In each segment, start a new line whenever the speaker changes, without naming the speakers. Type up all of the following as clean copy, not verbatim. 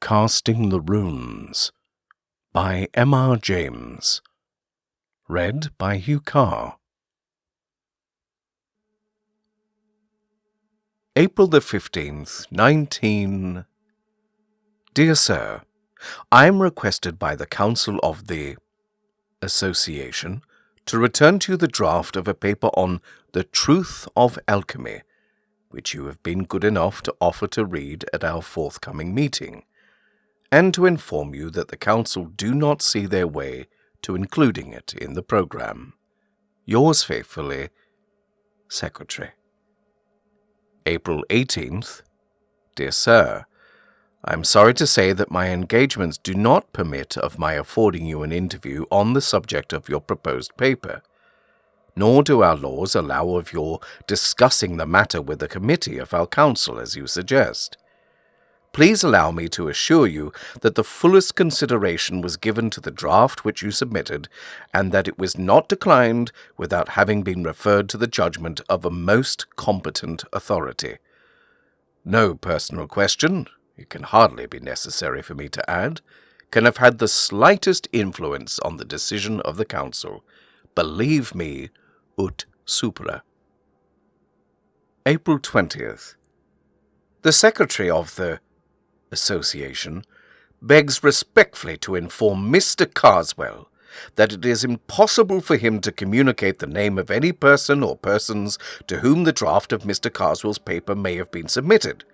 Casting the Runes by M.R. James. Read by Hugh Carr. April the 15th, Dear Sir, I am requested by the Council of the Association to return to you the draft of a paper on the truth of alchemy, which you have been good enough to offer to read at our forthcoming meeting, and to inform you that the Council do not see their way to including it in the program. Yours faithfully, Secretary. April 18th. Dear Sir, I am sorry to say that my engagements do not permit of my affording you an interview on the subject of your proposed paper, nor do our laws allow of your discussing the matter with the committee of our Council as you suggest. Please allow me to assure you that the fullest consideration was given to the draft which you submitted, and that it was not declined without having been referred to the judgment of a most competent authority. No personal question, it can hardly be necessary for me to add, can have had the slightest influence on the decision of the Council. Believe me, ut supra. April 20th. The Secretary of the Association begs respectfully to inform Mr. Carswell that it is impossible for him to communicate the name of any person or persons to whom the draft of Mr. Carswell's paper may have been submitted,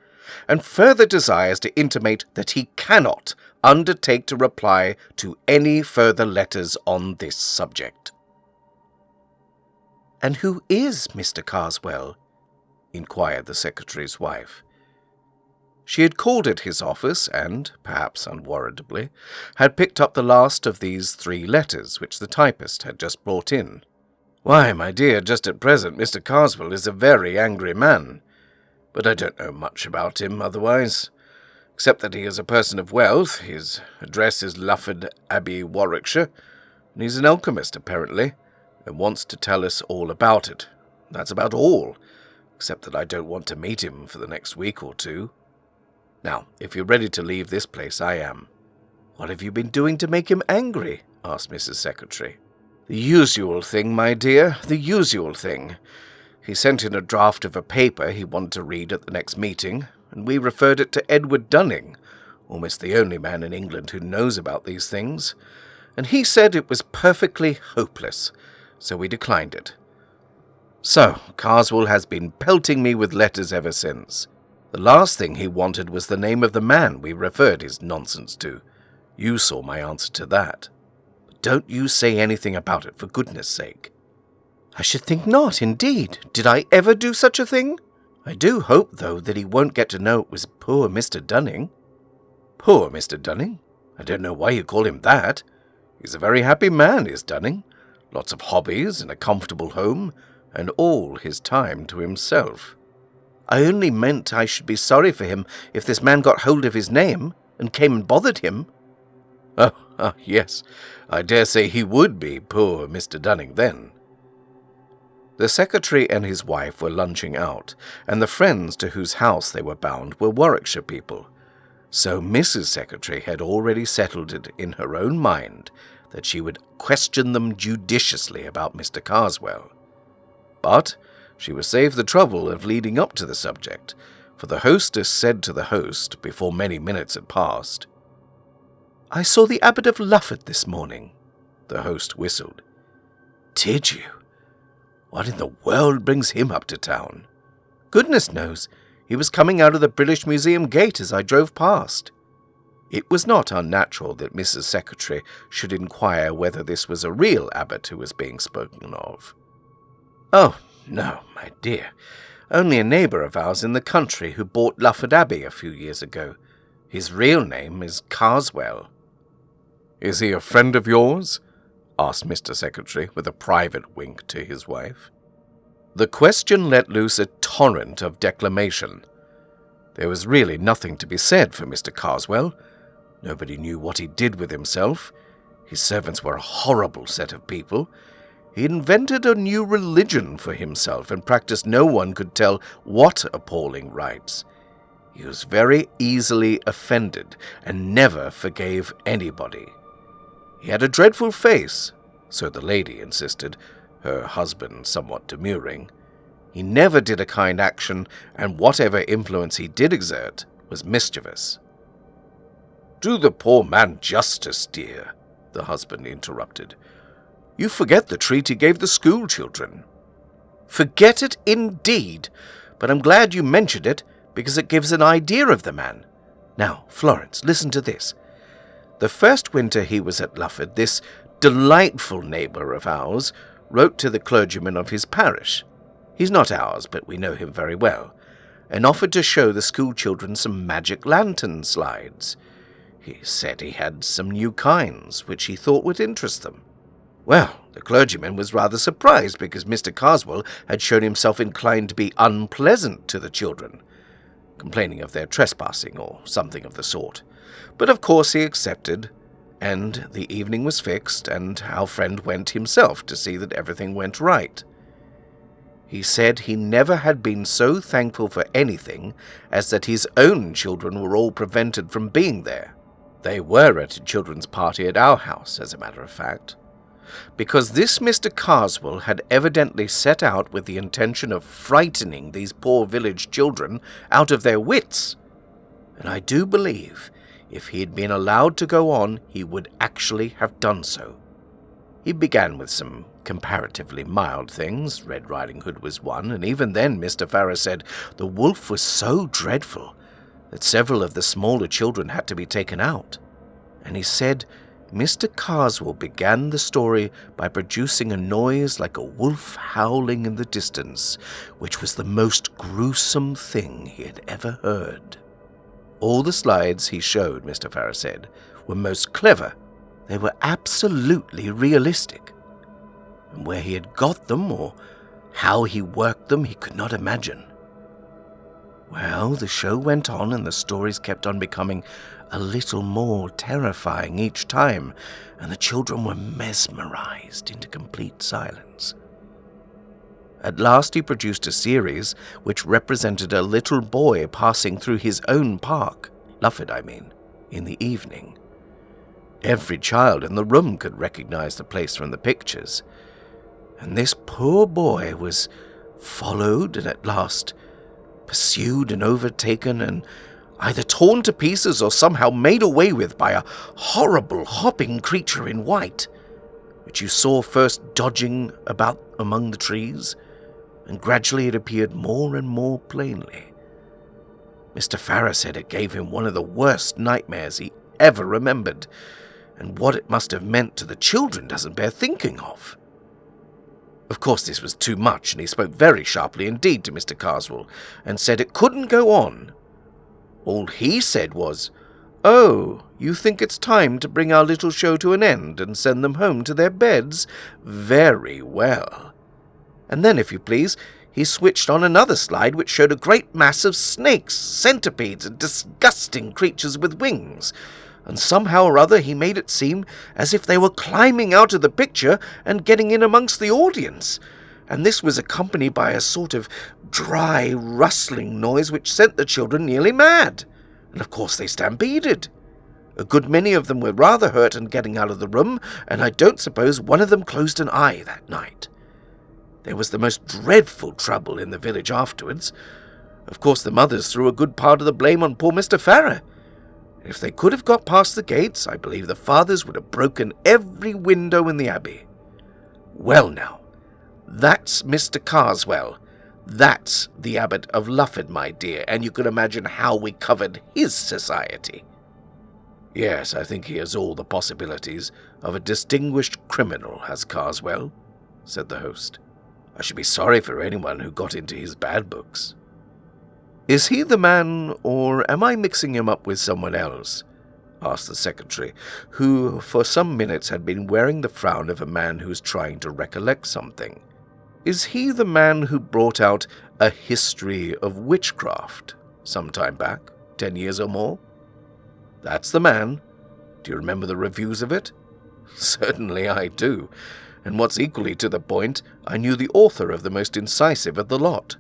and further desires to intimate that he cannot undertake to reply to any further letters on this subject. "And who is Mr. Carswell?" inquired the Secretary's wife. She had called at his office and, perhaps unwarrantably, had picked up the last of these 3 letters which the typist had just brought in. "Why, my dear, just at present Mr. Carswell is a very angry man, but I don't know much about him otherwise, except that he is a person of wealth. His address is Lufford Abbey, Warwickshire, and he's an alchemist apparently, and wants to tell us all about it. That's about all, except that I don't want to meet him for the next week or 2. Now, if you're ready to leave this place, I am." "What have you been doing to make him angry?" asked Mrs. Secretary. "The usual thing, my dear, the usual thing. He sent in a draft of a paper he wanted to read at the next meeting, and we referred it to Edward Dunning, almost the only man in England who knows about these things, and he said it was perfectly hopeless, so we declined it. So, Carswell has been pelting me with letters ever since. The last thing he wanted was the name of the man we referred his nonsense to. You saw my answer to that. But don't you say anything about it, for goodness sake." "I should think not, indeed. Did I ever do such a thing? I do hope, though, that he won't get to know it was poor Mr. Dunning." "Poor Mr. Dunning? I don't know why you call him that. He's a very happy man, is Dunning. Lots of hobbies and a comfortable home, and all his time to himself." "I only meant I should be sorry for him if this man got hold of his name and came and bothered him." Oh, yes, I dare say he would be poor Mr. Dunning then." The Secretary and his wife were lunching out, and the friends to whose house they were bound were Warwickshire people, so Mrs. Secretary had already settled it in her own mind that she would question them judiciously about Mr. Carswell. But she was saved the trouble of leading up to the subject, for the hostess said to the host, before many minutes had passed, "I saw the Abbot of Lufford this morning." The host whistled. "Did you? What in the world brings him up to town?" "Goodness knows. He was coming out of the British Museum gate as I drove past." It was not unnatural that Mrs. Secretary should inquire whether this was a real abbot who was being spoken of. "Oh, no, my dear. Only a neighbour of ours in the country who bought Lufford Abbey a few years ago. His real name is Carswell." "Is he a friend of yours?" asked Mr. Secretary, with a private wink to his wife. The question let loose a torrent of declamation. There was really nothing to be said for Mr. Carswell. Nobody knew what he did with himself. His servants were a horrible set of people. He invented a new religion for himself and practiced no one could tell what appalling rites. He was very easily offended and never forgave anybody. He had a dreadful face, so the lady insisted, her husband somewhat demurring. He never did a kind action, and whatever influence he did exert was mischievous. "Do the poor man justice, dear," the husband interrupted. "You forget the treat he gave the school children." "Forget it indeed, but I'm glad you mentioned it, because it gives an idea of the man. Now, Florence, listen to this. The first winter he was at Lufford, this delightful neighbour of ours wrote to the clergyman of his parish. He's not ours, but we know him very well, and offered to show the school children some magic lantern slides. He said he had some new kinds, which he thought would interest them. Well, the clergyman was rather surprised, because Mr. Carswell had shown himself inclined to be unpleasant to the children, complaining of their trespassing or something of the sort. But of course he accepted, and the evening was fixed, and our friend went himself to see that everything went right. He said he never had been so thankful for anything as that his own children were all prevented from being there. They were at a children's party at our house, as a matter of fact, because this Mr. Carswell had evidently set out with the intention of frightening these poor village children out of their wits, and I do believe if he had been allowed to go on, he would actually have done so. He began with some comparatively mild things. Red Riding Hood was one, and even then Mr. Farrar said the wolf was so dreadful that several of the smaller children had to be taken out. And he said Mr. Carswell began the story by producing a noise like a wolf howling in the distance, which was the most gruesome thing he had ever heard. All the slides he showed, Mr. Farrar said, were most clever. They were absolutely realistic. And where he had got them, or how he worked them, he could not imagine. Well, the show went on, and the stories kept on becoming a little more terrifying each time, and the children were mesmerized into complete silence. At last he produced a series which represented a little boy passing through his own park, Lufford I mean, in the evening. Every child in the room could recognize the place from the pictures, and this poor boy was followed and at last pursued and overtaken and either torn to pieces or somehow made away with by a horrible hopping creature in white, which you saw first dodging about among the trees, and gradually it appeared more and more plainly. Mr. Farrar said it gave him one of the worst nightmares he ever remembered, and what it must have meant to the children doesn't bear thinking of. Of course this was too much, and he spoke very sharply indeed to Mr. Carswell, and said it couldn't go on. All he said was, "Oh, you think it's time to bring our little show to an end and send them home to their beds? Very well." And then, if you please, he switched on another slide which showed a great mass of snakes, centipedes, and disgusting creatures with wings, and somehow or other he made it seem as if they were climbing out of the picture and getting in amongst the audience, and this was accompanied by a sort of dry, rustling noise which sent the children nearly mad, and of course they stampeded. A good many of them were rather hurt in getting out of the room, and I don't suppose one of them closed an eye that night. There was the most dreadful trouble in the village afterwards. Of course the mothers threw a good part of the blame on poor Mr. Farrar. If they could have got past the gates, I believe the fathers would have broken every window in the abbey. Well now, that's Mr. Carswell. That's the Abbot of Lufford, my dear, and you can imagine how we covered his society. Yes, I think he has all the possibilities of a distinguished criminal, has Carswell, said the host. I should be sorry for anyone who got into his bad books. Is he the man, or am I mixing him up with someone else? Asked the secretary, who for some minutes had been wearing the frown of a man who is trying to recollect something. Is he the man who brought out A History of Witchcraft some time back, 10 years or more? That's the man. Do you remember the reviews of it? Certainly I do. And what's equally to the point, I knew the author of the most incisive of the lot.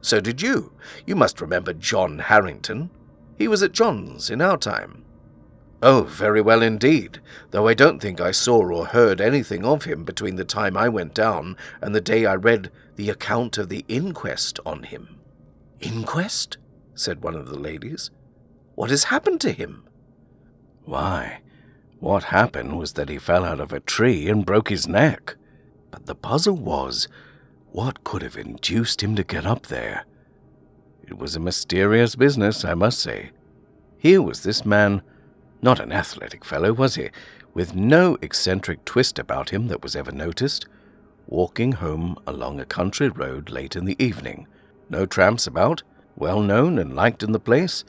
So did you. You must remember John Harrington. He was at John's in our time." "Oh, very well indeed, though I don't think I saw or heard anything of him between the time I went down and the day I read the account of the inquest on him." "Inquest?" said one of the ladies. "What has happened to him?"
"Why, what happened was that he fell out of a tree and broke his neck. But the puzzle was, what could have induced him to get up there? It was a mysterious business, I must say. Here was this man, not an athletic fellow, was he, with no eccentric twist about him that was ever noticed, walking home along a country road late in the evening. No tramps about, well known and liked in the place,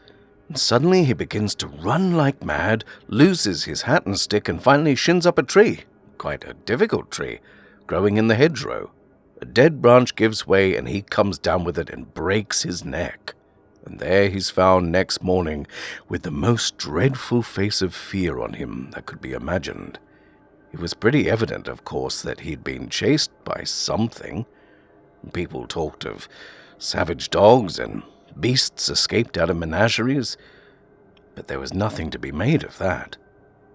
and suddenly he begins to run like mad, loses his hat and stick, and finally shins up a tree, quite a difficult tree, growing in the hedgerow. A dead branch gives way, and he comes down with it and breaks his neck. And there he's found next morning, with the most dreadful face of fear on him that could be imagined. It was pretty evident, of course, that he'd been chased by something. People talked of savage dogs and beasts escaped out of menageries, but there was nothing to be made of that.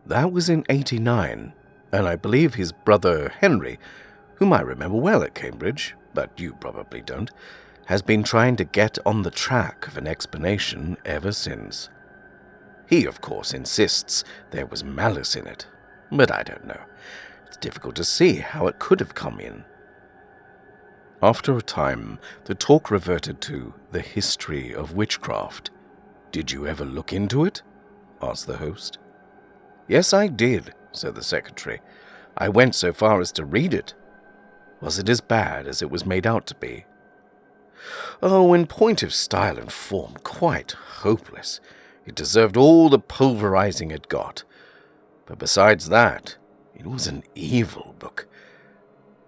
That was in '89, and I believe his brother Henry, whom I remember well at Cambridge, but you probably don't, has been trying to get on the track of an explanation ever since. He, of course, insists there was malice in it, but I don't know. It's difficult to see how it could have come in. After a time, the talk reverted to the history of witchcraft. "Did you ever look into it?" asked the host. "Yes, I did," said the secretary. "I went so far as to read it." "Was it as bad as it was made out to be?" "Oh, in point of style and form, quite hopeless. It deserved all the pulverizing it got. But besides that, it was an evil book.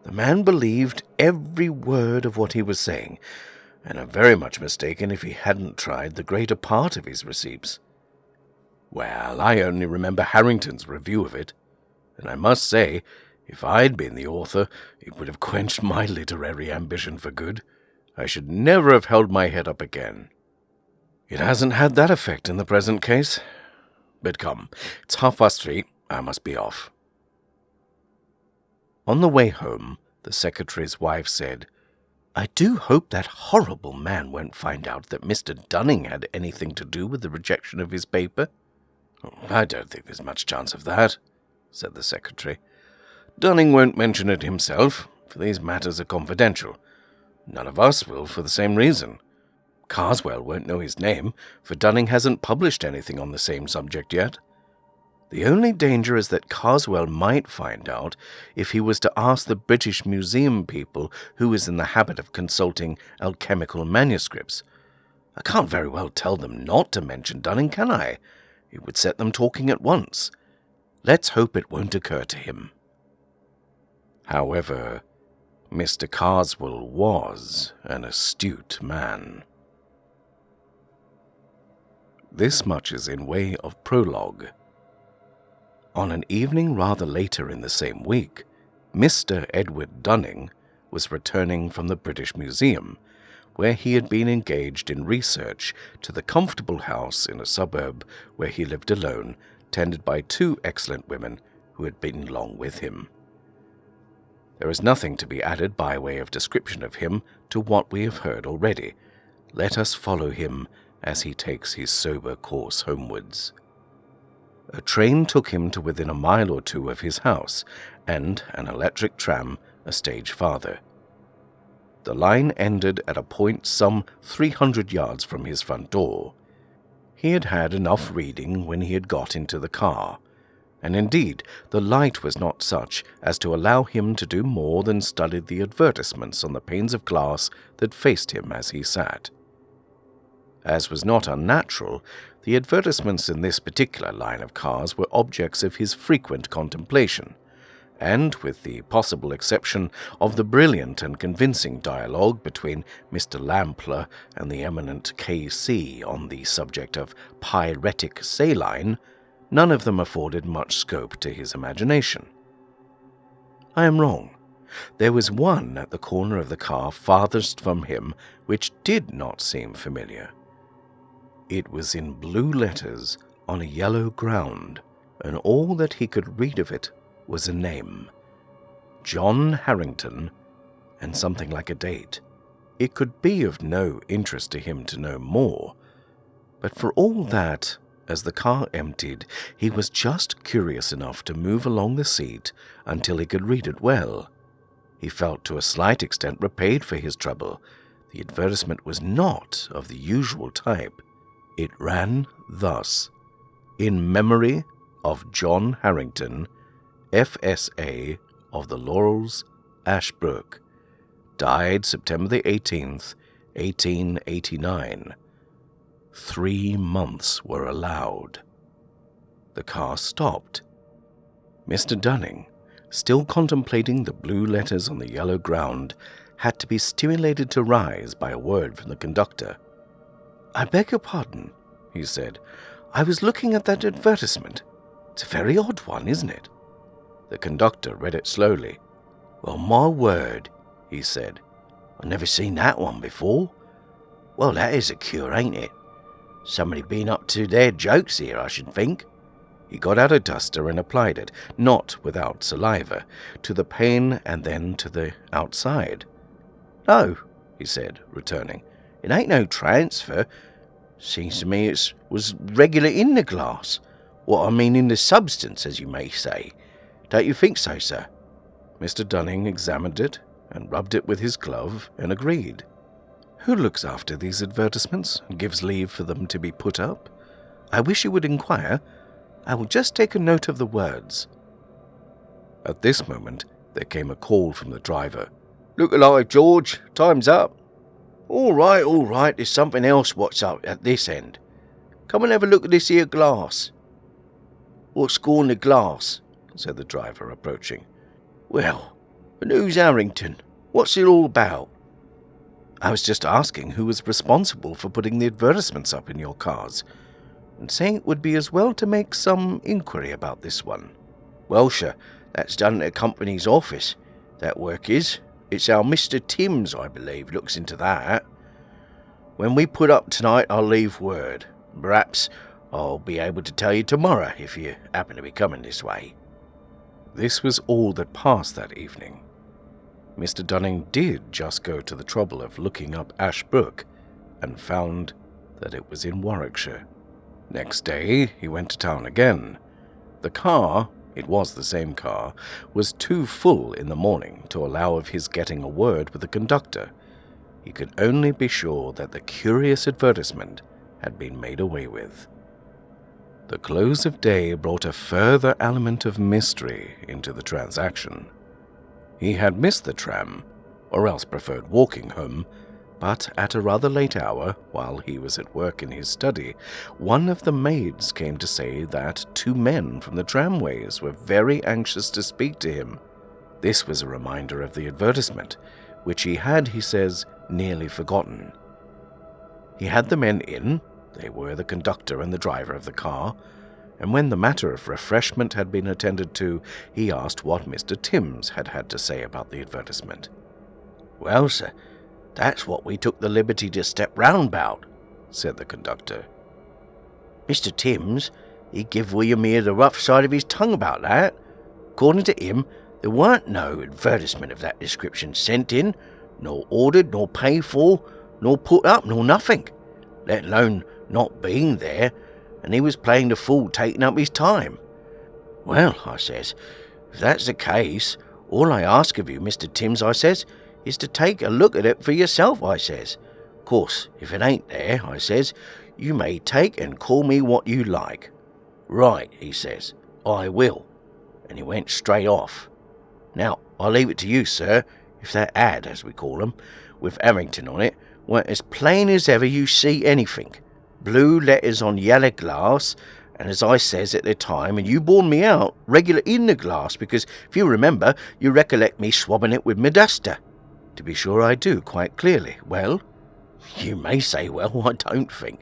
The man believed every word of what he was saying, and I'm very much mistaken if he hadn't tried the greater part of his receipts. Well, I only remember Harrington's review of it, and I must say, if I'd been the author, it would have quenched my literary ambition for good. I should never have held my head up again. It hasn't had that effect in the present case. But come, it's 3:30. I must be off." On the way home, the secretary's wife said, "I do hope that horrible man won't find out that Mr. Dunning had anything to do with the rejection of his paper." "I don't think there's much chance of that," said the secretary. "Dunning won't mention it himself, for these matters are confidential. None of us will for the same reason. Carswell won't know his name, for Dunning hasn't published anything on the same subject yet. The only danger is that Carswell might find out if he was to ask the British Museum people who is in the habit of consulting alchemical manuscripts. I can't very well tell them not to mention Dunning, can I? It would set them talking at once. Let's hope it won't occur to him." However, Mr. Carswell was an astute man. This much is in way of prologue. On an evening rather later in the same week, Mr. Edward Dunning was returning from the British Museum, where he had been engaged in research, to the comfortable house in a suburb where he lived alone, tended by 2 excellent women who had been long with him. There is nothing to be added by way of description of him to what we have heard already. Let us follow him as he takes his sober course homewards. A train took him to within a mile or 2 of his house, and an electric tram a stage farther. The line ended at a point some 300 yards from his front door. He had had enough reading when he had got into the car, and indeed the light was not such as to allow him to do more than study the advertisements on the panes of glass that faced him as he sat. As was not unnatural, the advertisements in this particular line of cars were objects of his frequent contemplation, and, with the possible exception of the brilliant and convincing dialogue between Mr. Lampler and the eminent K.C. on the subject of pyretic saline, none of them afforded much scope to his imagination. I am wrong. There was one at the corner of the car farthest from him which did not seem familiar. It was in blue letters on a yellow ground, and all that he could read of it was a name, John Harrington, and something like a date. It could be of no interest to him to know more, but for all that, as the car emptied, he was just curious enough to move along the seat until he could read it well. He felt to a slight extent repaid for his trouble. The advertisement was not of the usual type. It ran thus: "In memory of John Harrington, FSA of the Laurels, Ashbrook. Died September the 18th, 1889. 3 months were allowed." The car stopped. Mr. Dunning, still contemplating the blue letters on the yellow ground, had to be stimulated to rise by a word from the conductor. "I beg your pardon," he said. "I was looking at that advertisement. It's a very odd one, isn't it?" The conductor read it slowly. "Well, my word," he said. "I've never seen that one before. Well, that is a cure, ain't it? Somebody been up to their jokes here, I should think." He got out a duster and applied it, not without saliva, to the pane and then to the outside. "No," he said, returning. "It ain't no transfer. Seems to me it was regular in the glass. What I mean in the substance, as you may say. Don't you think so, sir?" Mr. Dunning examined it and rubbed it with his glove and agreed. "Who looks after these advertisements and gives leave for them to be put up? I wish you would inquire. I will just take a note of the words." At this moment there came a call from the driver. "Look alive, George. Time's up." All right, there's something else what's up at this end. Come and have a look at this here glass." "What's gone the glass?" said the driver, approaching. "Well, and who's Harrington? What's it all about?" "I was just asking who was responsible for putting the advertisements up in your cars, and saying it would be as well to make some inquiry about this one." "Well, sir, that's done at the company's office. That work is. It's our Mr. Timms, I believe, looks into that. When we put up tonight, I'll leave word. Perhaps I'll be able to tell you tomorrow if you happen to be coming this way." This was all that passed that evening. Mr. Dunning did just go to the trouble of looking up Ashbrook, and found that it was in Warwickshire. Next day he went to town again. The car, it was the same car, was too full in the morning to allow of his getting a word with the conductor. He could only be sure that the curious advertisement had been made away with. The close of day brought a further element of mystery into the transaction. He had missed the tram, or else preferred walking home, but at a rather late hour, while he was at work in his study, one of the maids came to say that 2 men from the tramways were very anxious to speak to him. This was a reminder of the advertisement, which he had, he says, nearly forgotten. He had the men in. They were the conductor and the driver of the car, and when the matter of refreshment had been attended to, he asked what Mr. Timms had had to say about the advertisement. "Well, sir, that's what we took the liberty to step round about," said the conductor. "Mr. Timms, he give William here the rough side of his tongue about that. According to him, there weren't no advertisement of that description sent in, nor ordered, nor paid for, nor put up, nor nothing, let alone not being there, and he was playing the fool taking up his time. Well, I says, if that's the case, all I ask of you, Mr. Timms, I says, is to take a look at it for yourself, I says. Of course, if it ain't there, I says, you may take and call me what you like." "Right," he says, "I will." And he went straight off. Now, I'll leave it to you, sir, if that ad, as we call 'em, with Harrington on it, weren't as plain as ever you see anything. Blue letters on yellow glass, and as I says at the time, and you borne me out, regular in the glass, because if you remember, you recollect me swabbing it with my duster. "To be sure I do, quite clearly. Well?" "You may say well, I don't think.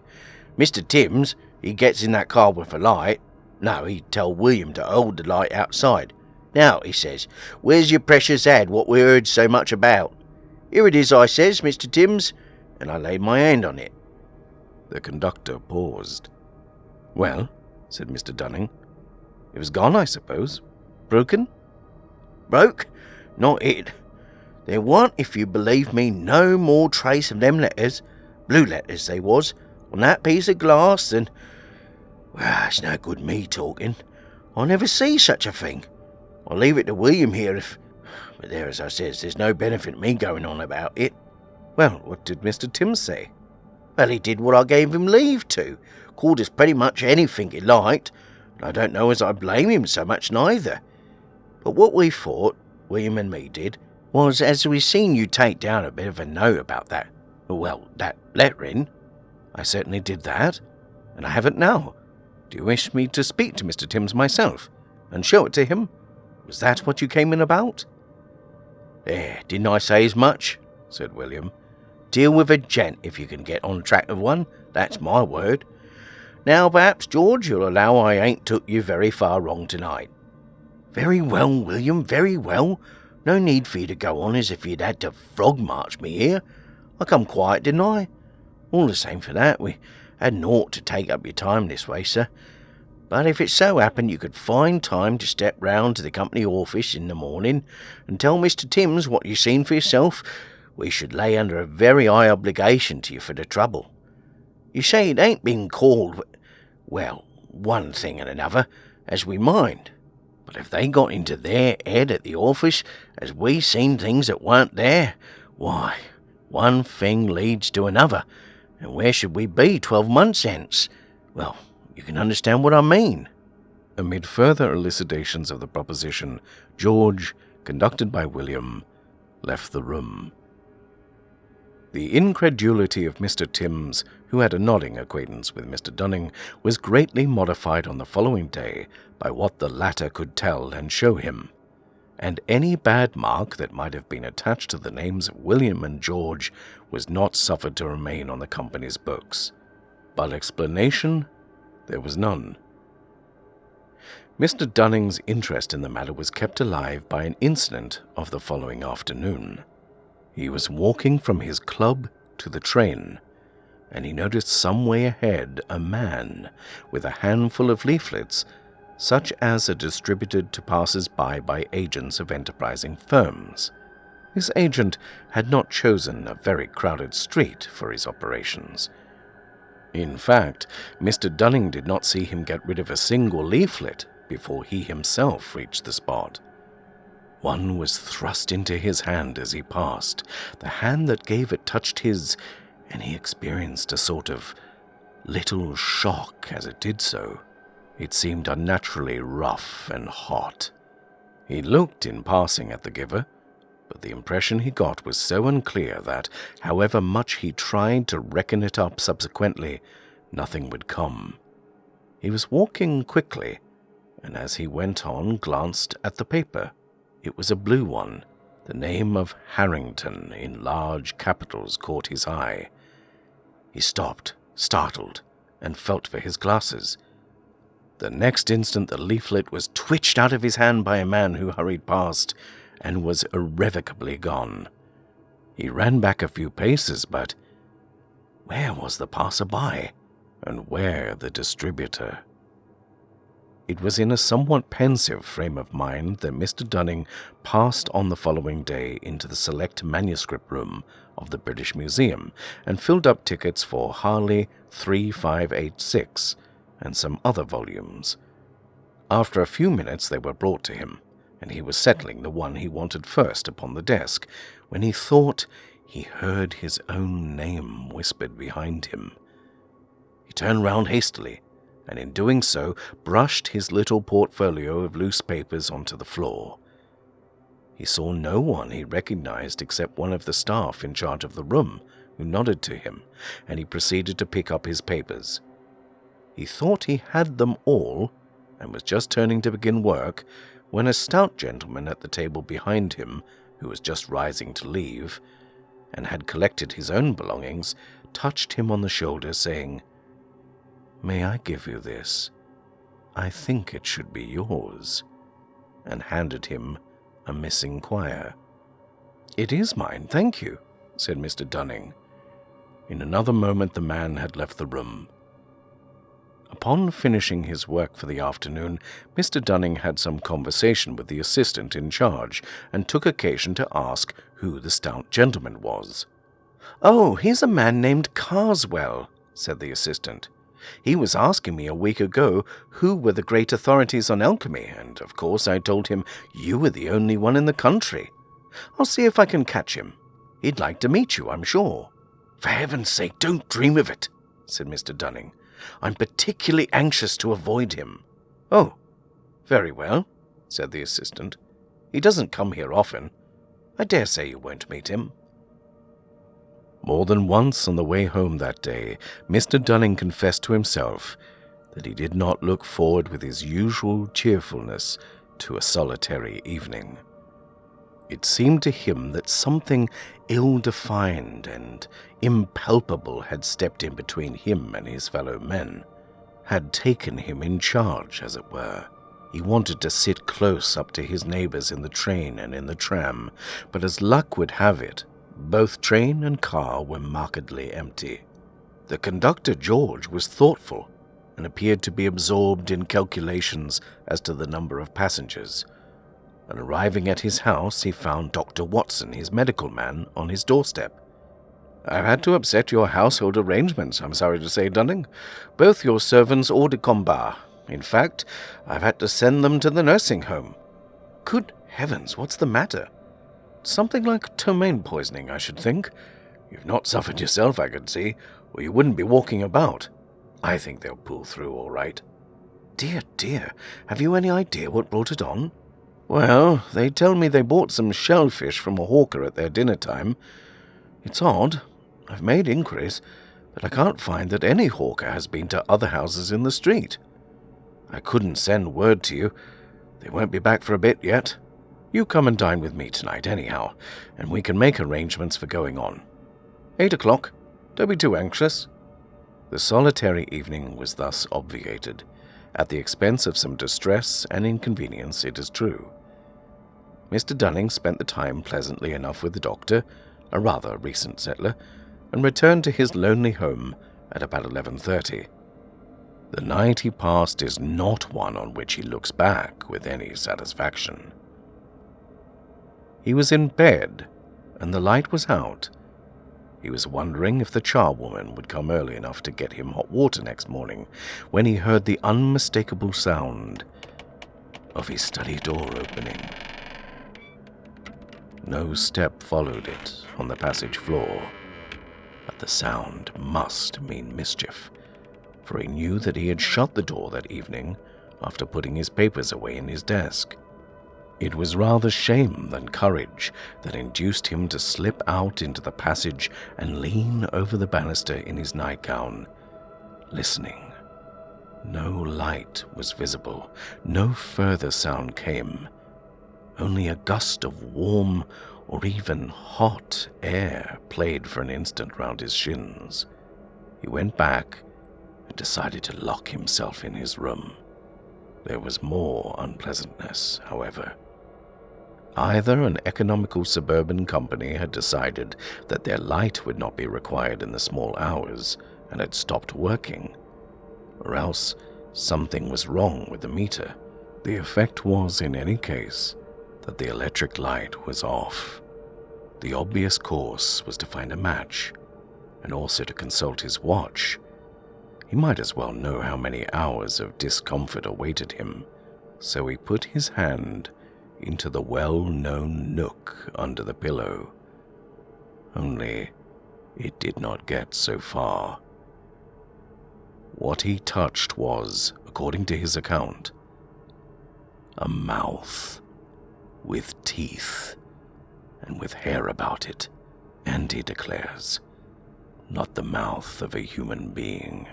Mr. Timms, he gets in that car with a light. No, he'd tell William to hold the light outside. 'Now,' he says, 'where's your precious ad what we heard so much about?' 'Here it is,' I says, 'Mr. Timms,' and I laid my hand on it. The conductor paused. "Well," said Mr. Dunning, "it was gone, I suppose. Broken?"
"Broke? Not it. There warn't, if you believe me, no more trace of them letters, blue letters they was, on that piece of glass than... Well, it's no good me talking. I never see such a thing. I'll leave it to William here if... But there, as I says, there's no benefit me going on about it."
"Well, what did Mr. Timms say?"
"Well, he did what I gave him leave to. Called us pretty much anything he liked, and I don't know as I blame him so much neither. But what we thought, William and me did, was as we seen you take down a bit of a note about that lettering."
"I certainly did that, and I have it now. Do you wish me to speak to Mr. Timms myself, and show it to him? Was that what you came in about?"
"There, didn't I say as much?" said William. "Deal with a gent if you can get on track of one, that's my word. Now, perhaps, George, you'll allow I ain't took you very far wrong tonight." "Very well, William, very well. No need for you to go on as if you'd had to frog-march me here. I come quiet, didn't I? All the same for that, we hadn't ought to take up your time this way, sir. But if it so happened you could find time to step round to the company office in the morning and tell Mr. Timms what you seen for yourself, we should lay under a very high obligation to you for the trouble. You say it ain't been called, well, one thing and another, as we mind. But if they got into their head at the office as we seen things that weren't there, why, one thing leads to another, and where should we be 12 months hence? Well, you can understand what I mean."
Amid further elucidations of the proposition, George, conducted by William, left the room. The incredulity of Mr. Timms, who had a nodding acquaintance with Mr. Dunning, was greatly modified on the following day by what the latter could tell and show him, and any bad mark that might have been attached to the names of William and George was not suffered to remain on the company's books. But explanation there was none. Mr. Dunning's interest in the matter was kept alive by an incident of the following afternoon. He was walking from his club to the train, and he noticed some way ahead a man with a handful of leaflets, such as are distributed to passers-by by agents of enterprising firms. This agent had not chosen a very crowded street for his operations. In fact, Mr. Dunning did not see him get rid of a single leaflet before he himself reached the spot. One was thrust into his hand as he passed. The hand that gave it touched his, and he experienced a sort of little shock as it did so. It seemed unnaturally rough and hot. He looked in passing at the giver, but the impression he got was so unclear that, however much he tried to reckon it up subsequently, nothing would come. He was walking quickly, and as he went on glanced at the paper. It was a blue one. The name of Harrington in large capitals caught his eye. He stopped, startled, and felt for his glasses. The next instant the leaflet was twitched out of his hand by a man who hurried past, and was irrevocably gone. He ran back a few paces, but where was the passer-by, and where the distributor? It was in a somewhat pensive frame of mind that Mr. Dunning passed on the following day into the select manuscript room of the British Museum and filled up tickets for Harley 3586 and some other volumes. After a few minutes they were brought to him, and he was settling the one he wanted first upon the desk, when he thought he heard his own name whispered behind him. He turned round hastily, and in doing so brushed his little portfolio of loose papers onto the floor. He saw no one he recognized except one of the staff in charge of the room, who nodded to him, and he proceeded to pick up his papers. He thought he had them all, and was just turning to begin work, when a stout gentleman at the table behind him, who was just rising to leave, and had collected his own belongings, touched him on the shoulder, saying, "May I give you this? I think it should be yours," and handed him a missing quire. "It is mine, thank you," said Mr. Dunning. In another moment the man had left the room. Upon finishing his work for the afternoon, Mr. Dunning had some conversation with the assistant in charge, and took occasion to ask who the stout gentleman was.
"Oh, he's a man named Carswell," said the assistant. "He was asking me a week ago who were the great authorities on alchemy, and of course I told him you were the only one in the country. I'll see if I can catch him. He'd like to meet you, I'm sure."
"For heaven's sake, don't dream of it," said Mr. Dunning. "I'm particularly anxious to avoid him."
"Oh, very well," said the assistant. "He doesn't come here often. I dare say you won't meet him."
More than once on the way home that day, Mr. Dunning confessed to himself that he did not look forward with his usual cheerfulness to a solitary evening. It seemed to him that something ill-defined and impalpable had stepped in between him and his fellow men, had taken him in charge, as it were. He wanted to sit close up to his neighbors in the train and in the tram, but as luck would have it, both train and car were markedly empty. The conductor, George, was thoughtful and appeared to be absorbed in calculations as to the number of passengers. On arriving at his house, he found Dr. Watson, his medical man, on his doorstep.
"I've had to upset your household arrangements, I'm sorry to say, Dunning. Both your servants hors de combat. In fact, I've had to send them to the nursing home." "Good heavens, what's the matter?" "Something like ptomaine poisoning, I should think. You've not suffered yourself, I could see, or you wouldn't be walking about. I think they'll pull through all right." "Dear, dear, have you any idea what brought it on?" "Well, they tell me they bought some shellfish from a hawker at their dinner time. It's odd. I've made inquiries, but I can't find that any hawker has been to other houses in the street. I couldn't send word to you. They won't be back for a bit yet. You come and dine with me tonight anyhow, and we can make arrangements for going on. 8 o'clock. Don't be too anxious." The solitary evening was thus obviated, at the expense of some distress and inconvenience, it is true. Mr. Dunning spent the time pleasantly enough with the doctor, a rather recent settler, and returned to his lonely home at about 11:30. The night he passed is not one on which he looks back with any satisfaction. He was in bed, and the light was out. He was wondering if the charwoman would come early enough to get him hot water next morning, when he heard the unmistakable sound of his study door opening. No step followed it on the passage floor, but the sound must mean mischief, for he knew that he had shut the door that evening after putting his papers away in his desk. It was rather shame than courage that induced him to slip out into the passage and lean over the banister in his nightgown, listening. No light was visible, no further sound came. Only a gust of warm or even hot air played for an instant round his shins. He went back and decided to lock himself in his room. There was more unpleasantness, however. Either an economical suburban company had decided that their light would not be required in the small hours and had stopped working, or else something was wrong with the meter. The effect was, in any case, that the electric light was off. The obvious course was to find a match, and also to consult his watch. He might as well know how many hours of discomfort awaited him, so he put his hand into the well-known nook under the pillow. Only it did not get so far. What he touched was, according to his account, a mouth with teeth and with hair about it, and he declares, not the mouth of a human being.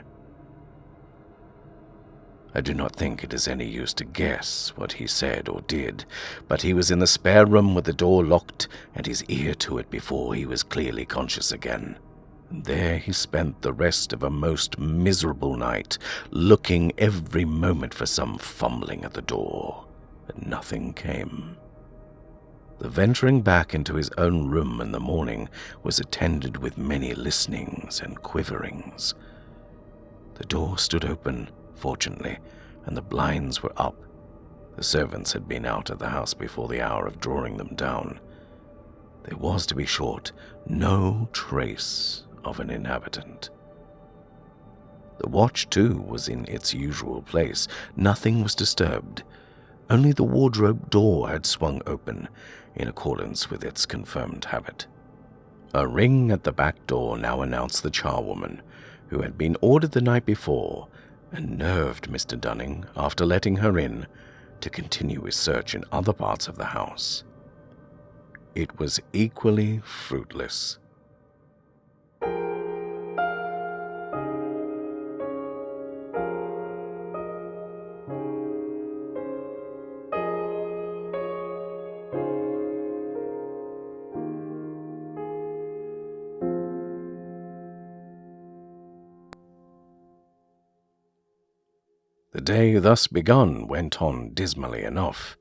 I do not think it is any use to guess what he said or did, but he was in the spare room with the door locked and his ear to it before he was clearly conscious again. And there he spent the rest of a most miserable night, looking every moment for some fumbling at the door, but nothing came.
The venturing back into his own room in the morning was attended with many listenings and quiverings. The door stood open, fortunately, and the blinds were up. The servants had been out of the house before the hour of drawing them down. There was, to be short, no trace of an inhabitant. The watch, too, was in its usual place. Nothing was disturbed. Only the wardrobe door had swung open, in accordance with its confirmed habit. A ring at the back door now announced the charwoman, who had been ordered the night before, and nerved Mr. Dunning, after letting her in, to continue his search in other parts of the house. It was equally fruitless. The day thus begun went on dismally enough.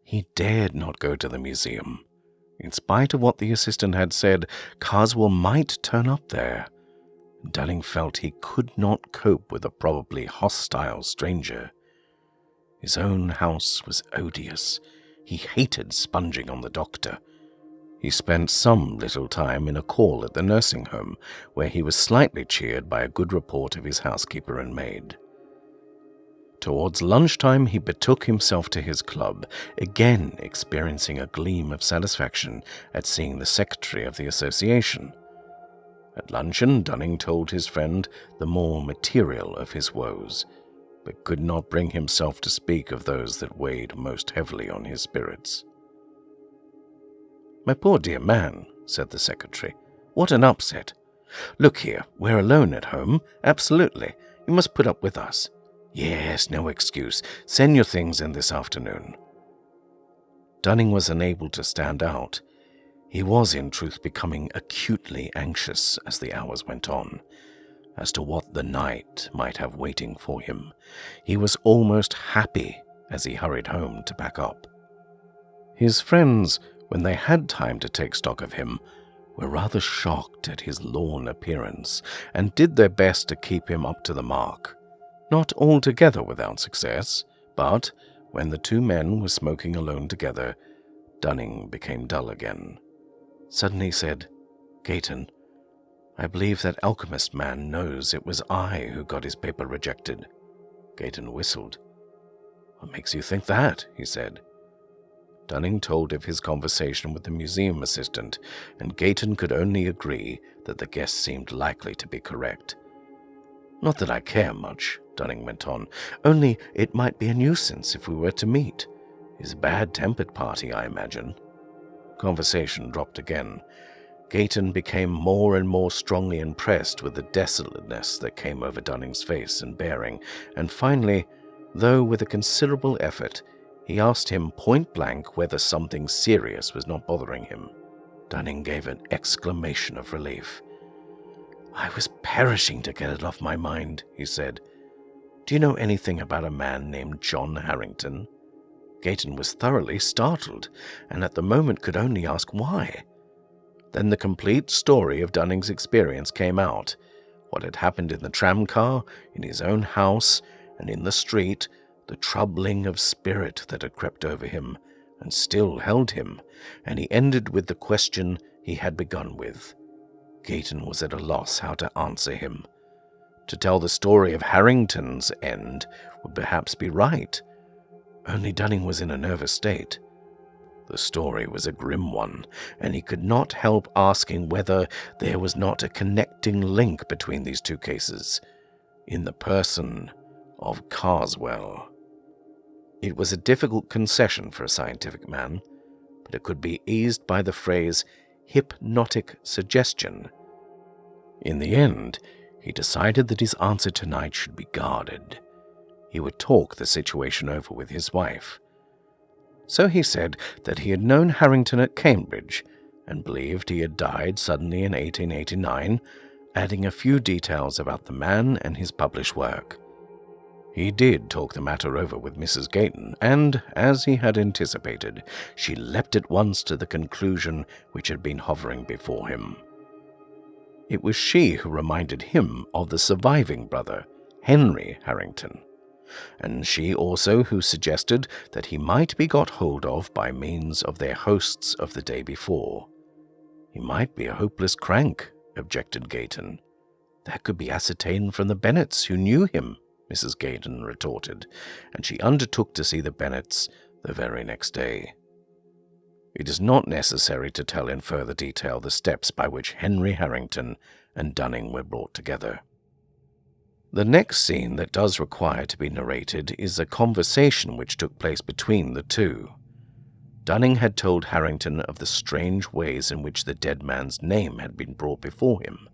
He dared not go to the museum. In spite of what the assistant had said, Carswell might turn up there. Dunning felt he could not cope with a probably hostile stranger. His own house was odious. He hated sponging on the doctor. He spent some little time in a call at the nursing home, where he was slightly cheered by a good report of his housekeeper and maid. Towards lunchtime he betook himself to his club, again experiencing a gleam of satisfaction at seeing the secretary of the association. At luncheon, Dunning told his friend the more material of his woes, but could not bring himself to speak of those that weighed most heavily on his spirits. "My poor dear man," said the secretary, "what an upset! Look here, we're alone at home, absolutely. You must put up with us. Yes, no excuse. Send your things in this afternoon." Dunning was unable to stand out. He was, in truth, becoming acutely anxious as the hours went on, as to what the night might have waiting for him. He was almost happy as he hurried home to pack up. His friends, when they had time to take stock of him, were rather shocked at his lorn appearance, and did their best to keep him up to the mark. Not altogether without success, but when the two men were smoking alone together, Dunning became dull again. Suddenly he said, "Gayton, I believe that alchemist man knows it was I who got his paper rejected." Gayton whistled. "What makes you think that?" he said. Dunning told of his conversation with the museum assistant, and Gayton could only agree that the guess seemed likely to be correct. "Not that I care much," Dunning went on, "only it might be a nuisance if we were to meet. He's a bad-tempered party, I imagine." Conversation dropped again. Gayton became more and more strongly impressed with the desolateness that came over Dunning's face and bearing, and finally, though with a considerable effort, he asked him point-blank whether something serious was not bothering him. Dunning gave an exclamation of relief. "I was perishing to get it off my mind," he said. "Do you know anything about a man named John Harrington?" Gayton was thoroughly startled, and at the moment could only ask why. Then the complete story of Dunning's experience came out. What had happened in the tramcar, in his own house, and in the street, the troubling of spirit that had crept over him, and still held him, and he ended with the question he had begun with. Gayton was at a loss how to answer him. To tell the story of Harrington's end would perhaps be right, only Dunning was in a nervous state. The story was a grim one, and he could not help asking whether there was not a connecting link between these two cases, in the person of Carswell. It was a difficult concession for a scientific man, but it could be eased by the phrase hypnotic suggestion. In the end, he decided that his answer tonight should be guarded. He would talk the situation over with his wife. So he said that he had known Harrington at Cambridge and believed he had died suddenly in 1889, adding a few details about the man and his published work.
He did talk the matter over with Mrs. Gayton, and, as he had anticipated, she leapt at once to the conclusion which had been hovering before him. It was she who reminded him of the surviving brother, Henry Harrington, and she also who suggested that he might be got hold of by means of their hosts of the day before. He might be a hopeless crank, objected Gayton. That could be ascertained from the Bennets who knew him, Mrs. Gayton retorted, and she undertook to see the Bennets the very next day. It is not necessary to tell in further detail the steps by which Henry Harrington and Dunning were brought together. The next scene that does require to be narrated is a conversation which took place between the two. Dunning had told Harrington of the strange ways in which the dead man's name had been brought before him,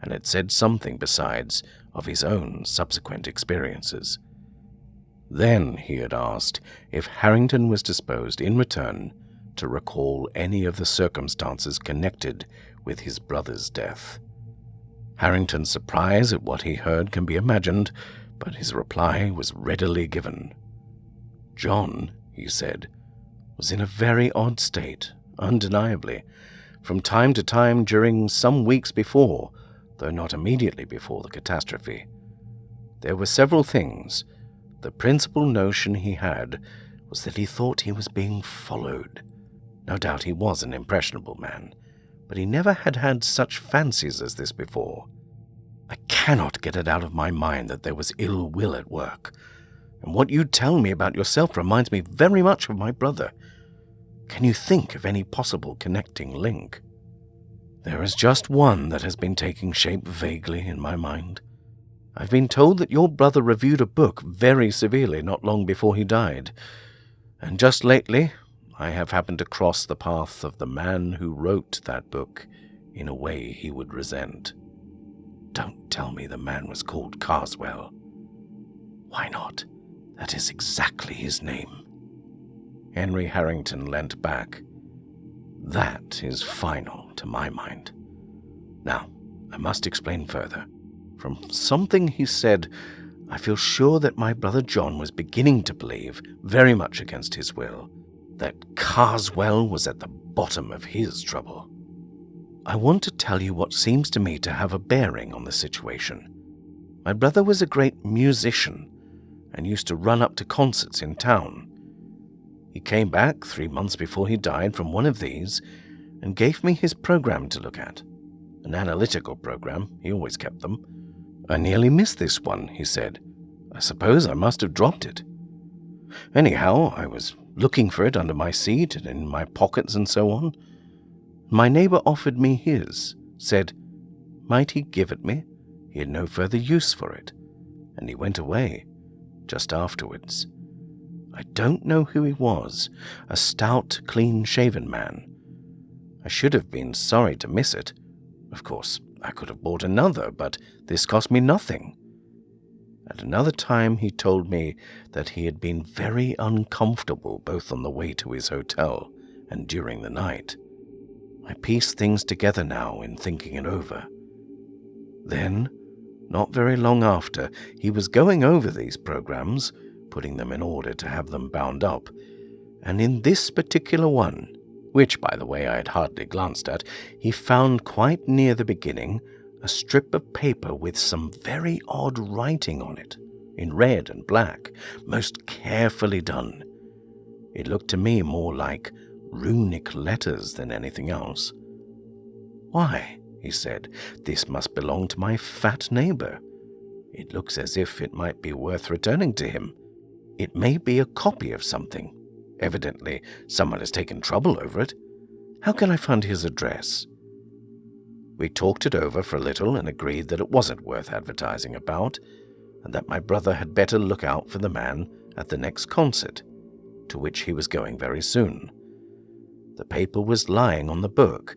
and had said something besides of his own subsequent experiences. Then he had asked if Harrington was disposed in return to recall any of the circumstances connected with his brother's death. Harrington's surprise at what he heard can be imagined, but his reply was readily given. John, he said, was in a very odd state, undeniably, from time to time during some weeks before, though not immediately before the catastrophe. There were several things. The principal notion he had was that he thought he was being followed. No doubt he was an impressionable man, but he never had had such fancies as this before. I cannot get it out of my mind that there was ill will at work, and what you tell me about yourself reminds me very much of my brother. Can you think of any possible connecting link? There is just one that has been taking shape vaguely in my mind. I've been told that your brother reviewed a book very severely not long before he died, and just lately I have happened to cross the path of the man who wrote that book in a way he would resent. Don't tell me the man was called Carswell. Why not? That is exactly his name. Henry Harrington leant back. That is final to my mind. Now, I must explain further. From something he said, I feel sure that my brother John was beginning to believe, very much against his will, that Carswell was at the bottom of his trouble. I want to tell you what seems to me to have a bearing on the situation. My brother was a great musician and used to run up to concerts in town. He came back 3 months before he died from one of these and gave me his program to look at. An analytical program, he always kept them. I nearly missed this one, he said. I suppose I must have dropped it. Anyhow, I was looking for it under my seat and in my pockets and so on. My neighbor offered me his, said, might he give it me? He had no further use for it, and he went away, just afterwards. I don't know who he was, a stout, clean-shaven man. I should have been sorry to miss it. Of course, I could have bought another, but this cost me nothing. At another time he told me that he had been very uncomfortable both on the way to his hotel and during the night. I piece things together now in thinking it over. Then, not very long after, he was going over these programs, putting them in order to have them bound up, and in this particular one, which, by the way, I had hardly glanced at, he found quite near the beginning a strip of paper with some very odd writing on it, in red and black, most carefully done. It looked to me more like runic letters than anything else. Why, he said, this must belong to my fat neighbor. It looks as if it might be worth returning to him. It may be a copy of something. Evidently, someone has taken trouble over it. How can I find his address? We talked it over for a little and agreed that it wasn't worth advertising about, and that my brother had better look out for the man at the next concert, to which he was going very soon. The paper was lying on the book,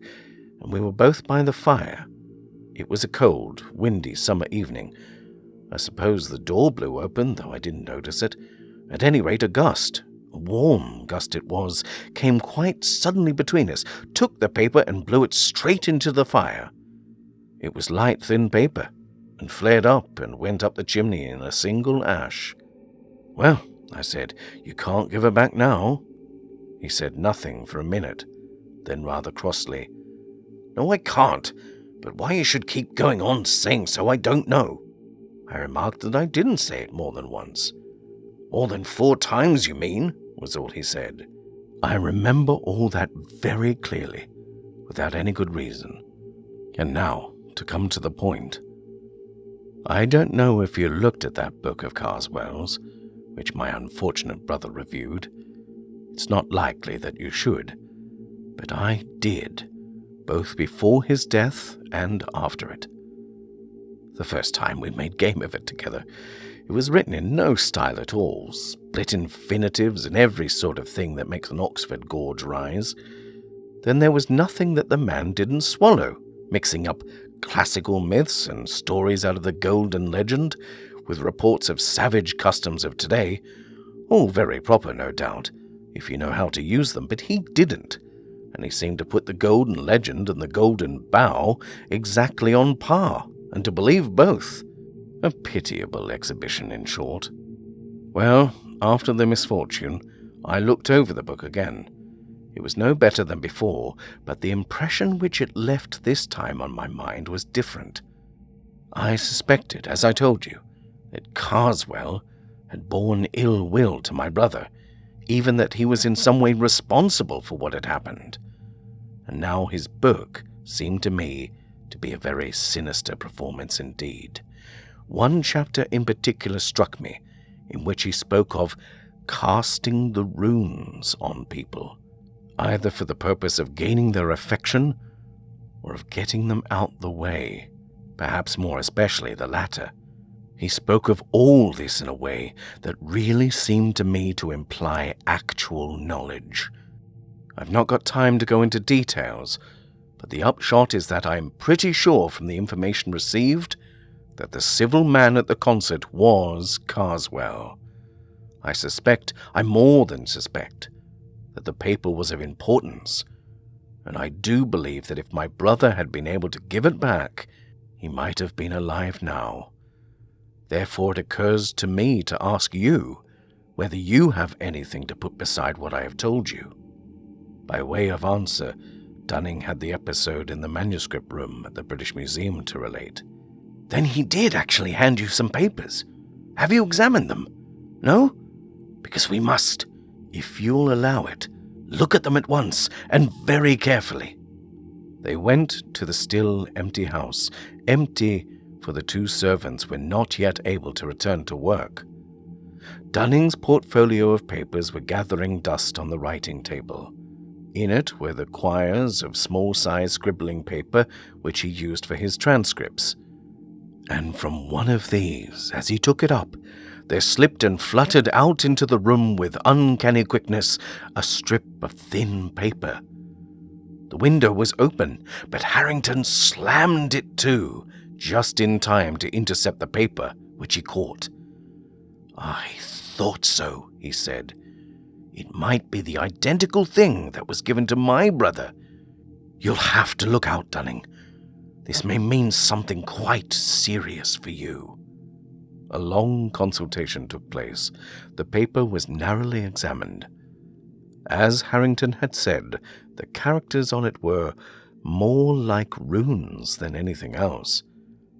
and we were both by the fire. It was a cold, windy summer evening. I suppose the door blew open, though I didn't notice it. At any rate, a gust, a warm gust it was, came quite suddenly between us, took the paper and blew it straight into the fire. It was light, thin paper, and flared up and went up the chimney in a single ash.
"Well," I said, "you can't give her back now." He said nothing for a minute, then rather crossly, "No, I can't, but why you should keep going on saying so, I don't know." I remarked that I didn't say it more than once. "More than 4 times, you mean?" was all he said. I remember all that very clearly, without any good reason. And now, to come to the point. I don't know if you looked at that book of Carswell's, which my unfortunate brother reviewed. It's not likely that you should, but I did, both before his death and after it. The first time we made game of it together, it was written in no style at all, split infinitives and every sort of thing that makes an Oxford gorge rise. Then there was nothing that the man didn't swallow, mixing up classical myths and stories out of the Golden Legend with reports of savage customs of today, all very proper, no doubt, if you know how to use them, but he didn't, and he seemed to put the Golden Legend and the Golden Bough exactly on par, and to believe both. A pitiable exhibition, in short. Well, after the misfortune, I looked over the book again. It was no better than before, but the impression which it left this time on my mind was different. I suspected, as I told you, that Carswell had borne ill will to my brother, even that he was in some way responsible for what had happened. And now his book seemed to me to be a very sinister performance indeed. One chapter in particular struck me, in which he spoke of casting the runes on people, either for the purpose of gaining their affection or of getting them out the way, perhaps more especially the latter. He spoke of all this in a way that really seemed to me to imply actual knowledge. I've not got time to go into details, but the upshot is that I'm pretty sure from the information received that the civil man at the concert was Carswell. I more than suspect, that the paper was of importance, and I do believe that if my brother had been able to give it back, he might have been alive now. Therefore it occurs to me to ask you whether you have anything to put beside what I have told you. By way of answer, Dunning had the episode in the manuscript room at the British Museum to relate. Then he did actually hand you some papers. Have you examined them? No? Because we must, if you'll allow it, look at them at once, and very carefully. They went to the still empty house, empty, for the 2 servants were not yet able to return to work. Dunning's portfolio of papers were gathering dust on the writing table. In it were the quires of small-sized scribbling paper which he used for his transcripts. And from one of these, as he took it up, there slipped and fluttered out into the room with uncanny quickness a strip of thin paper. The window was open, but Harrington slammed it to, just in time to intercept the paper, which he caught. "I thought so," he said. "It might be the identical thing that was given to my brother. You'll have to look out, Dunning. This may mean something quite serious for you." A long consultation took place. The paper was narrowly examined. As Harrington had said, the characters on it were more like runes than anything else,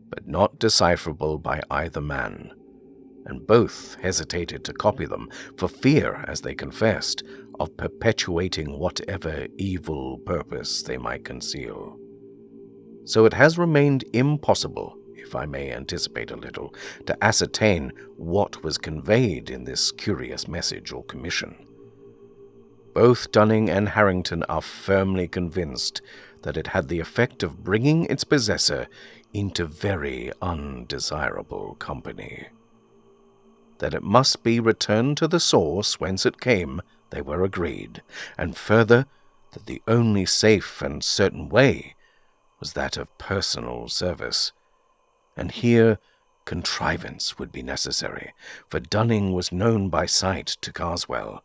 but not decipherable by either man, and both hesitated to copy them for fear, as they confessed, of perpetuating whatever evil purpose they might conceal. So it has remained impossible, if I may anticipate a little, to ascertain what was conveyed in this curious message or commission. Both Dunning and Harrington are firmly convinced that it had the effect of bringing its possessor into very undesirable company. That it must be returned to the source whence it came, they were agreed, and further, that the only safe and certain way was that of personal service. And here contrivance would be necessary, for Dunning was known by sight to Carswell.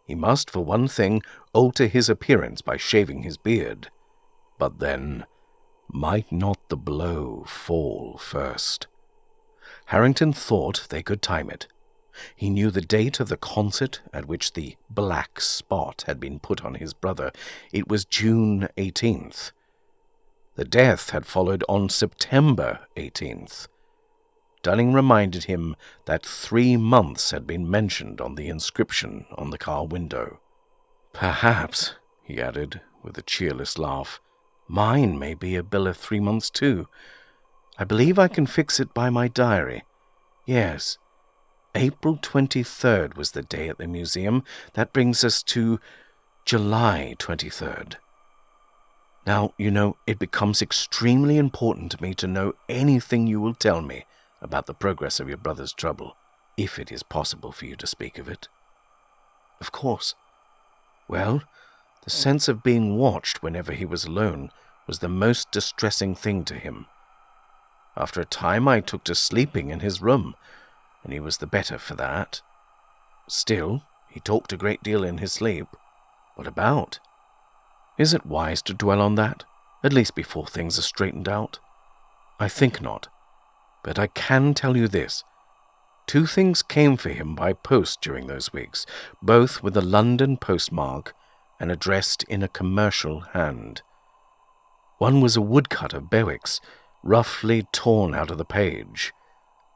He must, for one thing, alter his appearance by shaving his beard. But then, might not the blow fall first? Harrington thought they could time it, He knew the date of the concert at which the black spot had been put on his brother. It was June 18th. The death had followed on September 18th. Dunning reminded him that 3 months had been mentioned on the inscription on the car window. "Perhaps," he added, with a cheerless laugh, "mine may be a bill of 3 months too. I believe I can fix it by my diary. Yes, April 23rd was the day at the museum. That brings us to July 23rd. Now, you know, it becomes extremely important to me to know anything you will tell me about the progress of your brother's trouble, if it is possible for you to speak of it." "Of course. Well, the sense of being watched whenever he was alone was the most distressing thing to him. After a time I took to sleeping in his room, and he was the better for that. Still, he talked a great deal in his sleep." "What about?" "Is it wise to dwell on that, at least before things are straightened out?" "I think not. But I can tell you this. 2 things came for him by post during those weeks, both with a London postmark and addressed in a commercial hand. One was a woodcut of Bewick's, roughly torn out of the page,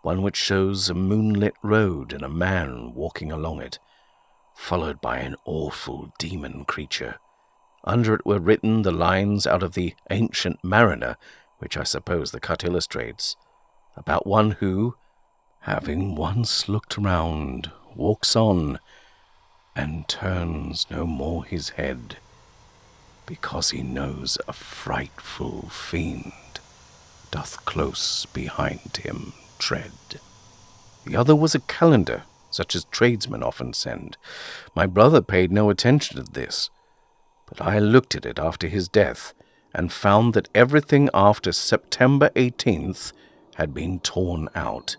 one which shows a moonlit road and a man walking along it, followed by an awful demon creature. Under it were written the lines out of the Ancient Mariner, which I suppose the cut illustrates, about one who, having once looked round, walks on, and turns no more his head, because he knows a frightful fiend doth close behind him tread. The other was a calendar, such as tradesmen often send. My brother paid no attention to this, but I looked at it after his death, and found that everything after September 18th had been torn out.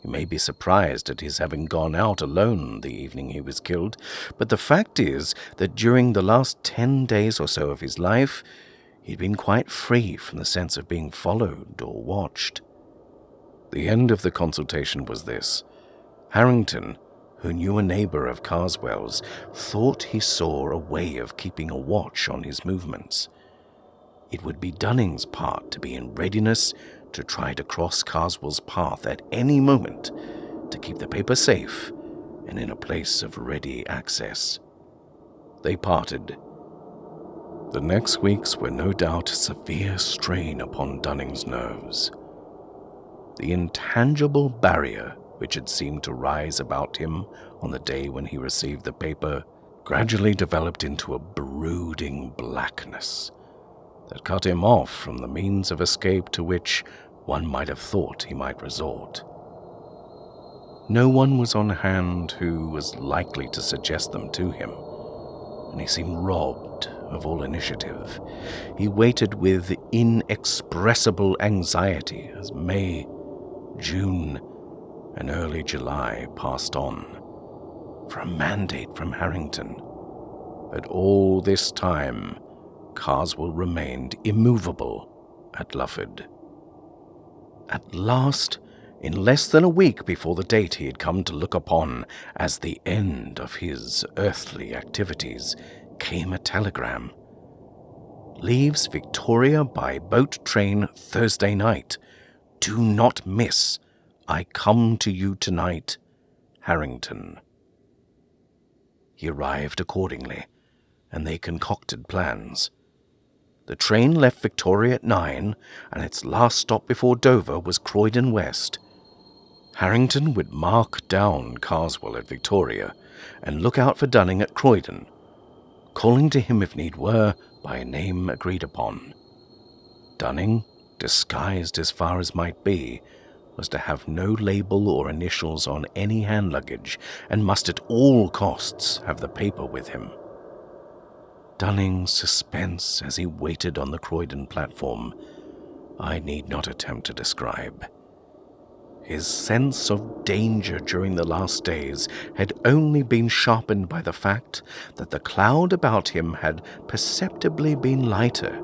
You may be surprised at his having gone out alone the evening he was killed, but the fact is that during the last 10 days or so of his life, he'd been quite free from the sense of being followed or watched. The end of the consultation was this. Harrington, who knew a neighbour of Carswell's, thought he saw a way of keeping a watch on his movements. It would be Dunning's part to be in readiness to try to cross Carswell's path at any moment, to keep the paper safe and in a place of ready access. They parted. The next weeks were no doubt a severe strain upon Dunning's nerves. The intangible barrier which had seemed to rise about him on the day when he received the paper gradually developed into a brooding blackness that cut him off from the means of escape to which one might have thought he might resort. No one was on hand who was likely to suggest them to him, and he seemed robbed of all initiative. He waited with inexpressible anxiety as May, June, and early July passed on, for a mandate from Harrington. But all this time, Carswell remained immovable at Lufford. At last, in less than a week before the date he had come to look upon as the end of his earthly activities, came a telegram. "Leaves Victoria by boat train Thursday night. Do not miss. I come to you tonight. Harrington." He arrived accordingly, and they concocted plans. The train left Victoria at 9, and its last stop before Dover was Croydon West. Harrington would mark down Carswell at Victoria, and look out for Dunning at Croydon, calling to him if need were by a name agreed upon. Dunning, disguised as far as might be, was to have no label or initials on any hand luggage, and must at all costs have the paper with him. Dunning's suspense as he waited on the Croydon platform, I need not attempt to describe. His sense of danger during the last days had only been sharpened by the fact that the cloud about him had perceptibly been lighter.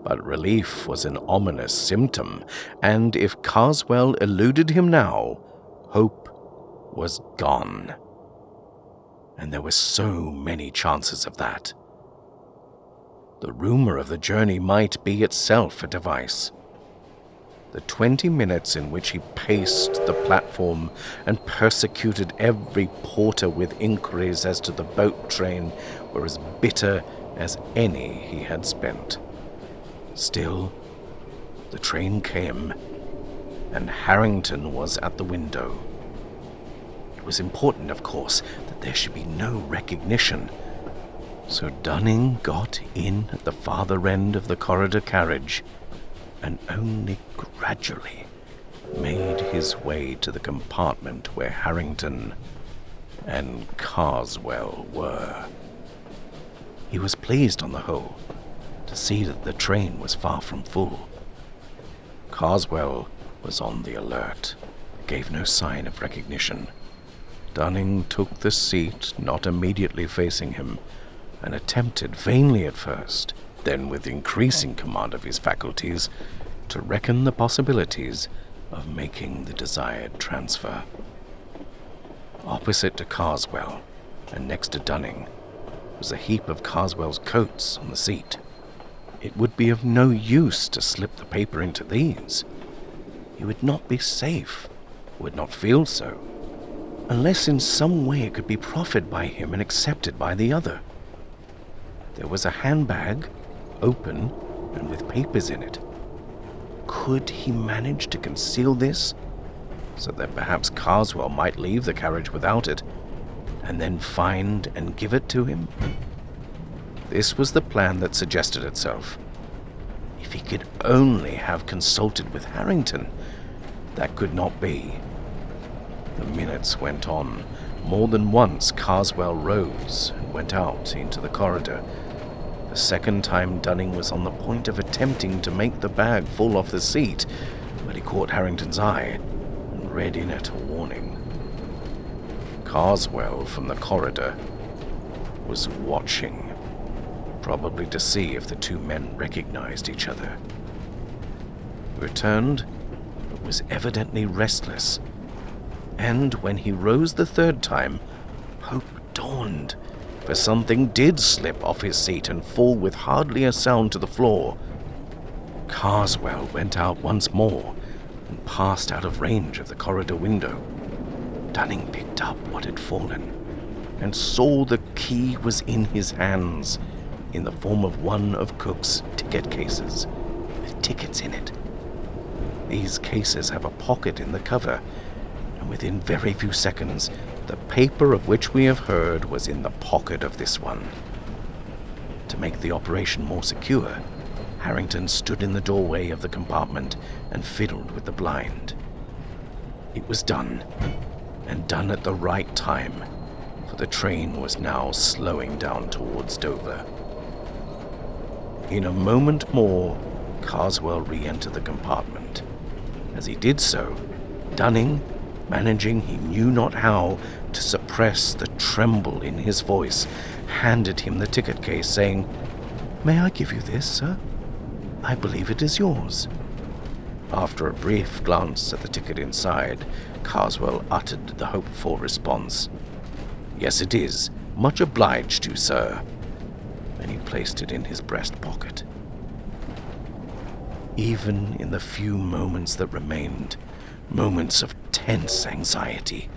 But relief was an ominous symptom, and if Carswell eluded him now, hope was gone. And there were so many chances of that. The rumor of the journey might be itself a device. The 20 minutes in which he paced the platform and persecuted every porter with inquiries as to the boat train were as bitter as any he had spent. Still, the train came, and Harrington was at the window. It was important, of course, that there should be no recognition. So Dunning got in at the farther end of the corridor carriage and only gradually made his way to the compartment where Harrington and Carswell were. He was pleased, on the whole, to see that the train was far from full. Carswell was on the alert, gave no sign of recognition. Dunning took the seat not immediately facing him, and attempted, vainly at first, then with increasing command of his faculties, to reckon the possibilities of making the desired transfer. Opposite to Carswell, and next to Dunning, was a heap of Carswell's coats on the seat. It would be of no use to slip the paper into these. He would not be safe, would not feel so, unless in some way it could be proffered by him and accepted by the other. There was a handbag, open and with papers in it. Could he manage to conceal this, so that perhaps Carswell might leave the carriage without it, and then find and give it to him? This was the plan that suggested itself. If he could only have consulted with Harrington, that could not be. The minutes went on. More than once Carswell rose and went out into the corridor. The second time Dunning was on the point of attempting to make the bag fall off the seat, but he caught Harrington's eye and read in it a warning. Carswell, from the corridor, was watching, probably to see if the two men recognized each other. He returned, but was evidently restless, and when he rose the third time, hope dawned, for something did slip off his seat and fall with hardly a sound to the floor. Carswell went out once more and passed out of range of the corridor window. Dunning picked up what had fallen and saw the key was in his hands, in the form of one of Cook's ticket cases, with tickets in it. These cases have a pocket in the cover, and within very few seconds, the paper of which we have heard was in the pocket of this one. To make the operation more secure, Harrington stood in the doorway of the compartment and fiddled with the blind. It was done, and done at the right time, for the train was now slowing down towards Dover. In a moment more, Carswell re-entered the compartment. As he did so, Dunning, managing he knew not how to suppress the tremble in his voice, handed him the ticket case, saying, "May I give you this, sir? I believe it is yours." After a brief glance at the ticket inside, Carswell uttered the hoped-for response, "Yes, it is. Much obliged to you, sir." And he placed it in his breast pocket. Even in the few moments that remained, moments of tense anxiety,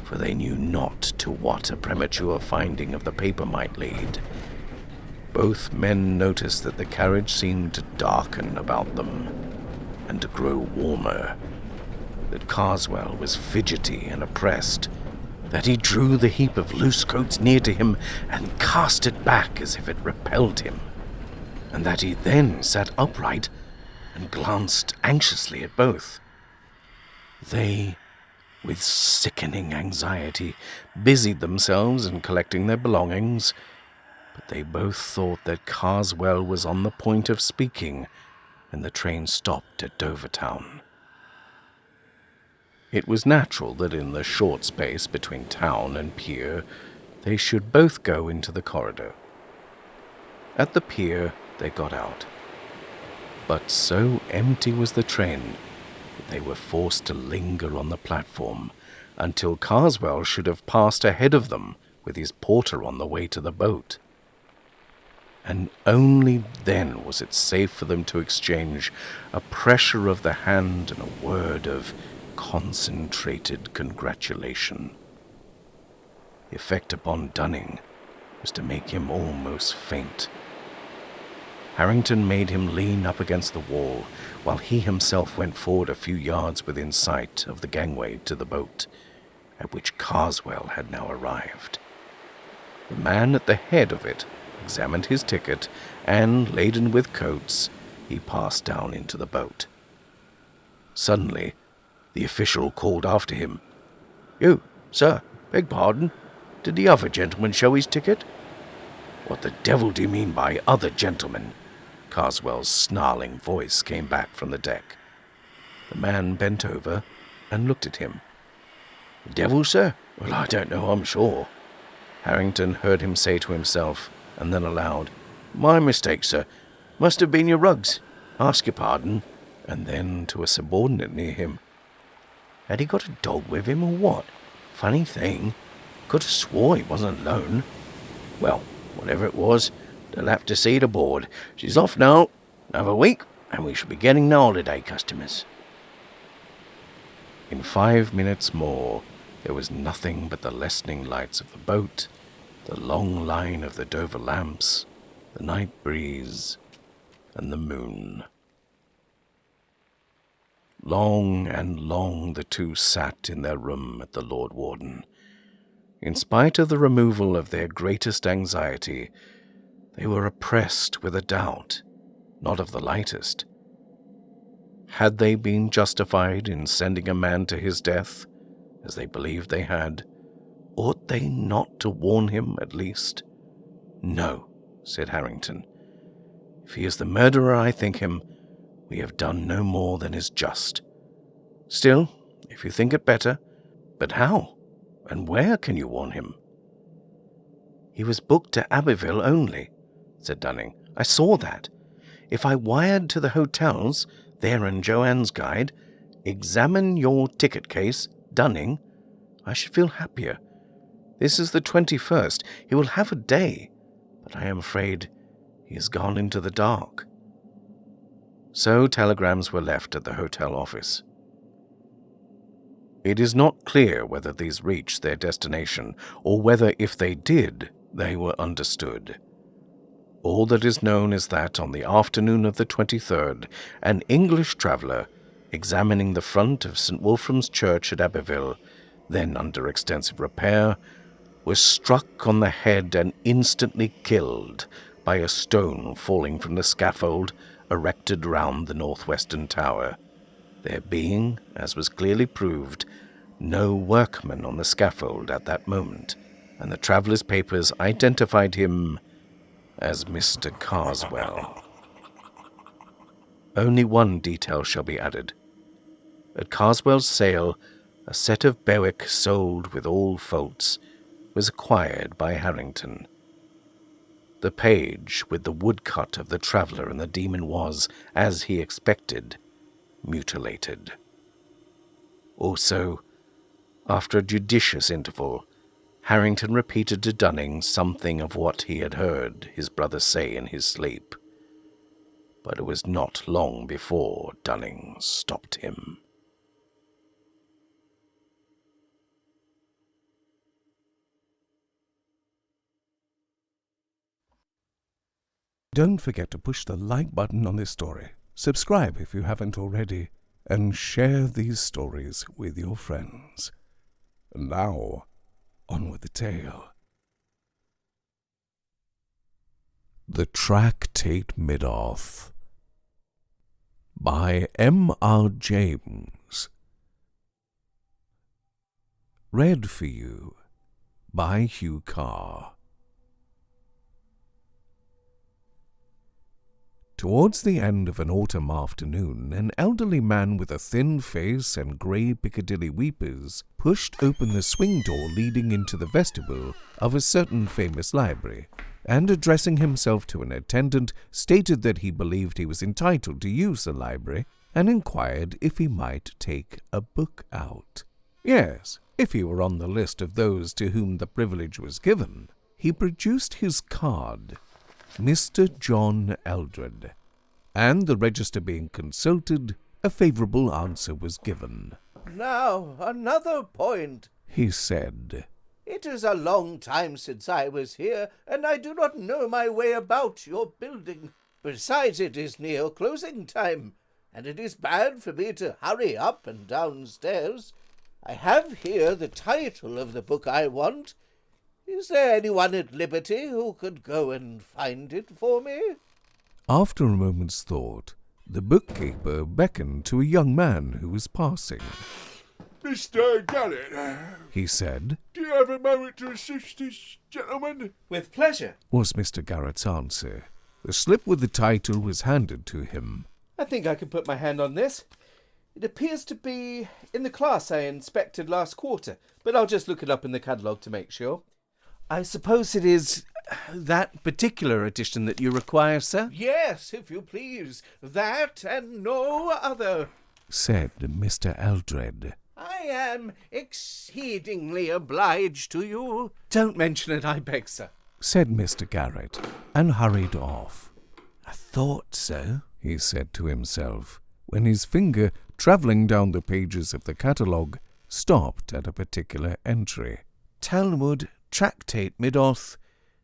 for they knew not to what a premature finding of the paper might lead, both men noticed that the carriage seemed to darken about them and to grow warmer, that Carswell was fidgety and oppressed, that he drew the heap of loose coats near to him and cast it back as if it repelled him, and that he then sat upright and glanced anxiously at both. They, with sickening anxiety, busied themselves in collecting their belongings, but they both thought that Carswell was on the point of speaking when the train stopped at Dover town. It was natural that in the short space between town and pier they should both go into the corridor. At the pier they got out, but so empty was the train that they were forced to linger on the platform until Carswell should have passed ahead of them with his porter on the way to the boat. And only then was it safe for them to exchange a pressure of the hand and a word of concentrated congratulation. The effect upon Dunning was to make him almost faint. Harrington made him lean up against the wall, while he himself went forward a few yards within sight of the gangway to the boat, at which Carswell had now arrived. The man at the head of it examined his ticket, and, laden with coats, he passed down into the boat. Suddenly, the official called after him, "You, sir, beg pardon, did the other gentleman show his ticket?" "What the devil do you mean by other gentleman?" Carswell's snarling voice came back from the deck. The man bent over and looked at him. "The devil, sir? Well, I don't know, I'm sure." Harrington heard him say to himself, and then aloud, "My mistake, sir. Must have been your rugs. Ask your pardon." And then to a subordinate near him, "Had he got a dog with him or what? Funny thing. Could have swore he wasn't alone. Well, whatever it was, they'll have to see it aboard. She's off now. Another week, and we shall be getting the holiday customers." In 5 minutes more, there was nothing but the lessening lights of the boat, the long line of the Dover lamps, the night breeze, and the moon. Long and long the two sat in their room at the Lord Warden. In spite of the removal of their greatest anxiety, they were oppressed with a doubt, not of the lightest. Had they been justified in sending a man to his death, as they believed they had? Ought they not to warn him, at least? "No," said Harrington. "If he is the murderer I think him, we have done no more than is just. Still, if you think it better, but how and where can you warn him?" "He was booked to Abbeville only," said Dunning. "I saw that. If I wired to the hotels, there in Joanne's guide, 'Examine your ticket case, Dunning,' I should feel happier. This is the 21st. He will have a day, but I am afraid he has gone into the dark." So telegrams were left at the hotel office. It is not clear whether these reached their destination, or whether, if they did, they were understood. All that is known is that on the afternoon of the 23rd, an English traveller, examining the front of St. Wolfram's Church at Abbeville, then under extensive repair, was struck on the head and instantly killed by a stone falling from the scaffold erected round the northwestern tower, there being, as was clearly proved, no workman on the scaffold at that moment, and the traveller's papers identified him as Mr. Carswell. Only one detail shall be added. At Carswell's sale, a set of Berwick sold with all faults was acquired by Harrington. The page with the woodcut of the traveller and the demon was, as he expected, mutilated. Also, after a judicious interval, Harrington repeated to Dunning something of what he had heard his brother say in his sleep. But it was not long before Dunning stopped him.
Don't forget to push the like button on this story, subscribe if you haven't already, and share these stories with your friends. And now, on with the tale. The Tractate Middoth by M.R. James. Read for you by Hugh Carr. Towards the end of an autumn afternoon, an elderly man with a thin face and grey Piccadilly weepers pushed open the swing door leading into the vestibule of a certain famous library, and addressing himself to an attendant, stated that he believed he was entitled to use the library, and inquired if he might take a book out. "Yes, if he were on the list of those to whom the privilege was given, he produced his card, Mr. John Eldred, and the register being consulted, a favourable answer was given.
"Now, another point,"
he said.
"It is a long time since I was here, and I do not know my way about your building. Besides, it is near closing time, and it is bad for me to hurry up and downstairs. I have here the title of the book I want. Is there anyone at liberty who could go and find it for me?"
After a moment's thought, the bookkeeper beckoned to a young man who was passing.
"Mr. Garrett,"
he said,
"do you have a moment to assist this gentleman?"
"With pleasure."
was Mr. Garrett's answer. The slip with the title was handed to him.
"I think I can put my hand on this. It appears to be in the class I inspected last quarter, but I'll just look it up in the catalogue to make sure. I suppose it is that particular edition that you require, sir?" "Yes, if you please. That and no other,"
said Mr. Eldred.
"I am exceedingly obliged to you." "Don't mention it, I beg, sir,"
said Mr. Garrett, and hurried off.
"I thought so,"
he said to himself, when his finger, travelling down the pages of the catalogue, stopped at a particular entry.
"Talmud, Tractate Middoth,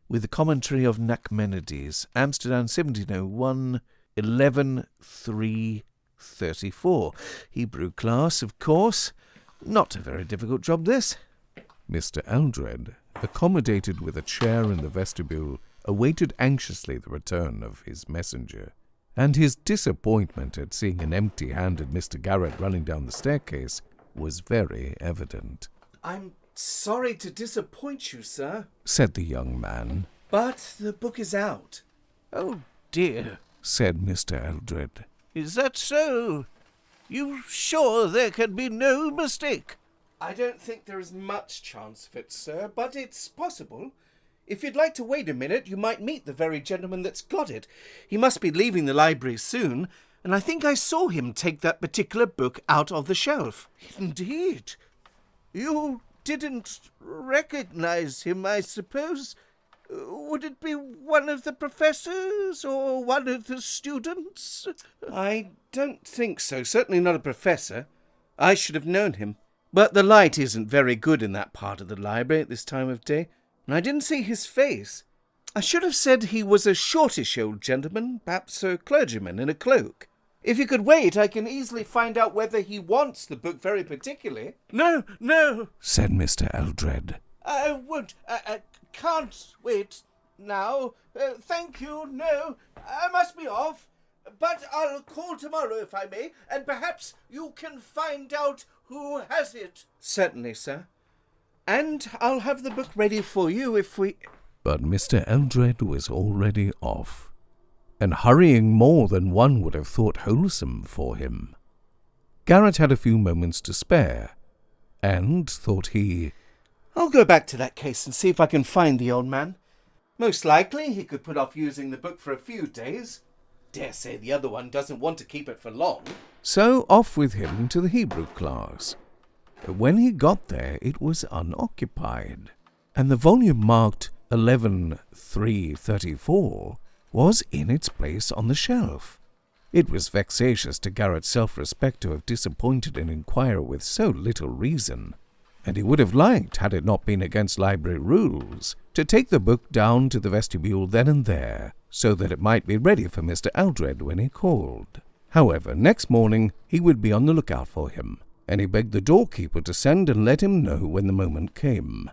with the commentary of Nachmanides, Amsterdam 1701, 11.3.34. Hebrew class, of course. Not a very difficult job, this."
Mr. Eldred, accommodated with a chair in the vestibule, awaited anxiously the return of his messenger, and his disappointment at seeing an empty-handed Mr. Garrett running down the staircase was very evident.
"I'm sorry to disappoint you, sir,"
said the young man.
"but the book is out." "Oh, dear,"
said Mr. Eldred.
"Is that so? You sure there can be no mistake?" "I don't think there is much chance of it, sir, but it's possible. If you'd like to wait a minute, you might meet the very gentleman that's got it. He must be leaving the library soon, and I think I saw him take that particular book out of the shelf." "Indeed? You didn't recognize him, I suppose? Would it be one of the professors or one of the students?" "I don't think so. Certainly not a professor. I should have known him. But the light isn't very good in that part of the library at this time of day, and I didn't see his face. I should have said he was a shortish old gentleman, perhaps a clergyman in a cloak. If you could wait, I can easily find out whether he wants the book very particularly." "No,
said Mr. Eldred.
I won't. I can't wait now. Thank you, no. I must be off. But I'll call tomorrow if I may, and perhaps you can find out who has it." "Certainly, sir. And I'll have the book ready for you if we—"
But Mr. Eldred was already off, and hurrying more than one would have thought wholesome for him. Garrett had a few moments to spare, and, thought he,
"I'll go back to that case and see if I can find the old man. Most likely he could put off using the book for a few days. Dare say the other one doesn't want to keep it for long."
So off with him to the Hebrew class. When he got there, it was unoccupied, and the volume marked 11.3.34 was in its place on the shelf. It was vexatious to Garrett's self-respect to have disappointed an inquirer with so little reason, and he would have liked, had it not been against library rules, to take the book down to the vestibule then and there, so that it might be ready for Mr. Eldred when he called. However, next morning he would be on the lookout for him, and he begged the doorkeeper to send and let him know when the moment came.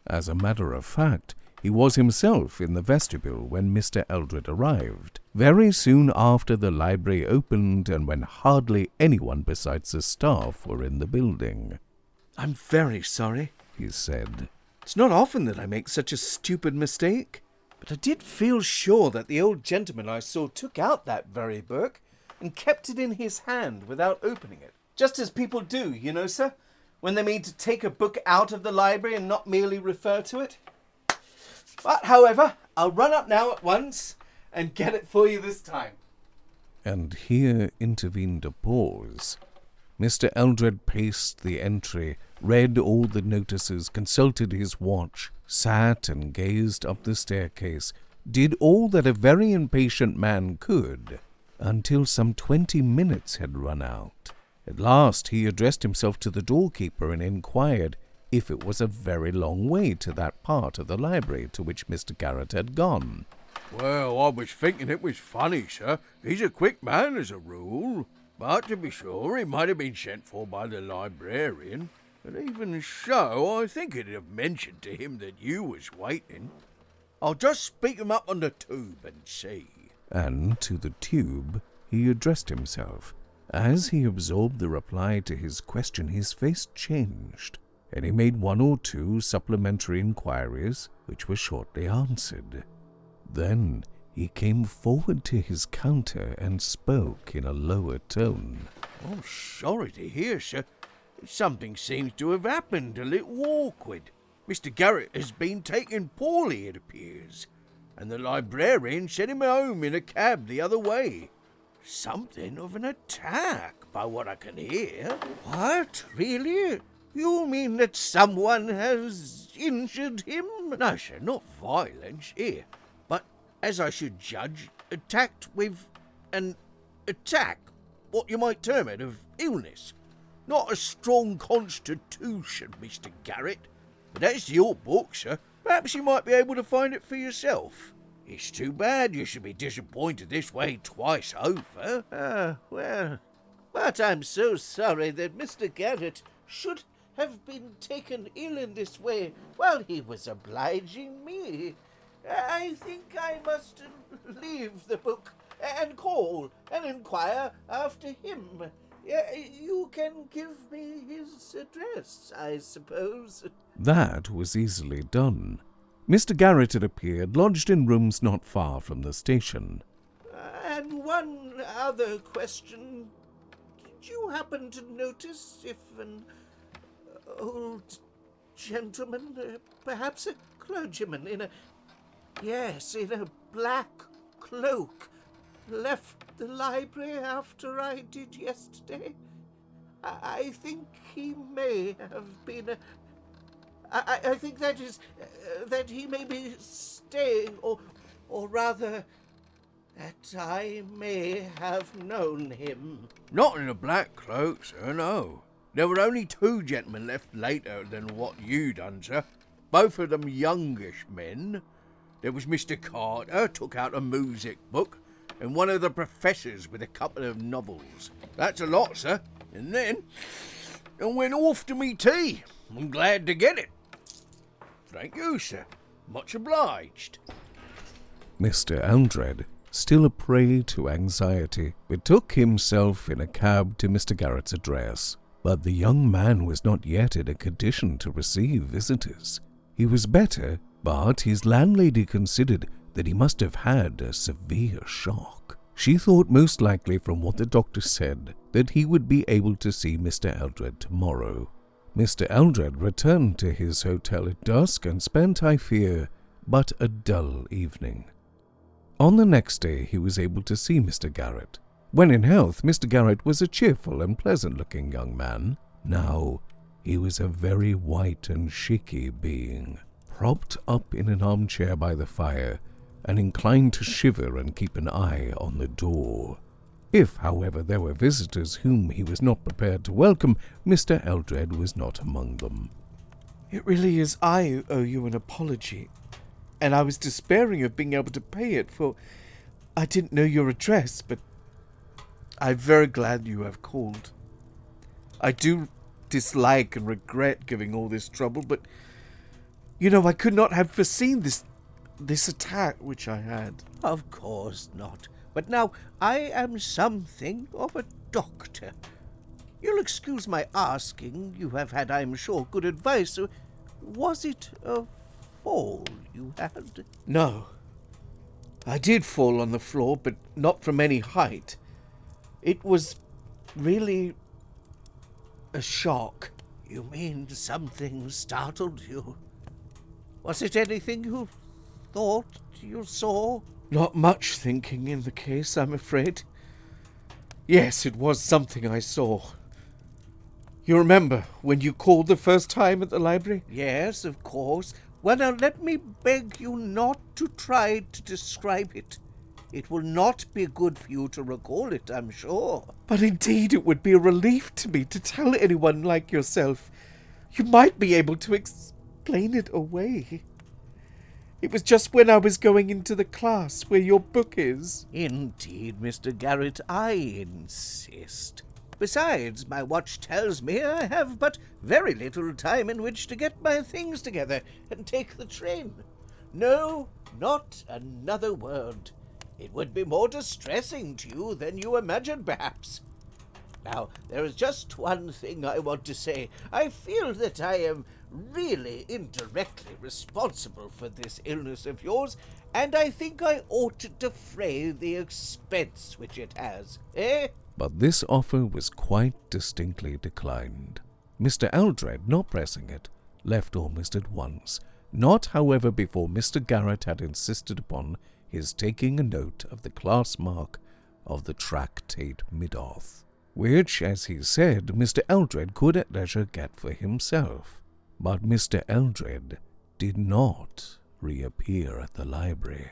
As a matter of fact, he was himself in the vestibule when Mr. Eldred arrived, very soon after the library opened and when hardly anyone besides the staff were in the building.
"I'm very sorry,"
he said.
"It's not often that I make such a stupid mistake, but I did feel sure that the old gentleman I saw took out that very book and kept it in his hand without opening it. Just as people do, you know, sir, when they mean to take a book out of the library and not merely refer to it. But, however, I'll run up now at once and get it for you this time."
And here intervened a pause. Mr. Eldred paced the entry read all the notices, consulted his watch, sat and gazed up the staircase, did all that a very impatient man could, until some 20 minutes had run out. At last he addressed himself to the doorkeeper and inquired if it was a very long way to that part of the library to which Mr. Garrett had gone.
Well, I was thinking it was funny, sir. He's a quick man as a rule. But to be sure, he might have been sent for by the librarian. And even so, I think it'd have mentioned to him that you was waiting. I'll just speak him up on the tube and see.
And to the tube he addressed himself. As he absorbed the reply to his question, his face changed, and he made 1 or 2 supplementary inquiries, which were shortly answered. Then he came forward to his counter and spoke in a lower tone.
I'm sorry to hear, sir. Something seems to have happened a little awkward. Mr. Garrett has been taken poorly, it appears, and the librarian sent him home in a cab the other way. Something of an attack, by what I can hear.
What? Really? You mean that someone has injured him?
No, sir, not violence here, but, as I should judge, attacked with an attack, what you might term it, of illness. Not a strong constitution, Mr. Garrett. But that's your book, sir. Perhaps you might be able to find it for yourself. It's too bad you should be disappointed this way twice over.
Well, but I'm so sorry that Mr. Garrett should have been taken ill in this way while he was obliging me. I think I must leave the book and call and inquire after him. You can give me his address, I suppose.
That was easily done. Mr. Garrett, it appeared, lodged in rooms not far from the station.
And one other question. Did you happen to notice if an old gentleman, perhaps a clergyman, in a black cloak, left the library after I did yesterday? I think he may have been I think that is that he may be staying, or rather, that I may have known him.
Not in a black cloak, sir, no. There were only 2 gentlemen left later than what you done, sir. Both of them youngish men. There was Mr. Carter, took out a music book, and one of the professors with a couple of novels. That's a lot, sir. And then I went off to me tea. I'm glad to get it. Thank you, sir. Much obliged.
Mr. Eldred, still a prey to anxiety, betook himself in a cab to Mr. Garrett's address. But the young man was not yet in a condition to receive visitors. He was better, but his landlady considered that he must have had a severe shock. She thought most likely, from what the doctor said, that he would be able to see Mr. Eldred tomorrow. Mr. Eldred returned to his hotel at dusk and spent, I fear, but a dull evening. On the next day he was able to see Mr. Garrett. When in health, Mr. Garrett was a cheerful and pleasant-looking young man. Now he was a very white and shaky being, propped up in an armchair by the fire, and inclined to shiver and keep an eye on the door. If, however, there were visitors whom he was not prepared to welcome, Mr. Eldred was not among them.
It really is I who owe you an apology, and I was despairing of being able to pay it, for I didn't know your address, but I'm very glad you have called. I do dislike and regret giving all this trouble, but, I could not have foreseen this attack which I had.
Of course not. But now I am something of a doctor. You'll excuse my asking. You have had, I am sure, good advice. Was it a fall you had?
No. I did fall on the floor, but not from any height. It was really a shock.
You mean something startled you? Was it anything you thought you saw?
Not much thinking in the case, I'm afraid. Yes, it was something I saw. You remember when you called the first time at the library?
Yes, of course. Well, now let me beg you not to try to describe it. It will not be good for you to recall it, I'm sure.
But indeed it would be a relief to me to tell anyone like yourself. You might be able to explain it away. It was just when I was going into the class where your book is.
Indeed, Mr. Garrett, I insist. Besides, my watch tells me I have but very little time in which to get my things together and take the train. No, not another word. It would be more distressing to you than you imagine, perhaps. Now, there is just one thing I want to say. I feel that I am really indirectly responsible for this illness of yours, and I think I ought to defray the expense which it has, eh?
But this offer was quite distinctly declined. Mr. Eldred, not pressing it, left almost at once, not, however, before Mr. Garrett had insisted upon his taking a note of the class mark of the Tractate Middoth, which, as he said, Mr. Eldred could at leisure get for himself. But Mr. Eldred did not reappear at the library.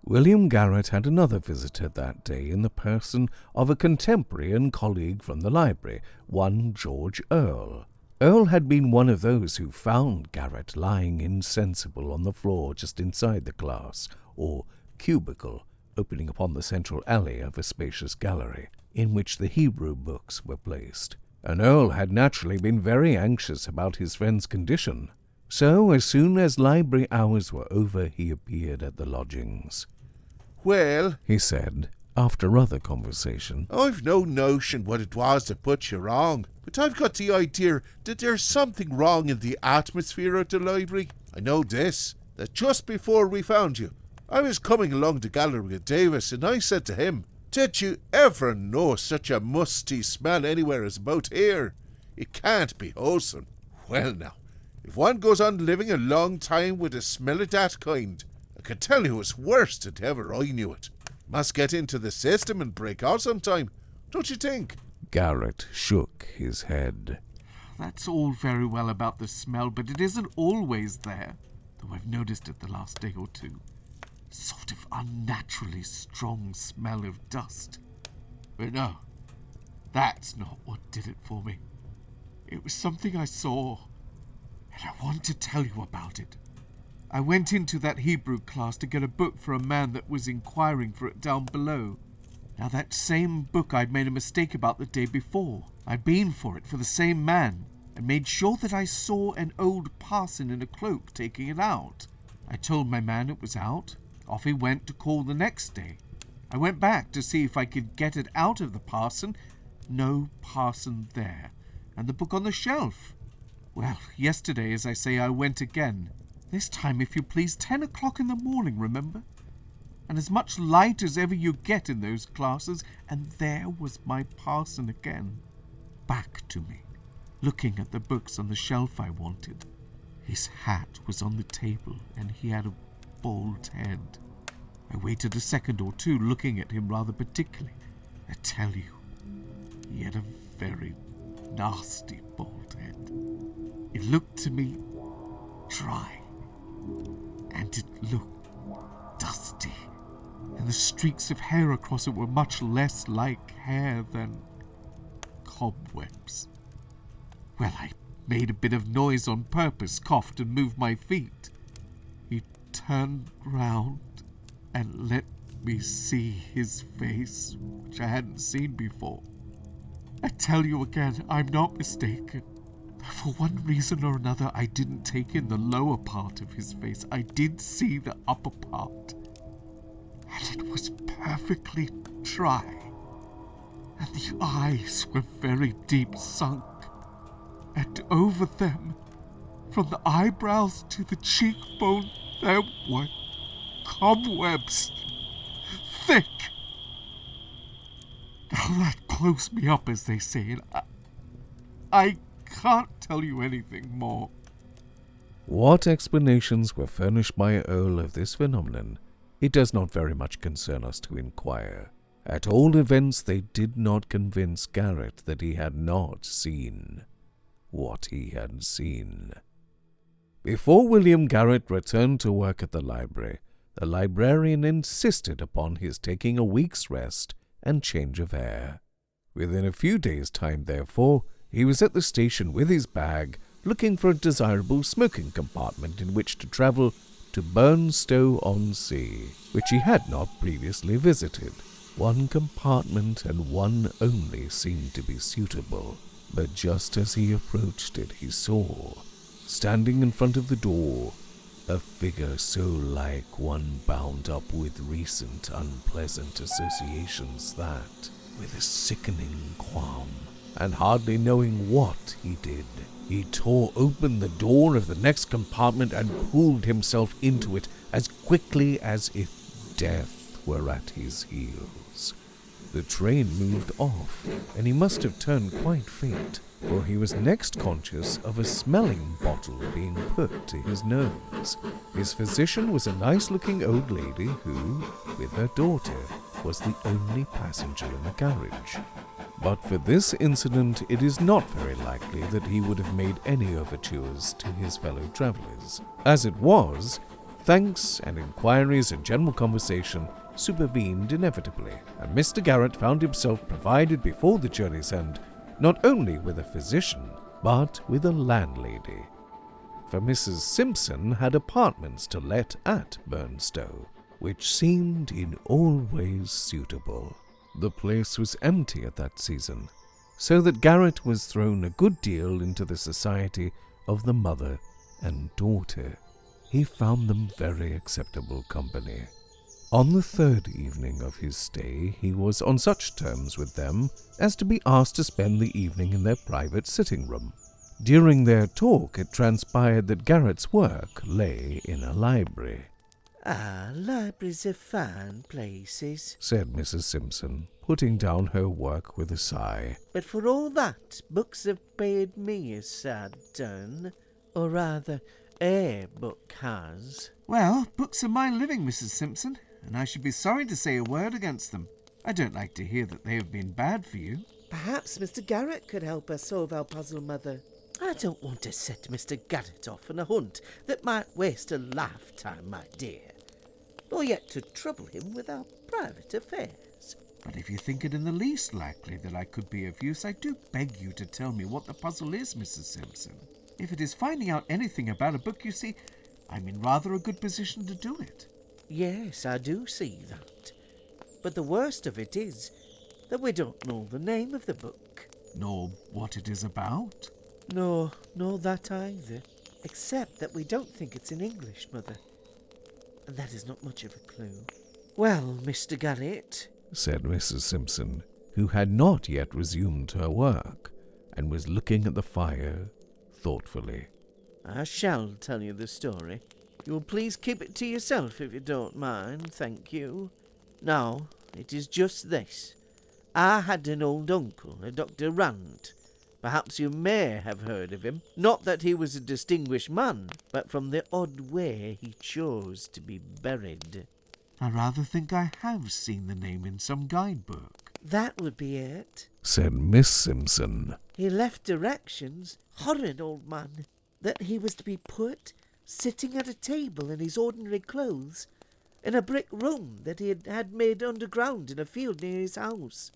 William Garrett had another visitor that day in the person of a contemporary and colleague from the library, one George Earle. Earle had been one of those who found Garrett lying insensible on the floor just inside the class, or cubicle, opening upon the central alley of a spacious gallery, in which the Hebrew books were placed. And Earle had naturally been very anxious about his friend's condition. So, as soon as library hours were over, he appeared at the lodgings.
Well,
He said, after other conversation,
I've no notion what it was that put you wrong, but I've got the idea that there's something wrong in the atmosphere at the library. I know this, that just before we found you, I was coming along the gallery with Davis, and I said to him, "Did you ever know such a musty smell anywhere as about here? It can't be wholesome." Well now, if one goes on living a long time with a smell of that kind, I can tell you it's worse than ever I knew it. Must get into the system and break out sometime, don't you think?
Garrett shook his head.
That's all very well about the smell, but it isn't always there, though I've noticed it the last day or two. Sort of unnaturally strong smell of dust. But no, that's not what did it for me. It was something I saw, and I want to tell you about it. I went into that Hebrew class to get a book for a man that was inquiring for it down below. Now that same book I'd made a mistake about the day before. I'd been for it for the same man, and made sure that I saw an old parson in a cloak taking it out. I told my man it was out. Off he went to call the next day. I went back to see if I could get it out of the parson. No parson there, and the book on the shelf. Well, yesterday, as I say, I went again. This time, if you please, 10 o'clock in the morning, remember? And as much light as ever you get in those classes, and there was my parson again, back to me, looking at the books on the shelf I wanted. His hat was on the table, and he had a bald head. I waited a second or two, looking at him rather particularly. I tell you, he had a very nasty bald head. It looked to me dry, and it looked dusty, and the streaks of hair across it were much less like hair than cobwebs. Well, I made a bit of noise on purpose, coughed and moved my feet. He turned round and let me see his face, which I hadn't seen before. I tell you again, I'm not mistaken. For one reason or another, I didn't take in the lower part of his face. I did see the upper part, and it was perfectly dry, and the eyes were very deep sunk, and over them, from the eyebrows to the cheekbone, there were cobwebs, thick. Now that closed me up, as they say, and I can't tell you anything more.
What explanations were furnished by Earle of this phenomenon, it does not very much concern us to inquire, At all events, they did not convince Garrett that he had not seen what he had seen. Before William Garrett returned to work at the library, the librarian insisted upon his taking a week's rest and change of air. Within a few days' time, therefore, he was at the station with his bag, looking for a desirable smoking compartment in which to travel to Burnstow-on-Sea, which he had not previously visited. One compartment and one only seemed to be suitable, but just as he approached it, he saw, standing in front of the door, a figure so like one bound up with recent unpleasant associations that, with a sickening qualm, and hardly knowing what he did, he tore open the door of the next compartment and pulled himself into it as quickly as if death were at his heels. The train moved off, and he must have turned quite faint, for he was next conscious of a smelling bottle being put to his nose. His physician was a nice-looking old lady who, with her daughter, was the only passenger in the carriage. But for this incident, it is not very likely that he would have made any overtures to his fellow travellers. As it was, thanks and inquiries and general conversation supervened inevitably, and Mr. Garrett found himself provided before the journey's end not only with a physician, but with a landlady. For Mrs. Simpson had apartments to let at Burnstow, which seemed in all ways suitable. The place was empty at that season, so that Garrett was thrown a good deal into the society of the mother and daughter. He found them very acceptable company. On the third evening of his stay, he was on such terms with them as to be asked to spend the evening in their private sitting room. During their talk, it transpired that Garrett's work lay in a library.
Libraries are fine places,
said Mrs. Simpson, putting down her work with a sigh.
But for all that, books have paid me a sad turn. Or rather, a book has.
Well, books are my living, Mrs. Simpson, and I should be sorry to say a word against them. I don't like to hear that they have been bad for you.
Perhaps Mr. Garrett could help us solve our puzzle, Mother. I don't want to set Mr. Garrett off on a hunt that might waste a lifetime, my dear, or yet to trouble him with our private affairs.
But if you think it in the least likely that I could be of use, I do beg you to tell me what the puzzle is, Mrs. Simpson. If it is finding out anything about a book, you see, I'm in rather a good position to do it.
Yes, I do see that. But the worst of it is that we don't know the name of the book.
Nor what it is about?
No, nor that either. Except that we don't think it's in English, Mother. And that is not much of a clue. Well, Mr. Garrett,
said Mrs. Simpson, who had not yet resumed her work, and was looking at the fire thoughtfully.
I shall tell you the story. You will please keep it to yourself if you don't mind, thank you. Now, it is just this. I had an old uncle, a Dr. Rand. Perhaps you may have heard of him. Not that he was a distinguished man, but from the odd way he chose to be buried.
I rather think I have seen the name in some guidebook.
That would be it,
said Miss Simpson.
He left directions, horrid old man, that he was to be put sitting at a table in his ordinary clothes, in a brick room that he had made underground in a field near his house.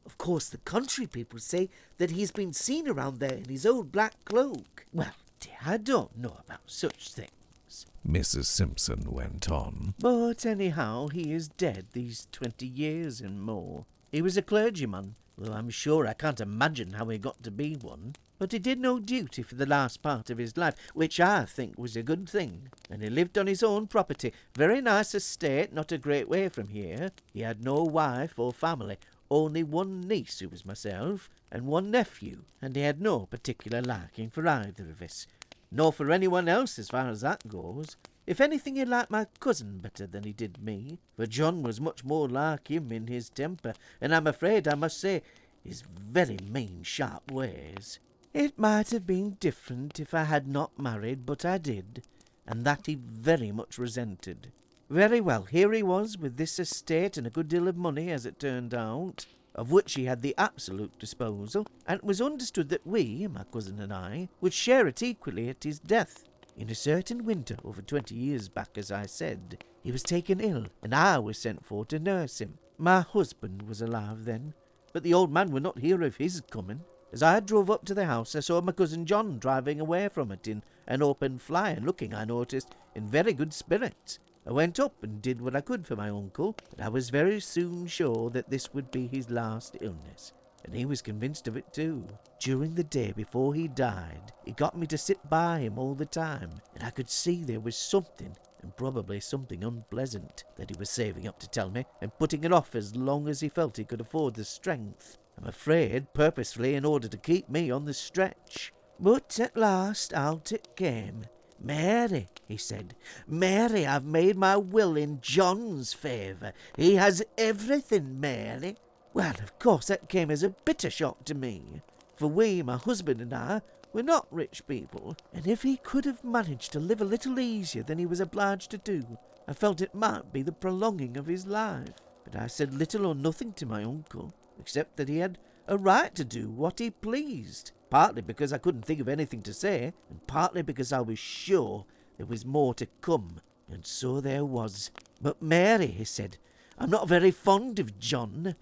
Of course, the country people say that he's been seen around there in his old black cloak. Well, dear, I don't know about such things,
Mrs. Simpson went on.
But anyhow, he is dead these 20 years and more. He was a clergyman, though I'm sure I can't imagine how he got to be one. But he did no duty for the last part of his life, which I think was a good thing. And he lived on his own property, very nice estate, not a great way from here. He had no wife or family, only one niece who was myself, and one nephew, and he had no particular liking for either of us, nor for anyone else as far as that goes. If anything, he liked my cousin better than he did me, for John was much more like him in his temper, and I'm afraid I must say his very mean, sharp ways. It might have been different if I had not married, but I did, and that he very much resented. Very well, here he was with this estate and a good deal of money, as it turned out, of which he had the absolute disposal, and it was understood that we, my cousin and I, would share it equally at his death. In a certain winter, over 20 years back, as I said, he was taken ill, and I was sent for to nurse him. My husband was alive then, but the old man would not hear of his coming. As I drove up to the house, I saw my cousin John driving away from it in an open fly, and looking, I noticed, in very good spirits. I went up and did what I could for my uncle, but I was very soon sure that this would be his last illness, and he was convinced of it too. During the day before he died, he got me to sit by him all the time, and I could see there was something, and probably something unpleasant, that he was saving up to tell me, and putting it off as long as he felt he could afford the strength. I'm afraid purposefully in order to keep me on the stretch. But at last out it came. "Mary," he said, "Mary, I've made my will in John's favour. He has everything, Mary." Well, of course, that came as a bitter shock to me, for we, my husband and I, were not rich people, and if he could have managed to live a little easier than he was obliged to do, I felt it might be the prolonging of his life. But I said little or nothing to my uncle, except that he had a right to do what he pleased, partly because I couldn't think of anything to say, and partly because I was sure there was more to come. And so there was. "But Mary," he said, "I'm not very fond of John,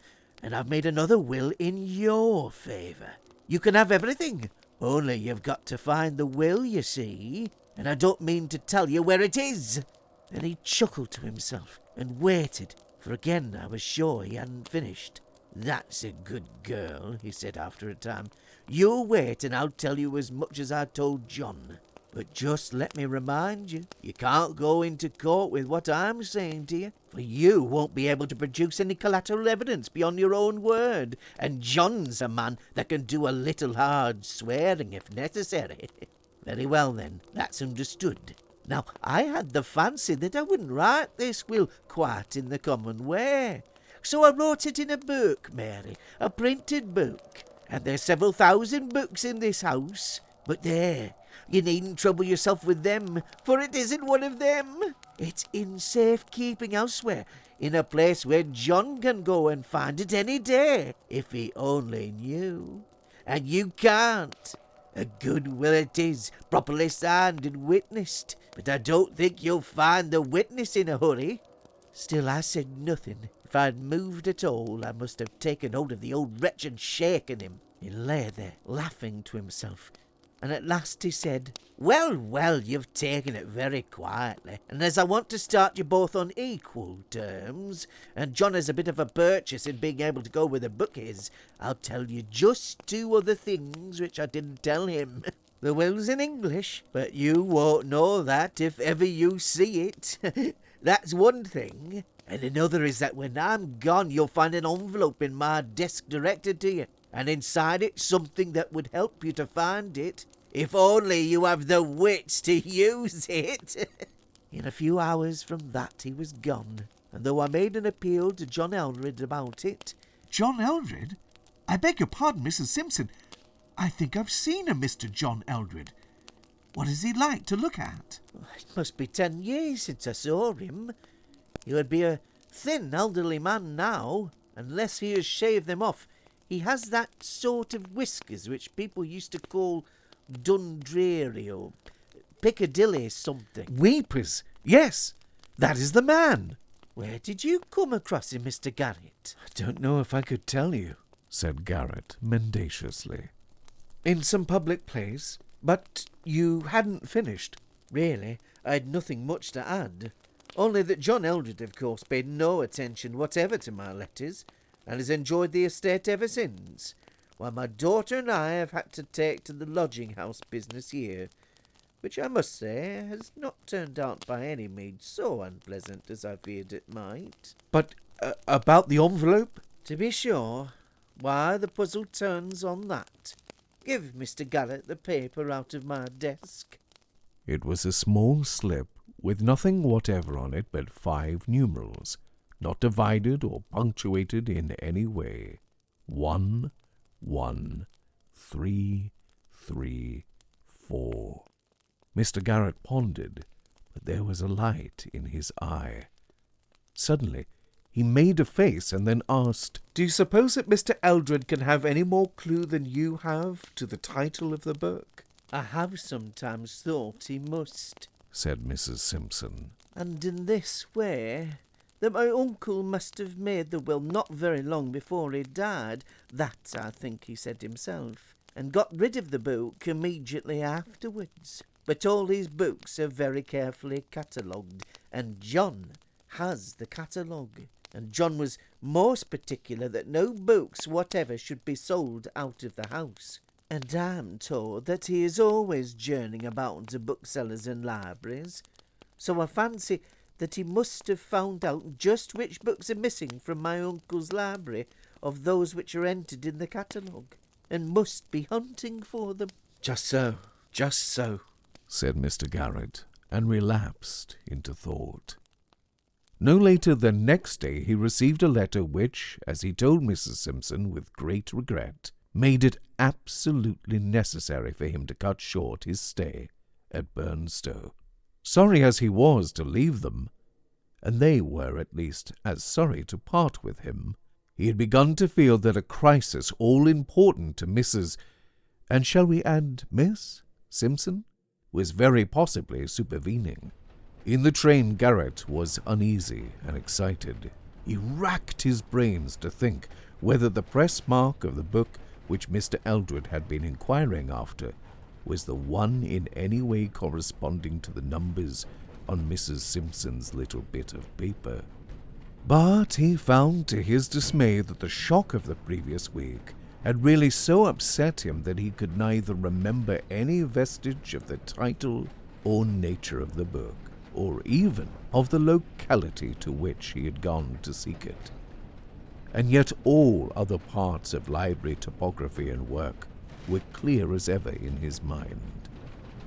and I've made another will in your favour. You can have everything, only you've got to find the will, you see, and I don't mean to tell you where it is." Then he chuckled to himself and waited, for again I was sure he hadn't finished. "That's a good girl," he said after a time. "You wait and I'll tell you as much as I told John. But just let me remind you, you can't go into court with what I'm saying to you, for you won't be able to produce any collateral evidence beyond your own word, and John's a man that can do a little hard swearing if necessary." "Very well then, that's understood. Now, I had the fancy that I wouldn't write this will quite in the common way. So I wrote it in a book, Mary, a printed book. And there's several thousand books in this house. But there, you needn't trouble yourself with them, for it isn't one of them. It's in safe keeping elsewhere, in a place where John can go and find it any day, if he only knew. And you can't. A good will it is, properly signed and witnessed, but I don't think you'll find the witness in a hurry." Still I said nothing. If I'd moved at all, I must have taken hold of the old wretch and shaken him. He lay there, laughing to himself, and at last he said, Well, well, you've taken it very quietly, and as I want to start you both on equal terms, and John has a bit of a purchase in being able to go where the book is, I'll tell you just 2 other things which I didn't tell him. The will's in English, but you won't know that if ever you see it. That's one thing. And another is that when I'm gone, you'll find an envelope in my desk directed to you, and inside it something that would help you to find it, if only you have the wits to use it. In a few hours from that he was gone, and though I made an appeal to John Eldred about it...
"John Eldred? I beg your pardon, Mrs. Simpson. I think I've seen a Mr. John Eldred. What is he like to look at?"
It must be 10 years since I saw him. He would be a thin, elderly man now, unless he has shaved them off. He has that sort of whiskers which people used to call Dundreary or Piccadilly something.
Weepers! Yes, that is the man.
Where did you come across him, Mr. Garrett?
I don't know if I could tell you, said Garrett mendaciously. In some public place, but you hadn't finished.
Really, I had nothing much to add. Only that John Eldred, of course, paid no attention whatever to my letters, and has enjoyed the estate ever since, while my daughter and I have had to take to the lodging-house business here, which I must say has not turned out by any means so unpleasant as I feared it might.
But about the envelope?
To be sure. Why, the puzzle turns on that. Give Mr. Garrett the paper out of my desk.
It was a small slip with nothing whatever on it but 5 numerals, not divided or punctuated in any way. 1, 1, 3, 3, 4. Mr. Garrett pondered, but there was a light in his eye. Suddenly, he made a face and then asked,
"Do you suppose that Mr. Eldred can have any more clue than you have to the title of the book?"
I have sometimes thought he must,
said Mrs. Simpson.
and in this way, that my uncle must have made the will not very long before he died, that I think he said himself, and got rid of the book immediately afterwards. But all his books are very carefully catalogued, and John has the catalogue, and John was most particular that no books whatever should be sold out of the house. And I'm told that he is always journeying about to booksellers and libraries, so I fancy that he must have found out just which books are missing from my uncle's library of those which are entered in the catalogue, and must be hunting for them.
Just so,
said Mr. Garrett, and relapsed into thought. No later than next day he received a letter which, as he told Mrs. Simpson with great regret, made it absolutely necessary for him to cut short his stay at Burnstow. Sorry as he was to leave them, and they were at least as sorry to part with him, he had begun to feel that a crisis all-important to Mrs. and shall we add Miss Simpson was very possibly supervening. In the train Garrett was uneasy and excited. He racked his brains to think whether the press mark of the book which Mr. Eldred had been inquiring after was the one in any way corresponding to the numbers on Mrs. Simpson's little bit of paper. But he found to his dismay that the shock of the previous week had really so upset him that he could neither remember any vestige of the title or nature of the book, or even of the locality to which he had gone to seek it. And yet all other parts of library topography and work were clear as ever in his mind.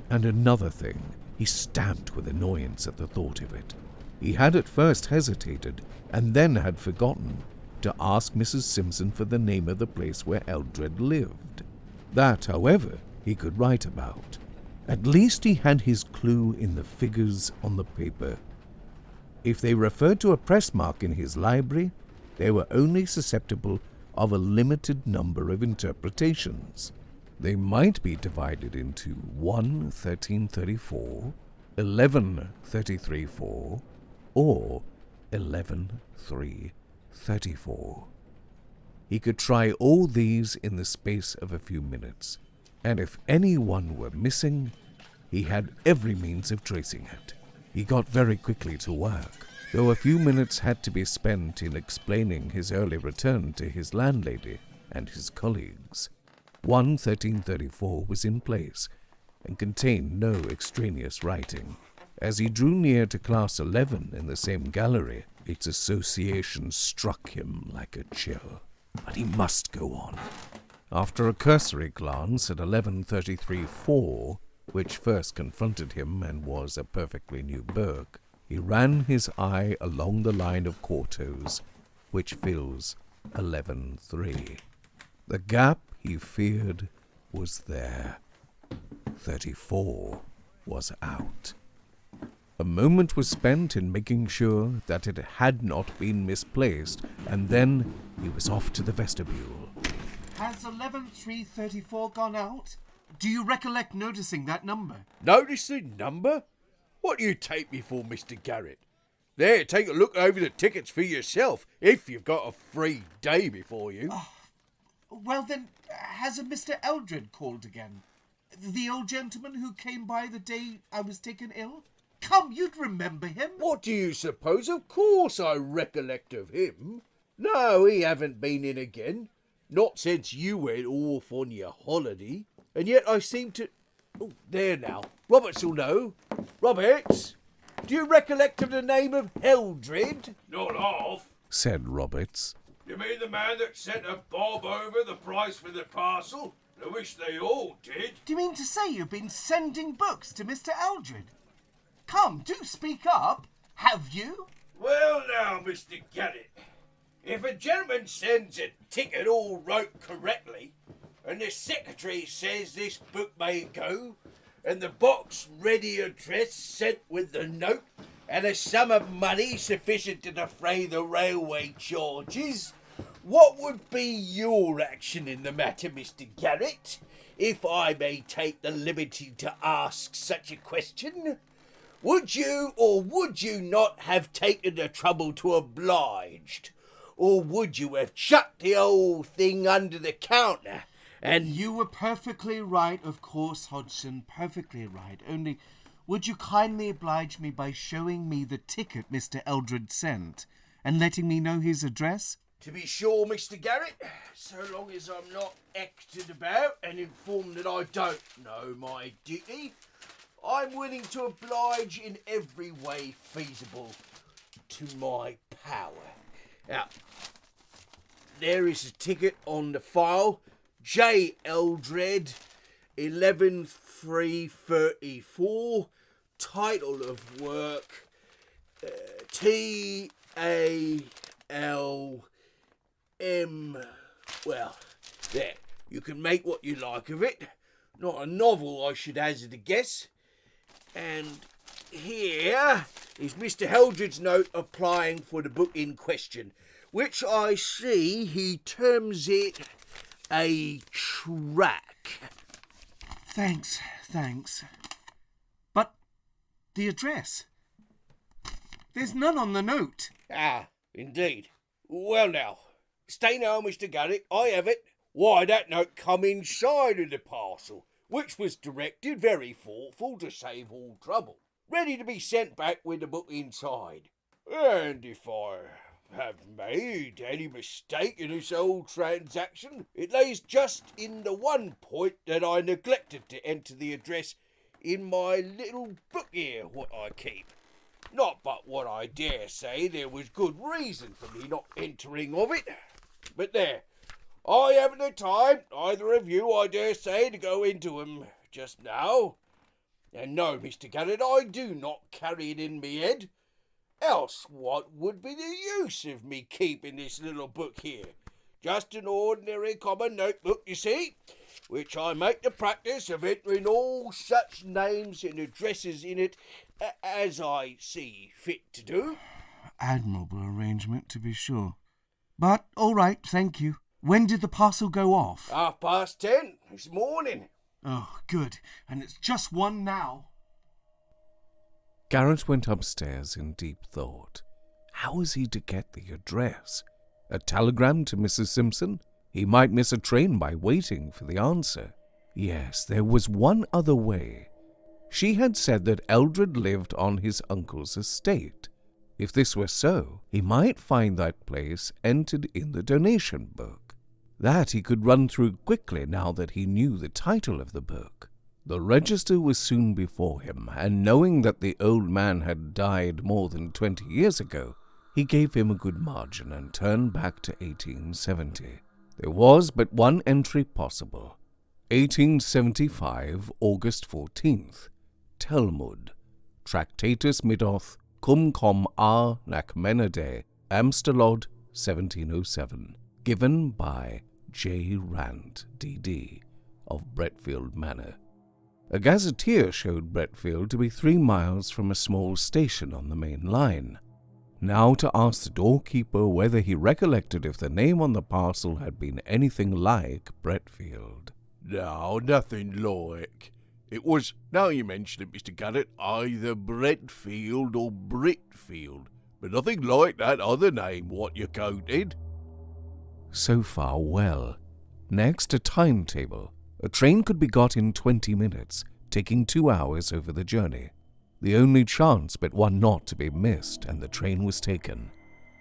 And another thing, he stamped with annoyance at the thought of it. He had at first hesitated, and then had forgotten, to ask Mrs. Simpson for the name of the place where Eldred lived. That, however, he could write about. At least he had his clue in the figures on the paper. If they referred to a press mark in his library, they were only susceptible of a limited number of interpretations. They might be divided into 1 1334, 11 334, or 11 334. He could try all these in the space of a few minutes, and if any one were missing, he had every means of tracing it. He got very quickly to work, though a few minutes had to be spent in explaining his early return to his landlady and his colleagues. 1 1334 was in place, and contained no extraneous writing. As he drew near to class 11 in the same gallery, its association struck him like a chill. But he must go on. After a cursory glance at 1133-4, which first confronted him and was a perfectly new book, he ran his eye along the line of quartos, which fills 11-3. The gap, he feared, was there. 34 was out. A moment was spent in making sure that it had not been misplaced, and then he was off to the vestibule.
Has 11-3-34 gone out? Do you recollect noticing that number?
Notice the number? What do you take me for, Mr. Garrett? There, take a look over the tickets for yourself, if you've got a free day before you.
Well then, has a Mr. Eldred called again? The old gentleman who came by the day I was taken ill? Come, you'd remember him.
What do you suppose? Of course I recollect of him. No, he haven't been in again. Not since you went off on your holiday. And yet I seem to... Oh, there now. Roberts will know. Roberts, do you recollect of the name of Eldred?
Not half,
said Roberts.
You mean the man that sent a bob over the price for the parcel? I wish they all did.
Do you mean to say you've been sending books to Mr. Eldred? Come, do speak up. Have you?
Well now, Mr. Garrett, if a gentleman sends a ticket all wrote correctly, and the secretary says this book may go, and the box ready addressed sent with the note, and a sum of money sufficient to defray the railway charges, what would be your action in the matter, Mr. Garrett, if I may take the liberty to ask such a question? Would you or would you not have taken the trouble to oblige? Or would you have chucked the old thing under the counter and...
You were perfectly right, of course, Hodgson, perfectly right. Only, would you kindly oblige me by showing me the ticket Mr. Eldred sent and letting me know his address?
To be sure, Mr. Garrett, so long as I'm not acted about and informed that I don't know my duty, I'm willing to oblige in every way feasible to my power. Now, there is a ticket on the file, J. Eldred, 11/3/34, title of work, T.A.L.M. Well, there, you can make what you like of it. Not a novel, I should hazard a guess. And here is Mr. Eldred's note applying for the book in question, which I see he terms it a track.
Thanks. But the address? There's none on the note.
Ah, indeed. Well now, stay now, Mr. Garrett, I have it. Why, that note come inside of the parcel, which was directed, very thoughtful, to save all trouble, ready to be sent back with the book inside. And if I have made any mistake in this old transaction, it lays just in the one point that I neglected to enter the address in my little book here, what I keep. Not but what I dare say there was good reason for me not entering of it. But there, I haven't the time, either of you, I dare say, to go into 'em just now. And no, Mr. Garrett, I do not carry it in me head. Else what would be the use of me keeping this little book here? Just an ordinary common notebook, you see, which I make the practice of entering all such names and addresses in it as I see fit to do.
Admirable arrangement, to be sure. But, all right, thank you. When did the parcel go off?
10:30 this morning.
Oh, good. And it's just one now.
Garrett went upstairs in deep thought. How was he to get the address? A telegram to Mrs. Simpson? He might miss a train by waiting for the answer. Yes, there was one other way. She had said that Eldred lived on his uncle's estate. If this were so, he might find that place entered in the donation book. That he could run through quickly now that he knew the title of the book. The register was soon before him, and knowing that the old man had died more than 20 years ago, he gave him a good margin and turned back to 1870. There was but one entry possible. 1875, August 14th. Talmud. Tractatus Middoth, cum com a Nachmenade, Amstelod, 1707. Given by J. Rand, D.D., of Bretfield Manor. A gazetteer showed Bretfield to be 3 miles from a small station on the main line. Now to ask the doorkeeper whether he recollected if the name on the parcel had been anything like Bretfield.
No, nothing like. It was, now you mention it, Mr. Garrett, either Bretfield or Britfield, but nothing like that other name what you quoted.
So far, well. Next, a timetable. A train could be got in 20 minutes, taking 2 hours over the journey. The only chance but one not to be missed, and the train was taken.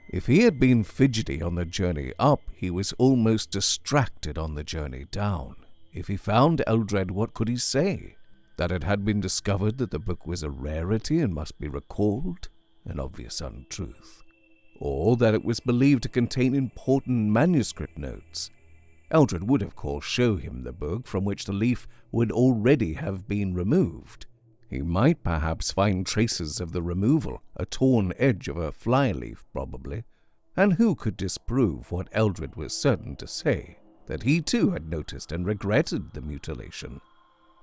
If he had been fidgety on the journey up, he was almost distracted on the journey down. If he found Eldred, what could he say? That it had been discovered that the book was a rarity and must be recalled? An obvious untruth. Or that it was believed to contain important manuscript notes. Eldred would, of course, show him the book from which the leaf would already have been removed. He might perhaps find traces of the removal, a torn edge of a fly-leaf probably, and who could disprove what Eldred was certain to say, that he too had noticed and regretted the mutilation.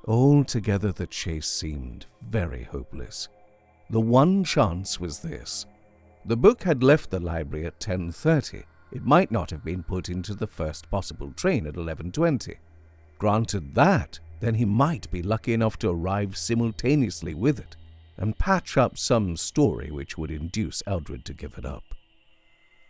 Altogether the chase seemed very hopeless. The one chance was this. The book had left the library at 10:30. It might not have been put into the first possible train at 11:20. Granted that, then he might be lucky enough to arrive simultaneously with it and patch up some story which would induce Eldred to give it up.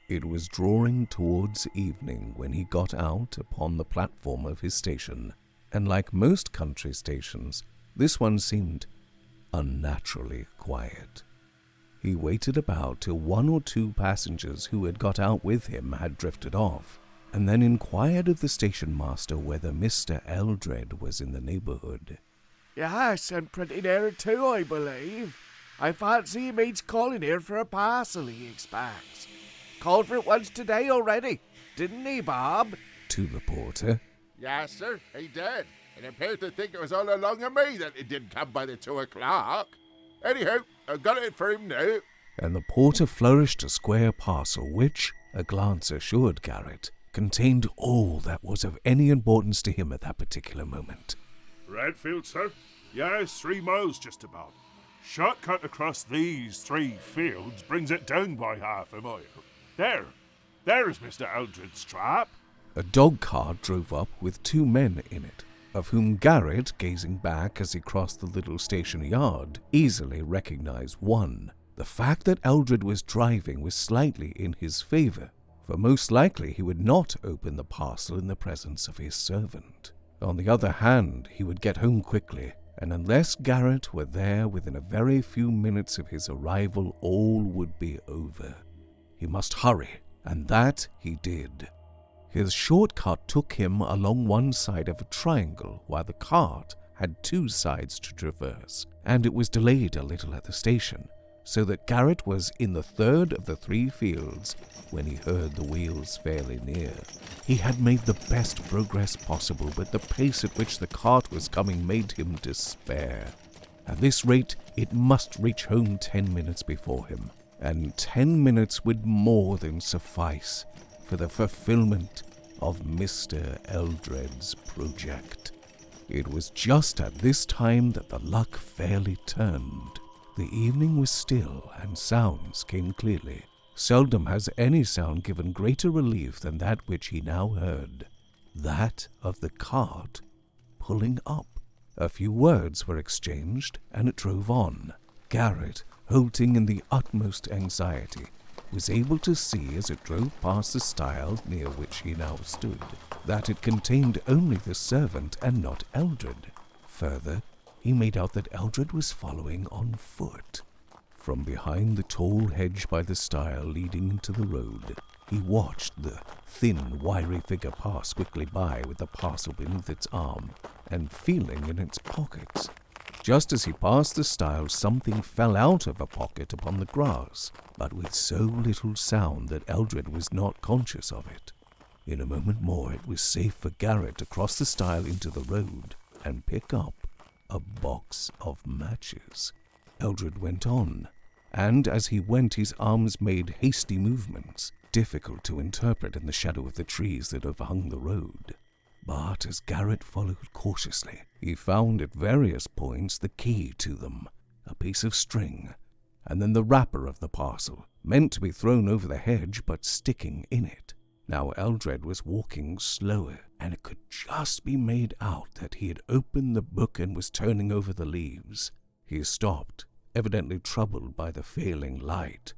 It was drawing towards evening when he got out upon the platform of his station, and like most country stations, this one seemed unnaturally quiet. He waited about till 1 or 2 passengers who had got out with him had drifted off, and then inquired of the station master whether Mr. Eldred was in the neighbourhood.
Yes, and pretty near too, I believe. I fancy he means calling here for a parcel, he expects. Called for it once today already, didn't he, Bob?
To the porter.
Yes, sir, he did. And appeared to think it was all along of me that it didn't come by the 2 o'clock. Anyhow, I've got it for him now.
And the porter flourished a square parcel which, a glance assured Garrett, contained all that was of any importance to him at that particular moment.
Redfield, sir? Yes, 3 miles just about. Shortcut across these 3 fields brings it down by half a mile. There's Mr. Eldred's trap.
A dog cart drove up with 2 men in it, of whom Garrett, gazing back as he crossed the little station yard, easily recognized one. The fact that Eldred was driving was slightly in his favor, for most likely he would not open the parcel in the presence of his servant. On the other hand, he would get home quickly, and unless Garrett were there within a very few minutes of his arrival, all would be over. He must hurry, and that he did. His shortcut took him along one side of a triangle, while the cart had 2 sides to traverse, and it was delayed a little at the station, so that Garrett was in the 3rd of the 3 fields when he heard the wheels fairly near. He had made the best progress possible, but the pace at which the cart was coming made him despair. At this rate, it must reach home 10 minutes before him, and 10 minutes would more than suffice for the fulfillment of Mr. Eldred's project. It was just at this time that the luck fairly turned. The evening was still, and sounds came clearly. Seldom has any sound given greater relief than that which he now heard, that of the cart pulling up. A few words were exchanged, and it drove on. Garrett, halting in the utmost anxiety, was able to see as it drove past the stile near which he now stood, that it contained only the servant and not Eldred. Further, he made out that Eldred was following on foot. From behind the tall hedge by the stile leading into the road, he watched the thin, wiry figure pass quickly by with the parcel beneath its arm and feeling in its pockets. Just as he passed the stile, something fell out of a pocket upon the grass, but with so little sound that Eldred was not conscious of it. In a moment more it was safe for Garrett to cross the stile into the road and pick up a box of matches. Eldred went on, and as he went his arms made hasty movements, difficult to interpret in the shadow of the trees that overhung the road. But as Garrett followed cautiously, he found at various points the key to them, a piece of string, and then the wrapper of the parcel, meant to be thrown over the hedge but sticking in it. Now Eldred was walking slower, and it could just be made out that he had opened the book and was turning over the leaves. He stopped, evidently troubled by the failing light.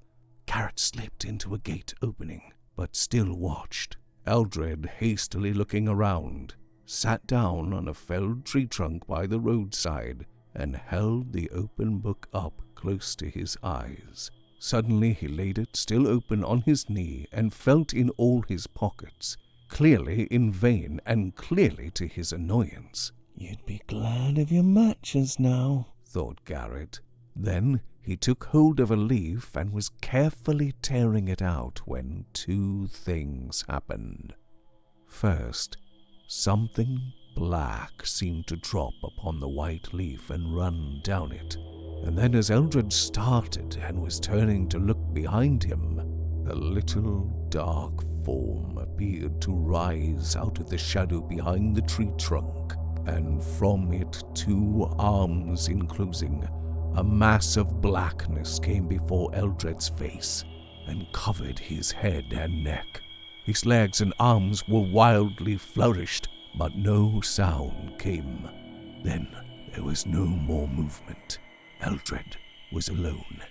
Garrett slipped into a gate opening, but still watched. Eldred, hastily looking around, sat down on a felled tree trunk by the roadside and held the open book up close to his eyes. Suddenly he laid it, still open, on his knee and felt in all his pockets, clearly in vain and clearly to his annoyance. "You'd be glad of your matches now," thought Garrett. Then he took hold of a leaf and was carefully tearing it out when 2 things happened. First, something black seemed to drop upon the white leaf and run down it, and then as Eldred started and was turning to look behind him, a little dark form appeared to rise out of the shadow behind the tree trunk, and from it 2 arms enclosing a mass of blackness came before Eldred's face and covered his head and neck. His legs and arms were wildly flourished, but no sound came. Then there was no more movement. Eldred was alone.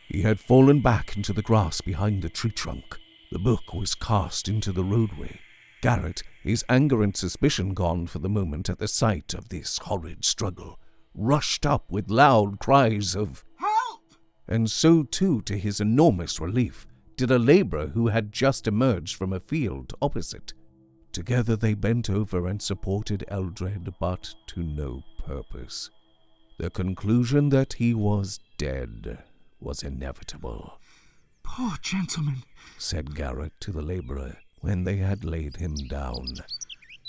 He had fallen back into the grass behind the tree trunk. The book was cast into the roadway. Garrett, his anger and suspicion gone for the moment at the sight of this horrid struggle, rushed up with loud cries of "Help!" And so too, to his enormous relief, did a labourer who had just emerged from a field opposite. Together they bent over and supported Eldred, but to no purpose. The conclusion that he was dead was inevitable.
"Poor gentleman,"
said Garrett to the labourer when they had laid him down.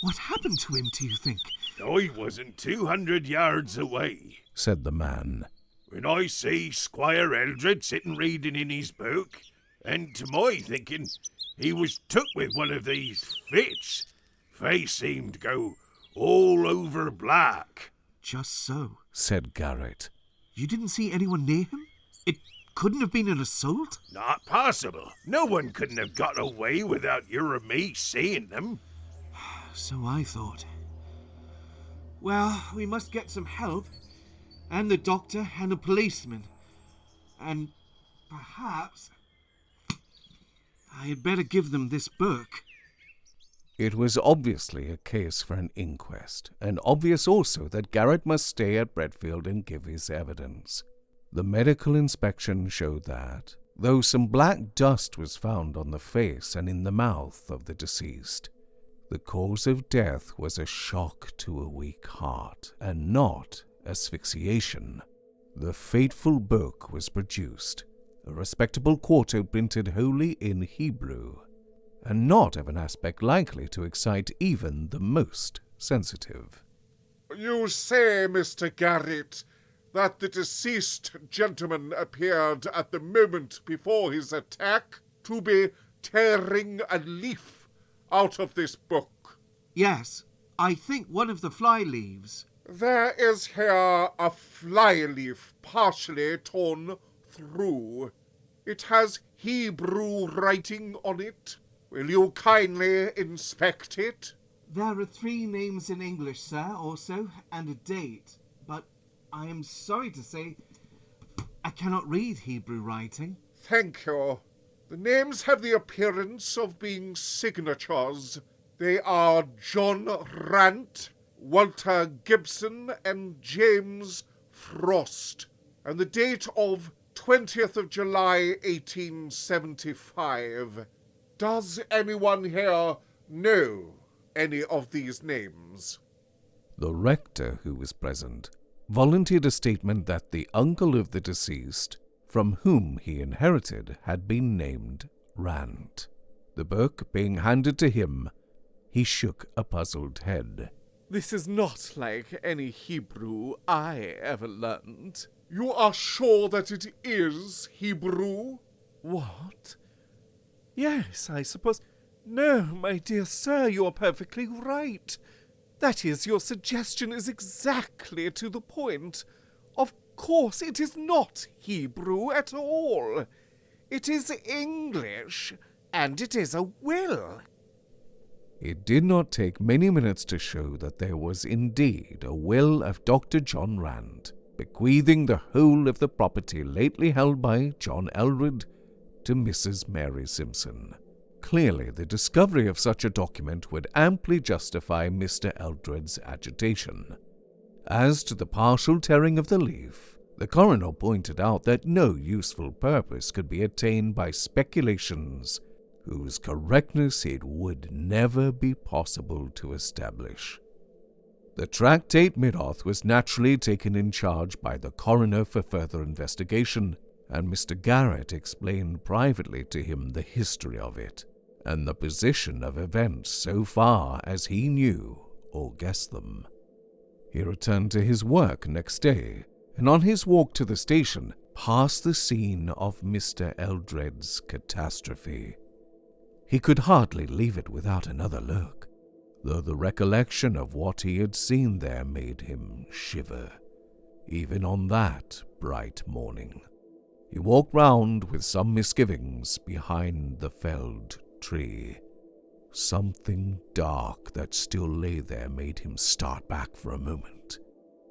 "What happened to him, do you think?"
"I wasn't 200 yards away,"
said the man,
"when I see Squire Eldred sitting reading in his book, and to my thinking, he was took with one of these fits. Face seemed to go all over black."
"Just so,"
said Garrett.
"You didn't see anyone near him? It couldn't have been an assault?"
"Not possible. No one couldn't have got away without you or me seeing them."
"So I thought. Well, we must get some help, and the doctor and a policeman. And perhaps I had better give them this book."
It was obviously a case for an inquest, and obvious also that Garrett must stay at Bredfield and give his evidence. The medical inspection showed that, though some black dust was found on the face and in the mouth of the deceased, the cause of death was a shock to a weak heart, and not asphyxiation. The fateful book was produced, a respectable quarto printed wholly in Hebrew, and not of an aspect likely to excite even the most sensitive.
"You say, Mr. Garrett, that the deceased gentleman appeared at the moment before his attack to be tearing a leaf out of this book?"
"Yes, I think one of the fly leaves."
"There is here a fly leaf partially torn through. It has Hebrew writing on it. Will you kindly inspect it?"
"There are 3 names in English, sir, also, and a date. But I am sorry to say I cannot read Hebrew writing."
"Thank you. The names have the appearance of being signatures. They are John Rant, Walter Gibson, and James Frost, and the date of 20th of July, 1875. Does anyone here know any of these names?"
The rector, who was present, volunteered a statement that the uncle of the deceased, from whom he inherited, had been named Rant. The book being handed to him, he shook a puzzled head.
"This is not like any Hebrew I ever learned."
"You are sure that it is Hebrew?"
"What? Yes, I suppose. No, my dear sir, you are perfectly right. That is, your suggestion is exactly to the point. Of course, it is not Hebrew at all. It is English, and it is a will."
It did not take many minutes to show that there was indeed a will of Dr. John Rand, bequeathing the whole of the property lately held by John Eldred to Mrs. Mary Simpson. Clearly, the discovery of such a document would amply justify Mr. Eldred's agitation. As to the partial tearing of the leaf, the coroner pointed out that no useful purpose could be attained by speculations whose correctness it would never be possible to establish. The Tractate Middoth was naturally taken in charge by the coroner for further investigation, and Mr. Garrett explained privately to him the history of it, and the position of events so far as he knew or guessed them. He returned to his work next day, and on his walk to the station, passed the scene of Mr. Eldred's catastrophe. He could hardly leave it without another look, though the recollection of what he had seen there made him shiver. even on that bright morning. He walked round with some misgivings behind the felled tree. Something dark that still lay there made him start back for a moment,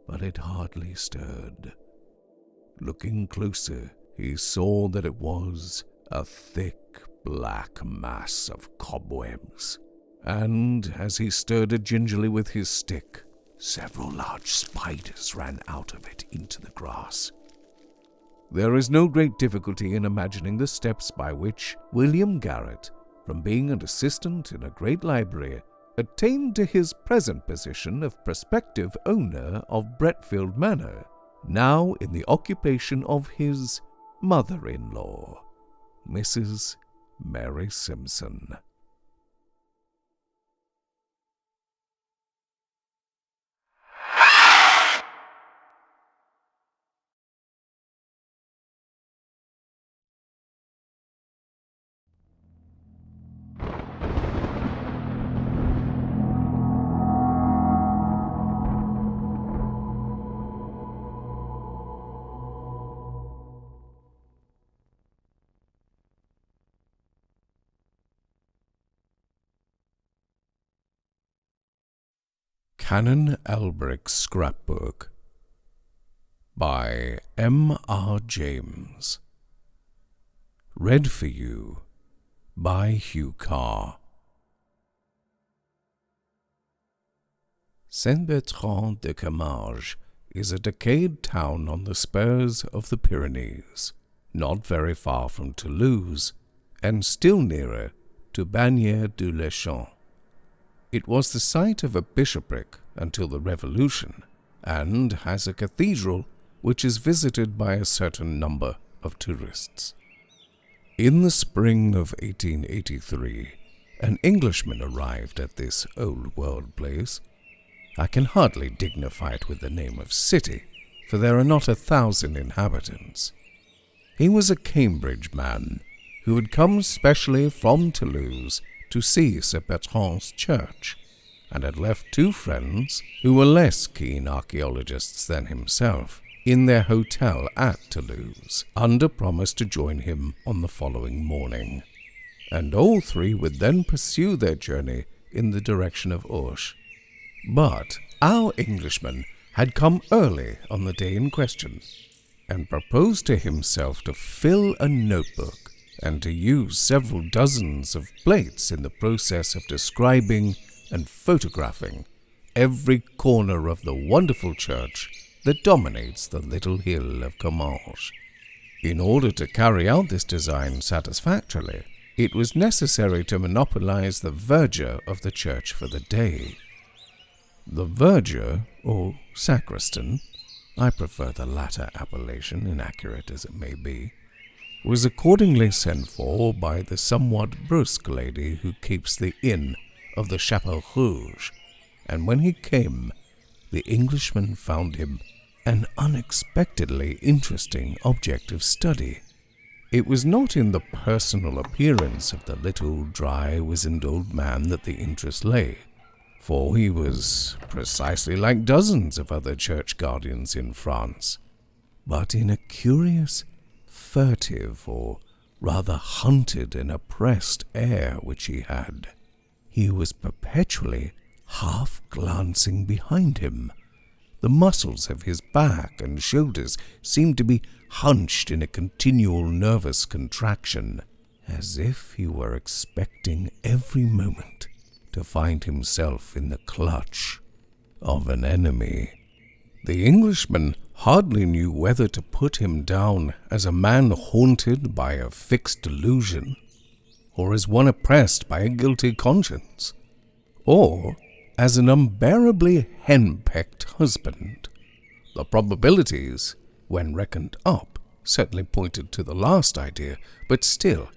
but it hardly stirred. Looking closer, he saw that it was a thick black mass of cobwebs, and as he stirred it gingerly with his stick, several large spiders ran out of it into the grass. There is no great difficulty in imagining the steps by which William Garrett, from being an assistant in a great library, attained to his present position of prospective owner of Bretfield Manor, now in the occupation of his mother-in-law, Mrs. Mary Simpson. Canon Alberic's Scrapbook by M. R. James. Read for you by Hugh Carr. Saint-Bertrand-de-Camargue is a decayed town on the spurs of the Pyrenees, not very far from Toulouse, and still nearer to Bagnères-du-Lechon. It was the site of a bishopric until the Revolution, and has a cathedral which is visited by a certain number of tourists. In the spring of 1883, an Englishman arrived at this old-world place. I can hardly dignify it with the name of city, for there are not 1,000 inhabitants. He was a Cambridge man who had come specially from Toulouse to see Sir Bertrand's church, and had left 2 friends, who were less keen archaeologists than himself, in their hotel at Toulouse, under promise to join him on the following morning, and all 3 would then pursue their journey in the direction of Auch. But our Englishman had come early on the day in question, and proposed to himself to fill a notebook and to use several dozens of plates in the process of describing and photographing every corner of the wonderful church that dominates the little hill of Camargue. In order to carry out this design satisfactorily, it was necessary to monopolize the verger of the church for the day. The verger, or sacristan, I prefer the latter appellation, inaccurate as it may be, was accordingly sent for by the somewhat brusque lady who keeps the inn of the Chapeau Rouge, and when he came, the Englishman found him an unexpectedly interesting object of study. It was not in the personal appearance of the little, dry, wizened old man that the interest lay, for he was precisely like dozens of other church guardians in France, but in a curious, furtive, or rather hunted and oppressed air which he had. He was perpetually half glancing behind him. The muscles of his back and shoulders seemed to be hunched in a continual nervous contraction, as if he were expecting every moment to find himself in the clutch of an enemy. The Englishman hardly knew whether to put him down as a man haunted by a fixed delusion, or as one oppressed by a guilty conscience, or as an unbearably henpecked husband. The probabilities, when reckoned up, certainly pointed to the last idea, but still,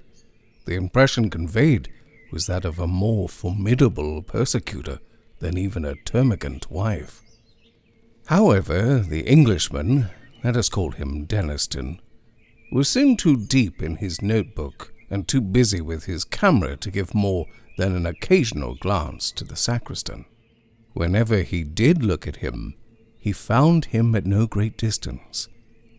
the impression conveyed was that of a more formidable persecutor than even a termagant wife. However, the Englishman, let us call him Denniston, was soon too deep in his notebook and too busy with his camera to give more than an occasional glance to the sacristan. Whenever he did look at him, he found him at no great distance,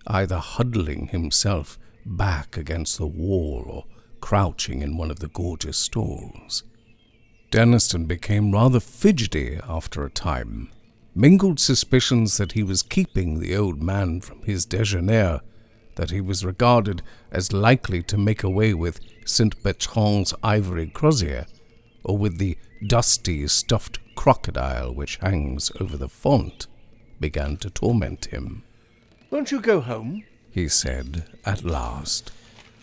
either huddling himself back against the wall or crouching in one of the gorgeous stalls. Deniston became rather fidgety after a time. Mingled suspicions that he was keeping the old man from his déjeuner, that he was regarded as likely to make away with St. Bertrand's ivory crozier, or with the dusty stuffed crocodile which hangs over the font, began to torment him.
"Won't you go home?"
he said at last.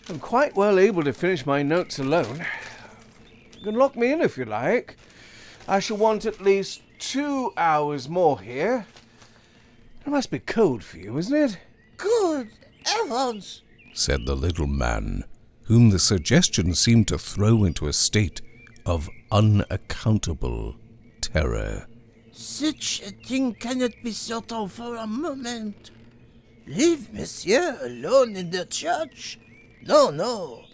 "I'm quite well able to finish my notes alone. You can lock me in if you like. I shall want at least 2 hours more here. It must be cold for you, isn't it?"
"Good heavens,"
said the little man, whom the suggestion seemed to throw into a state of unaccountable terror.
"Such a thing cannot be thought of for a moment. Leave Monsieur alone in the church? No, no.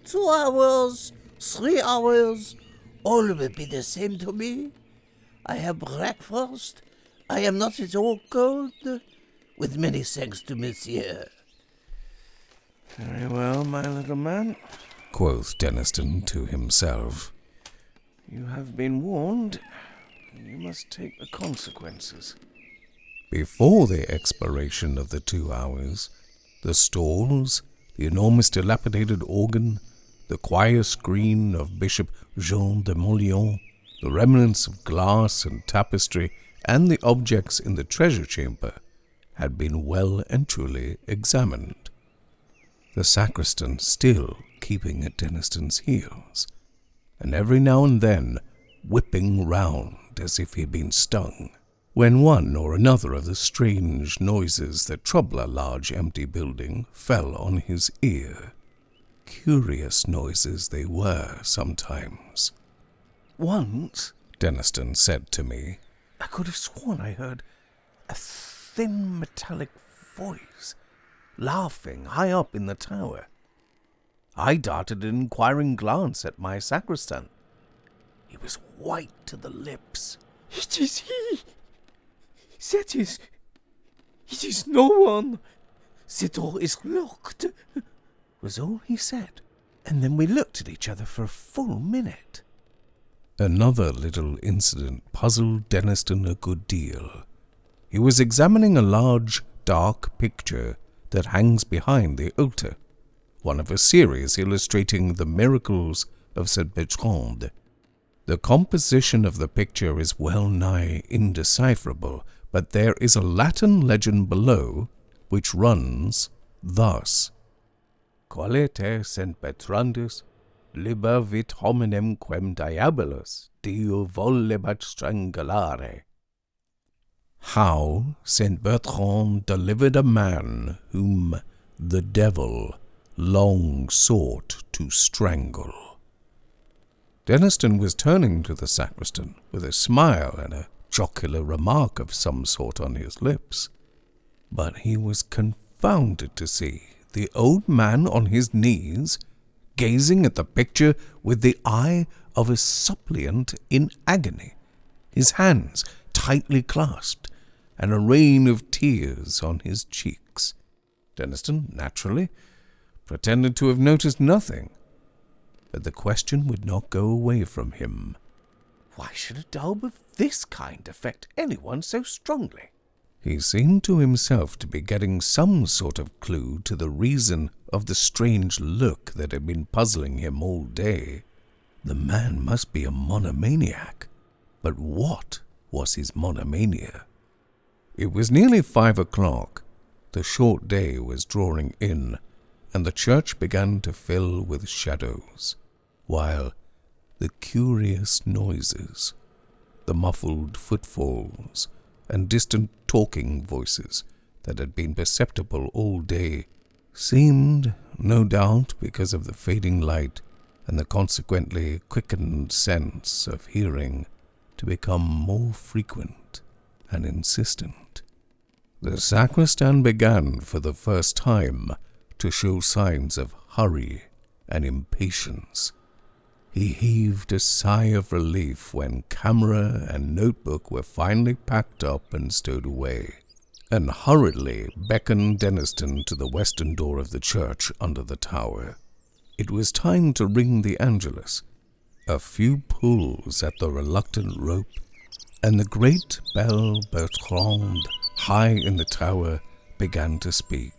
2 hours, 3 hours, all will be the same to me. I have breakfast. I am not at all cold. With many thanks to Monsieur."
"Very well, my little man,"
quoth Deniston to himself.
"You have been warned. You must take the consequences."
Before the expiration of the 2 hours, the stalls, the enormous dilapidated organ, the choir screen of Bishop Jean de Mauleon, the remnants of glass and tapestry, and the objects in the treasure chamber had been well and truly examined. The sacristan still keeping at Deniston's heels, and every now and then whipping round as if he had been stung, when one or another of the strange noises that trouble a large empty building fell on his ear. Curious noises they were sometimes.
"Once,"
Deniston said to me,
"I could have sworn I heard a thin metallic voice laughing high up in the tower. I darted an inquiring glance at my sacristan. He was white to the lips.
"It is he! It is no one! The door is locked,"
was all he said, and then we looked at each other for a full minute.
Another little incident puzzled Deniston a good deal. He was examining a large, dark picture that hangs behind the altar, one of a series illustrating the miracles of St. Bertrand. The composition of the picture is well nigh indecipherable, but there is a Latin legend below, which runs thus:
Qualite St. Bertrandus libervit hominem quem diabolus Dio volebat strangulare.
How St. Bertrand delivered a man whom the devil long sought to strangle. Deniston was turning to the sacristan with a smile and a jocular remark of some sort on his lips, but he was confounded to see the old man on his knees, gazing at the picture with the eye of a suppliant in agony, his hands tightly clasped, and a rain of tears on his cheeks. Deniston, naturally, pretended to have noticed nothing, but the question would not go away from him.
Why should a daub of this kind affect anyone so strongly?
He seemed to himself to be getting some sort of clue to the reason of the strange look that had been puzzling him all day. The man must be a monomaniac. But what was his monomania? It was nearly 5 o'clock. The short day was drawing in, and the church began to fill with shadows, while the curious noises, the muffled footfalls, and distant talking voices that had been perceptible all day seemed, no doubt because of the fading light and the consequently quickened sense of hearing, to become more frequent and insistent. The sacristan began for the first time to show signs of hurry and impatience. He heaved a sigh of relief when camera and notebook were finally packed up and stowed away, and hurriedly beckoned Denniston to the western door of the church under the tower. It was time to ring the Angelus. A few pulls at the reluctant rope, and the great bell Bertrande, high in the tower, began to speak,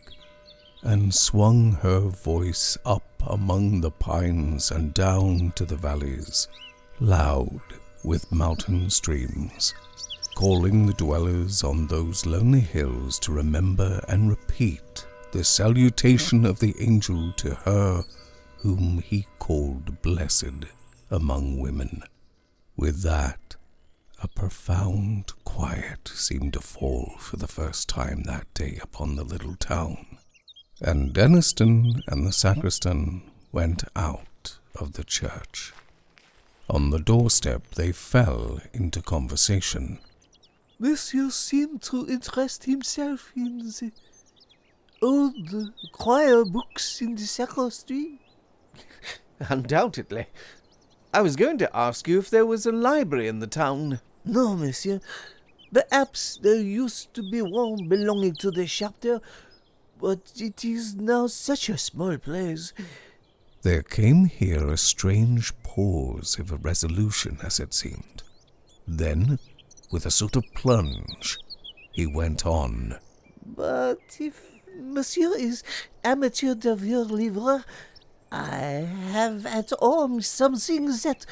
and swung her voice up among the pines and down to the valleys, loud with mountain streams, calling the dwellers on those lonely hills to remember and repeat the salutation of the angel to her whom he called blessed among women. With that, a profound quiet seemed to fall for the first time that day upon the little town, and Denniston and the sacristan went out of the church. On the doorstep they fell into conversation.
Monsieur seemed to interest himself in the old choir books in the sacristy.
Undoubtedly. I was going to ask you if there was a library in the town.
No, monsieur. Perhaps there used to be one belonging to the chapter, but it is now such a small place.
There came here a strange pause of irresolution, as it seemed. Then, with a sort of plunge, he went on.
But if monsieur is amateur de vieux livres, I have at home something that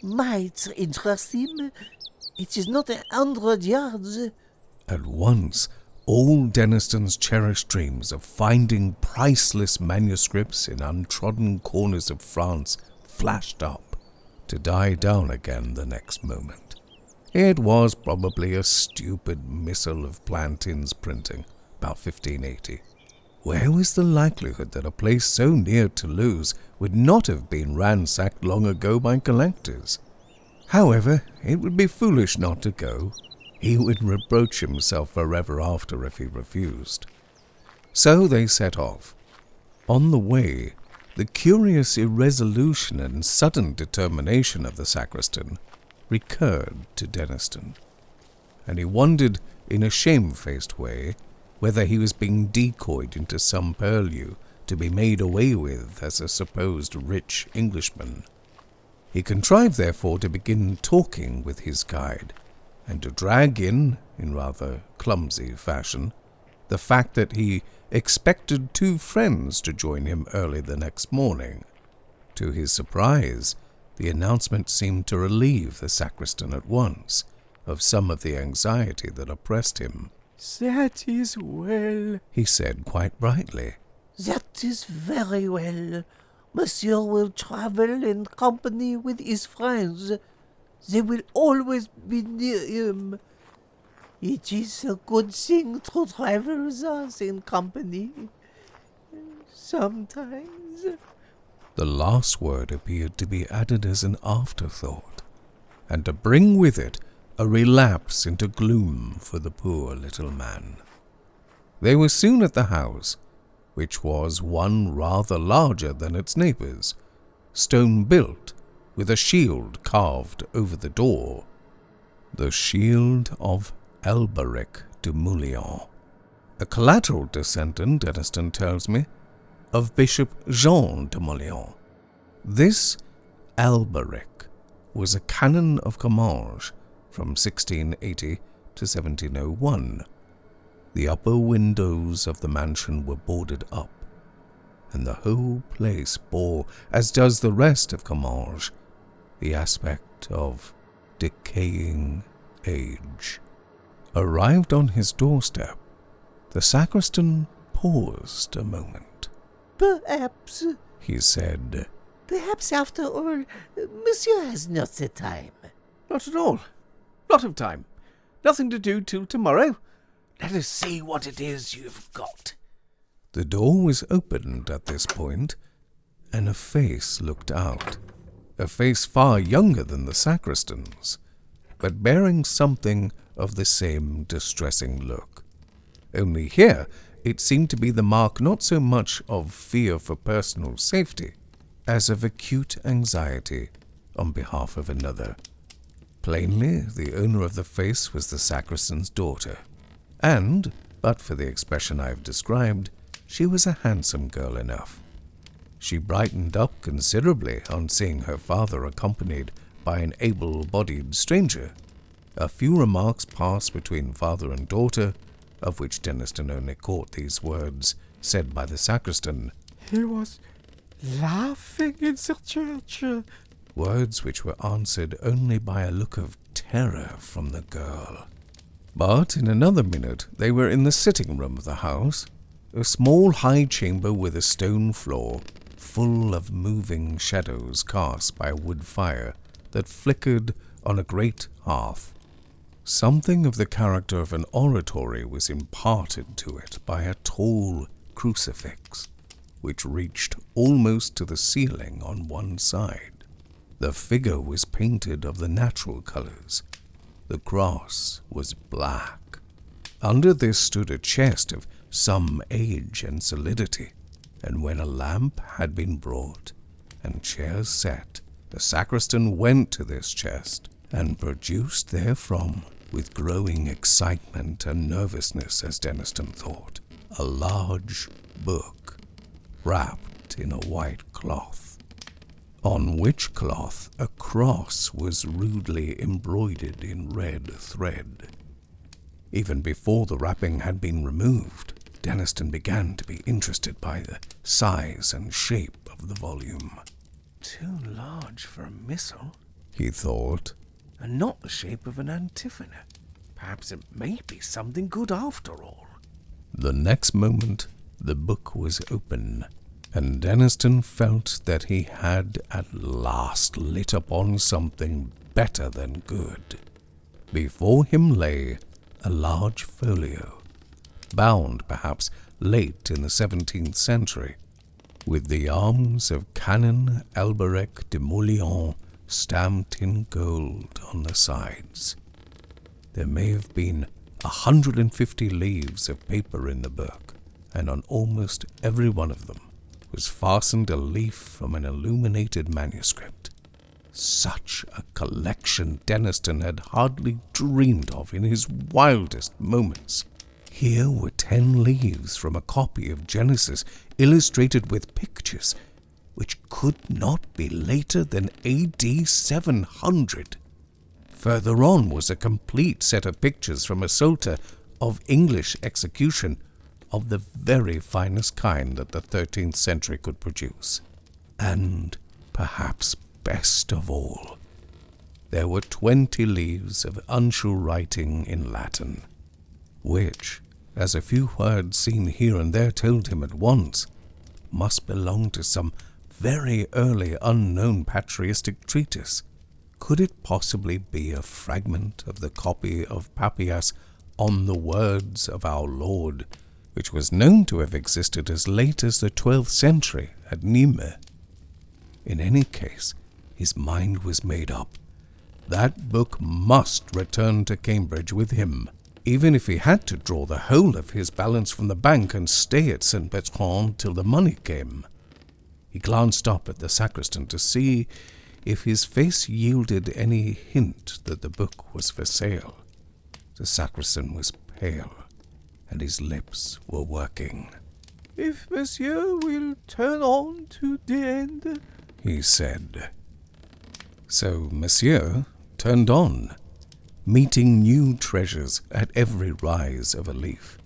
might interest him. It is not 100 yards.
At once, all Denniston's cherished dreams of finding priceless manuscripts in untrodden corners of France flashed up, to die down again the next moment. It was probably a stupid missal of Plantin's printing, about 1580. Where was the likelihood that a place so near Toulouse would not have been ransacked long ago by collectors? However, it would be foolish not to go. He would reproach himself forever after if he refused. So they set off. On the way, the curious irresolution and sudden determination of the sacristan recurred to Denniston, and he wondered in a shamefaced way whether he was being decoyed into some purlieu to be made away with as a supposed rich Englishman. He contrived, therefore, to begin talking with his guide, and to drag in rather clumsy fashion, the fact that he expected 2 friends to join him early the next morning. To his surprise, the announcement seemed to relieve the sacristan at once of some of the anxiety that oppressed him.
That is well,
he said quite brightly.
That is very well. Monsieur will travel in company with his friends. They will always be near him. It is a good thing to travel thus in company. Sometimes.
The last word appeared to be added as an afterthought, and to bring with it a relapse into gloom for the poor little man. They were soon at the house, which was one rather larger than its neighbours, stone-built, with a shield carved over the door. The shield of Alberic de Moulion, a collateral descendant, Denniston tells me, of Bishop Jean de Moulion. This Alberic was a canon of Comminges from 1680 to 1701. The upper windows of the mansion were boarded up, and the whole place bore, as does the rest of Comminges, the aspect of decaying age. Arrived on his doorstep, the sacristan paused a moment.
Perhaps,
he said,
perhaps after all, monsieur has not the time.
Not at all. Lot of time. Nothing to do till tomorrow. Let us see what it is you've got.
The door was opened at this point, and a face looked out. A face far younger than the sacristan's, but bearing something of the same distressing look. Only here it seemed to be the mark not so much of fear for personal safety, as of acute anxiety on behalf of another. Plainly, the owner of the face was the sacristan's daughter, and, but for the expression I have described, she was a handsome girl enough. She brightened up considerably on seeing her father accompanied by an able-bodied stranger. A few remarks passed between father and daughter, of which Denniston only caught these words, said by the sacristan.
"He was laughing in the church."
Words which were answered only by a look of terror from the girl. But in another minute they were in the sitting-room of the house, a small high chamber with a stone floor, full of moving shadows cast by a wood fire that flickered on a great hearth. Something of the character of an oratory was imparted to it by a tall crucifix, which reached almost to the ceiling on one side. The figure was painted of the natural colors. The cross was black. Under this stood a chest of some age and solidity, and when a lamp had been brought and chairs set, the sacristan went to this chest and produced therefrom, with growing excitement and nervousness, as Denniston thought, a large book wrapped in a white cloth, on which cloth a cross was rudely embroidered in red thread. Even before the wrapping had been removed, Denniston began to be interested by the size and shape of the volume.
Too large for a missal,
he thought,
and not the shape of an antiphona. Perhaps it may be something good after all.
The next moment the book was open, and Denniston felt that he had at last lit upon something better than good. Before him lay a large folio, bound perhaps late in the 17th century, with the arms of Canon Alberic de Moulion stamped in gold on the sides. There may have been 150 leaves of paper in the book, and on almost every one of them was fastened a leaf from an illuminated manuscript. Such a collection Denniston had hardly dreamed of in his wildest moments. Here were 10 leaves from a copy of Genesis illustrated with pictures, which could not be later than AD 700. Further on was a complete set of pictures from a Psalter of English execution, of the very finest kind that the 13th century could produce. And, perhaps best of all, there were 20 leaves of unsure writing in Latin, which, as a few words seen here and there told him at once, must belong to some very early unknown patristic treatise. Could it possibly be a fragment of the copy of Papias on the words of our Lord, which was known to have existed as late as the 12th century at Nîmes? In any case, his mind was made up. That book must return to Cambridge with him, even if he had to draw the whole of his balance from the bank and stay at St. Bertrand till the money came. He glanced up at the sacristan to see if his face yielded any hint that the book was for sale. The sacristan was pale, and his lips were working.
"If monsieur will turn on to the end,"
he said. So monsieur turned on, meeting new treasures at every rise of a leaf.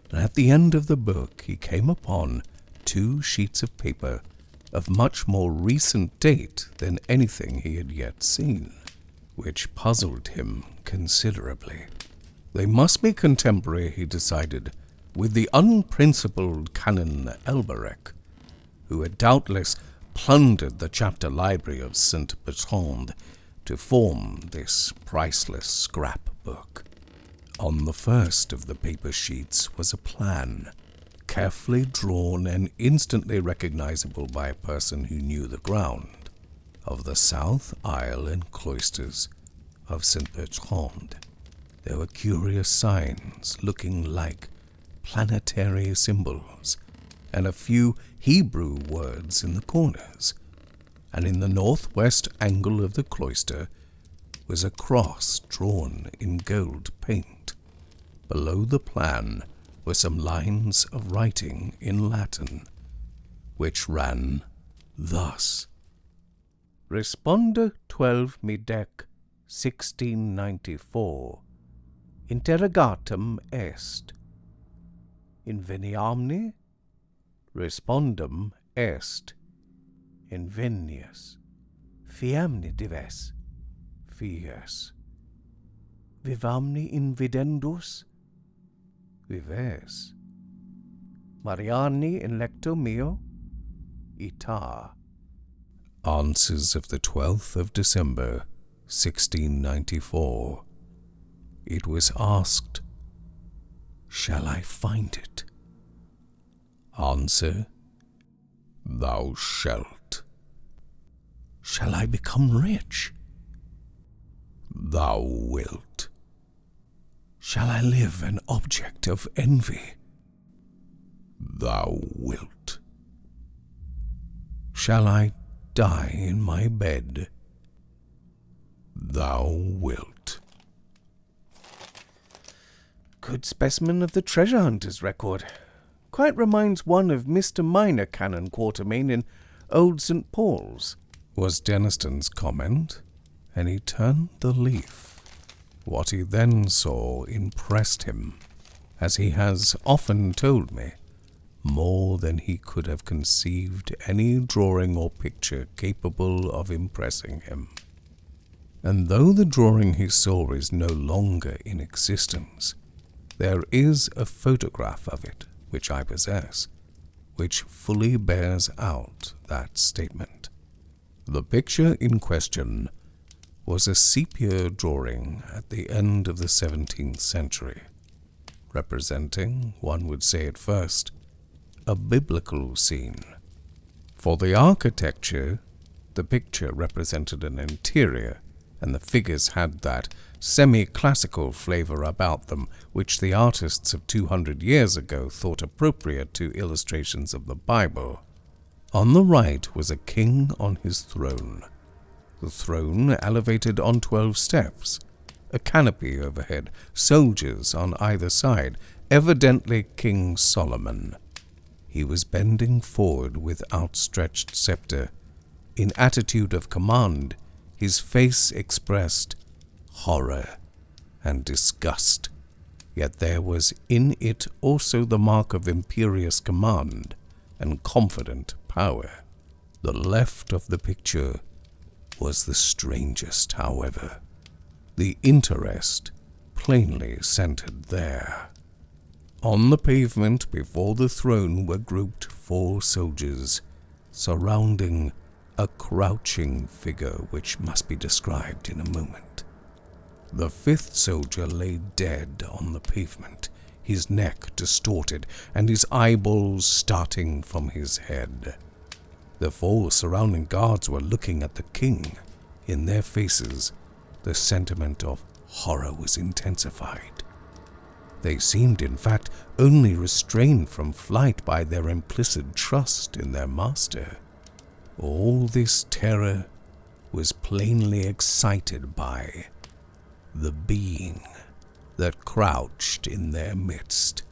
And at the end of the book he came upon 2 sheets of paper of much more recent date than anything he had yet seen, which puzzled him considerably. They must be contemporary, he decided, with the unprincipled Canon Alberic, who had doubtless plundered the chapter library of St. Bertrand to form this priceless scrapbook. On the first of the paper sheets was a plan, carefully drawn and instantly recognizable by a person who knew the ground, of the south aisle and cloisters of St. Bertrand. There were curious signs looking like planetary symbols, and a few Hebrew words in the corners, and in the northwest angle of the cloister was a cross drawn in gold paint. Below the plan were some lines of writing in Latin, which ran thus: Responde 12 Middoth 1694 interrogatum est inveniamni respondum est invenius fiamni dives fies vivamni invidendus vives Mariani in lecto mio ita. Answers of the 12th of December 1694. It was asked, shall I find it? Answer, thou shalt. Shall I become rich? Thou wilt. Shall I live an object of envy? Thou wilt. Shall I die in my bed? Thou wilt. Good specimen of the treasure hunter's record. Quite reminds one of Mr. Minor Canon Quatermain in Old St. Paul's, was Deniston's comment, and he turned the leaf. What he then saw impressed him, as he has often told me, more than he could have conceived any drawing or picture capable of impressing him. And though the drawing he saw is no longer in existence, there is a photograph of it, which I possess, which fully bears out that statement. The picture in question was a sepia drawing at the end of the 17th century, representing, one would say at first, a biblical scene. For the architecture, the picture represented an interior, and the figures had that semi-classical flavor about them which the artists of 200 years ago thought appropriate to illustrations of the Bible. On the right was a king on his throne, the throne elevated on 12 steps, a canopy overhead, soldiers on either side, evidently King Solomon. He was bending forward with outstretched scepter. In attitude of command, his face expressed horror and disgust, yet there was in it also the mark of imperious command and confident power. The left of the picture was the strangest, however, the interest plainly centered there. On the pavement before the throne were grouped 4 soldiers, surrounding a crouching figure which must be described in a moment. The 5th soldier lay dead on the pavement, his neck distorted, and his eyeballs starting from his head. The 4 surrounding guards were looking at the king. In their faces, the sentiment of horror was intensified. They seemed, in fact, only restrained from flight by their implicit trust in their master. All this terror was plainly excited by the being that crouched in their midst.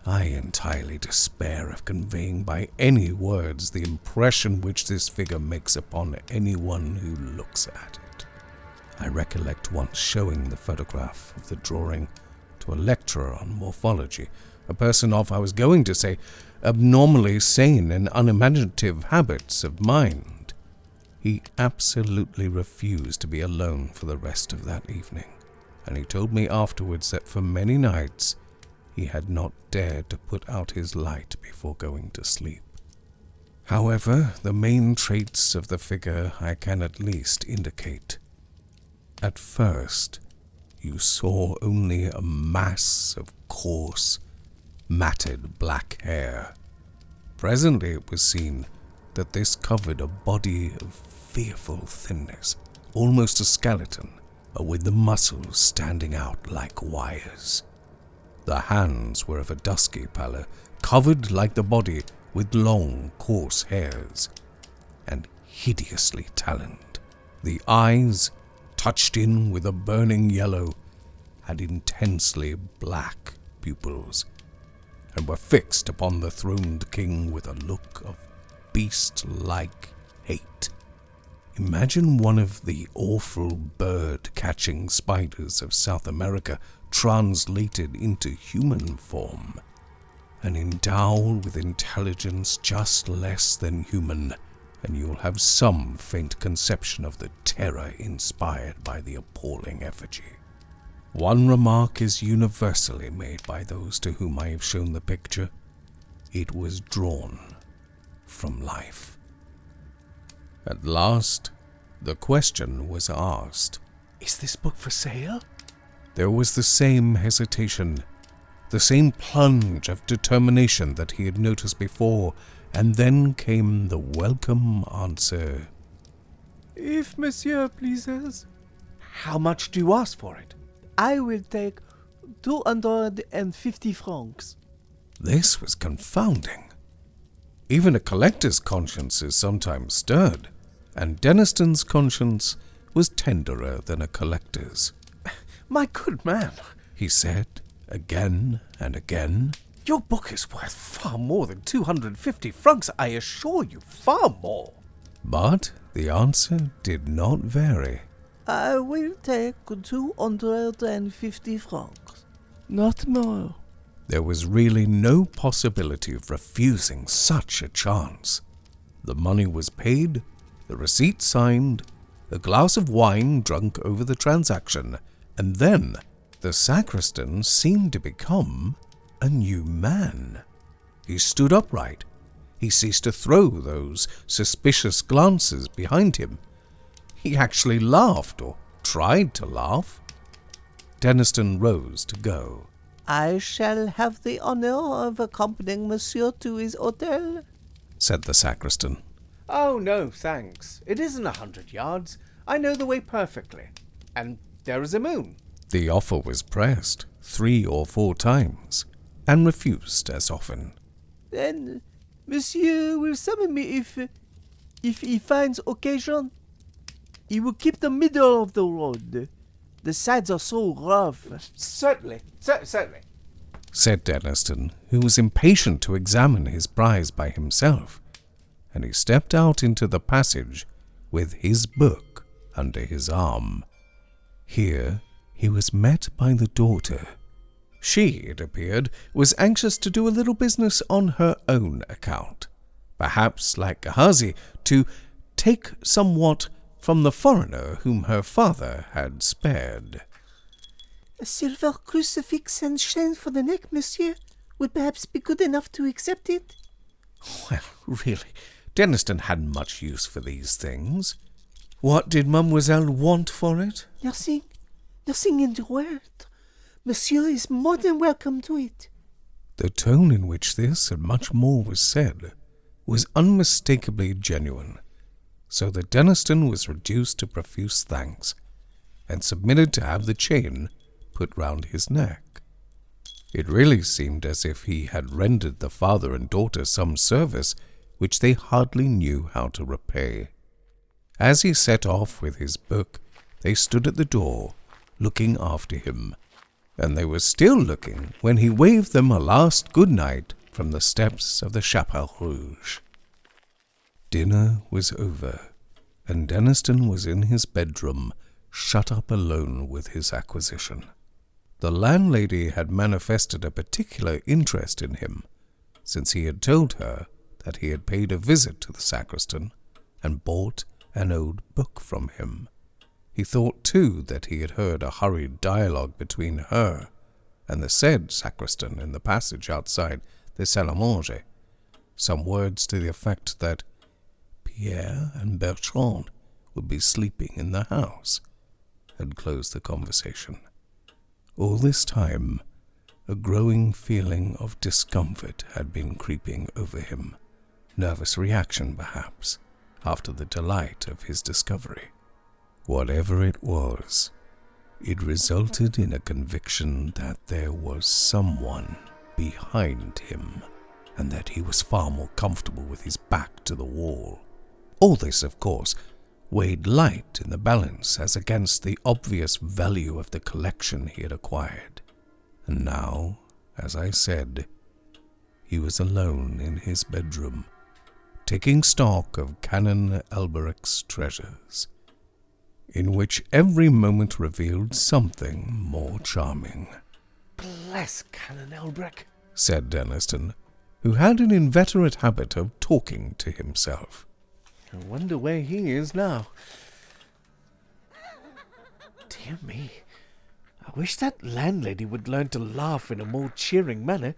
I entirely despair of conveying by any words the impression which this figure makes upon anyone who looks at it. I recollect once showing the photograph of the drawing to a lecturer on morphology, a person of, I was going to say, abnormally sane and unimaginative habits of mind. He absolutely refused to be alone for the rest of that evening, and he told me afterwards that for many nights he had not dared to put out his light before going to sleep. However, the main traits of the figure I can at least indicate. At first, you saw only a mass of coarse, matted black hair. Presently it was seen that this covered a body of fearful thinness, almost a skeleton, with the muscles standing out like wires. The hands were of a dusky pallor, covered like the body with long, coarse hairs, and hideously taloned. The eyes, touched in with a burning yellow, had intensely black pupils, and were fixed upon the throned king with a look of beast-like hate. Imagine one of the awful bird-catching spiders of South America translated into human form, and endowed with intelligence just less than human, and you'll have some faint conception of the terror inspired by the appalling effigy. One remark is universally made by those to whom I have shown the picture. It was drawn from life. At last, the question was asked,
Is this book for sale?
There was the same hesitation, the same plunge of determination that he had noticed before, and then came the welcome answer.
If monsieur pleases,
How much do you ask for it?
I will take 250 francs.
This was confounding. Even a collector's conscience is sometimes stirred, and Deniston's conscience was tenderer than a collector's.
My good man,
He said, again and again.
your book is worth far more than 250 francs, I assure you, far more.
But the answer did not vary.
I will take 250 francs. Not more.
There was really no possibility of refusing such a chance. The money was paid, the receipt signed, a glass of wine drunk over the transaction, and then the sacristan seemed to become a new man. He stood upright. He ceased to throw those suspicious glances behind him. He actually laughed, or tried to laugh. Deniston rose to go.
I shall have the honor of accompanying monsieur to his hotel,
said the sacristan.
Oh, no, thanks. It isn't 100 yards. I know the way perfectly. And there is a moon.
The offer was pressed 3 or 4 times, and refused as often.
Then monsieur will summon me if he finds occasion. He will keep the middle of the road. The sides are so rough.
Certainly, certainly,
said Deniston, who was impatient to examine his prize by himself, and he stepped out into the passage with his book under his arm. Here he was met by the daughter. She, it appeared, was anxious to do a little business on her own account, perhaps, like Gehazi, to take somewhat from the foreigner whom her father had spared.
A silver crucifix and chain for the neck, monsieur, would perhaps be good enough to accept it.
Well, really, Deniston hadn't much use for these things. What did mademoiselle want for it?
Nothing in the world. Monsieur is more than welcome to it.
The tone in which this and much more was said was unmistakably genuine, so that Deniston was reduced to profuse thanks, and submitted to have the chain put round his neck. It really seemed as if he had rendered the father and daughter some service which they hardly knew how to repay. As he set off with his book, they stood at the door, looking after him, and they were still looking when he waved them a last good night from the steps of the Chapelle Rouge. Dinner was over, and Deniston was in his bedroom, shut up alone with his acquisition. The landlady had manifested a particular interest in him, since he had told her that he had paid a visit to the sacristan and bought an old book from him. He thought, too, that he had heard a hurried dialogue between her and the said sacristan in the passage outside the salle à manger, some words to the effect that Pierre and Bertrand would be sleeping in the house, had closed the conversation. All this time, a growing feeling of discomfort had been creeping over him, nervous reaction perhaps, after the delight of his discovery. Whatever it was, it resulted in a conviction that there was someone behind him, and that he was far more comfortable with his back to the wall All this, of course, weighed light in the balance as against the obvious value of the collection he had acquired. And now, as I said, he was alone in his bedroom, taking stock of Canon Alberic's treasures, in which every moment revealed something more charming.
Bless Canon Alberic,
said Deniston, who had an inveterate habit of talking to himself.
I wonder where he is now. Dear me, I wish that landlady would learn to laugh in a more cheering manner.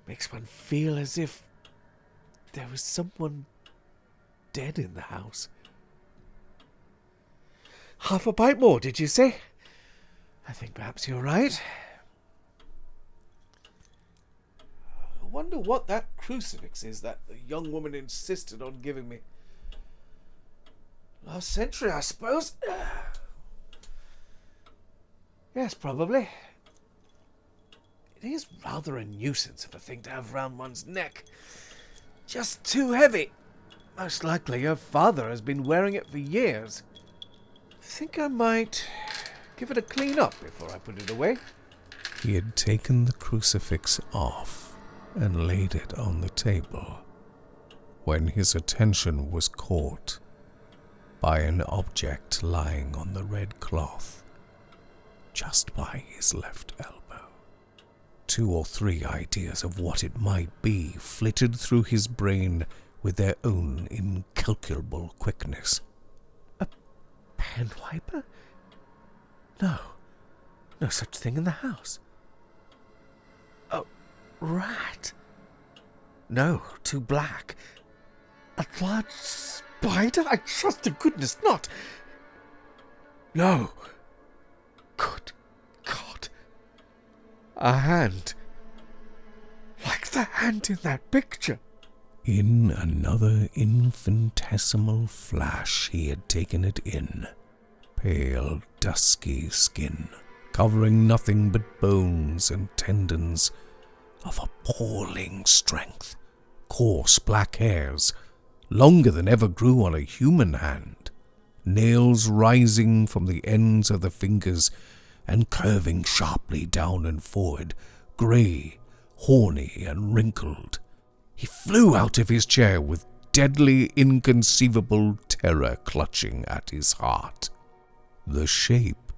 Makes one feel as if there was someone dead in the house. Half a pint more, did you say? I think perhaps you're right. I wonder what that crucifix is that the young woman insisted on giving me. Last century, I suppose. Yes, probably. It is rather a nuisance of a thing to have round one's neck. Just too heavy. Most likely your father has been wearing it for years. I think I might give it a clean up before I put it away.
He had taken the crucifix off and laid it on the table when his attention was caught by an object lying on the red cloth just by his left elbow. 2 or 3 ideas of what it might be flitted through his brain with their own incalculable quickness.
A pen wiper? No such thing in the house. A rat? No, too black. A large spider? I trust to goodness not. No. Good God. A hand. Like the hand in that picture.
In another infinitesimal flash he had taken it in. Pale, dusky skin, covering nothing but bones and tendons of appalling strength. Coarse black hairs, longer than ever grew on a human hand. Nails rising from the ends of the fingers and curving sharply down and forward, grey, horny and wrinkled. He flew out of his chair with deadly, inconceivable terror clutching at his heart. The shape,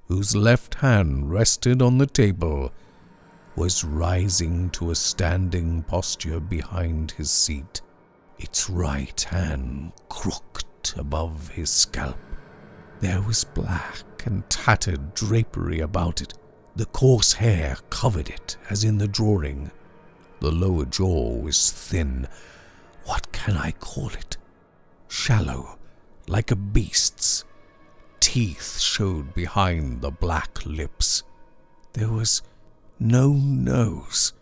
whose left hand rested on the table, was rising to a standing posture behind his seat, its right hand crooked above his scalp. There was black and tattered drapery about it. The coarse hair covered it, as in the drawing. The lower jaw was thin. What can I call it? Shallow, like a beast's. Teeth showed behind the black lips. There was no nose.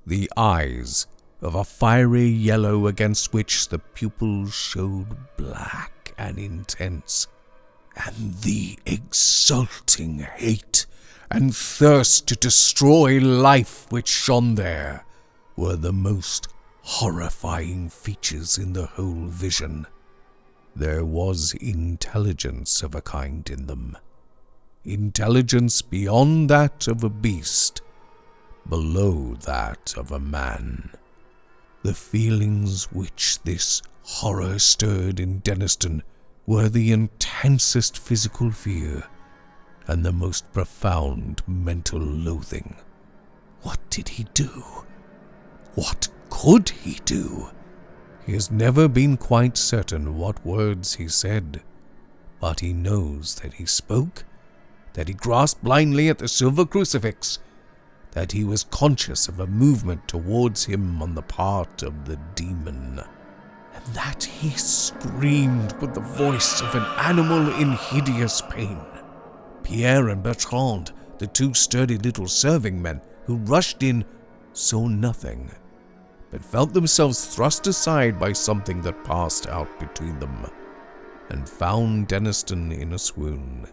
The eyes, of a fiery yellow against which the pupils showed black and intense. And the exulting hate and thirst to destroy life which shone there were the most horrifying features in the whole vision. There was intelligence of a kind in them, intelligence beyond that of a beast, below that of a man. The feelings which this horror stirred in Deniston were the intensest physical fear and the most profound mental loathing. What did he do? What could he do? He has never been quite certain what words he said, but he knows that he spoke, that he grasped blindly at the silver crucifix, that he was conscious of a movement towards him on the part of the demon, and that he screamed with the voice of an animal in hideous pain. Pierre and Bertrand, the 2 sturdy little serving men who rushed in, saw nothing, but felt themselves thrust aside by something that passed out between them, and found Deniston in a swoon.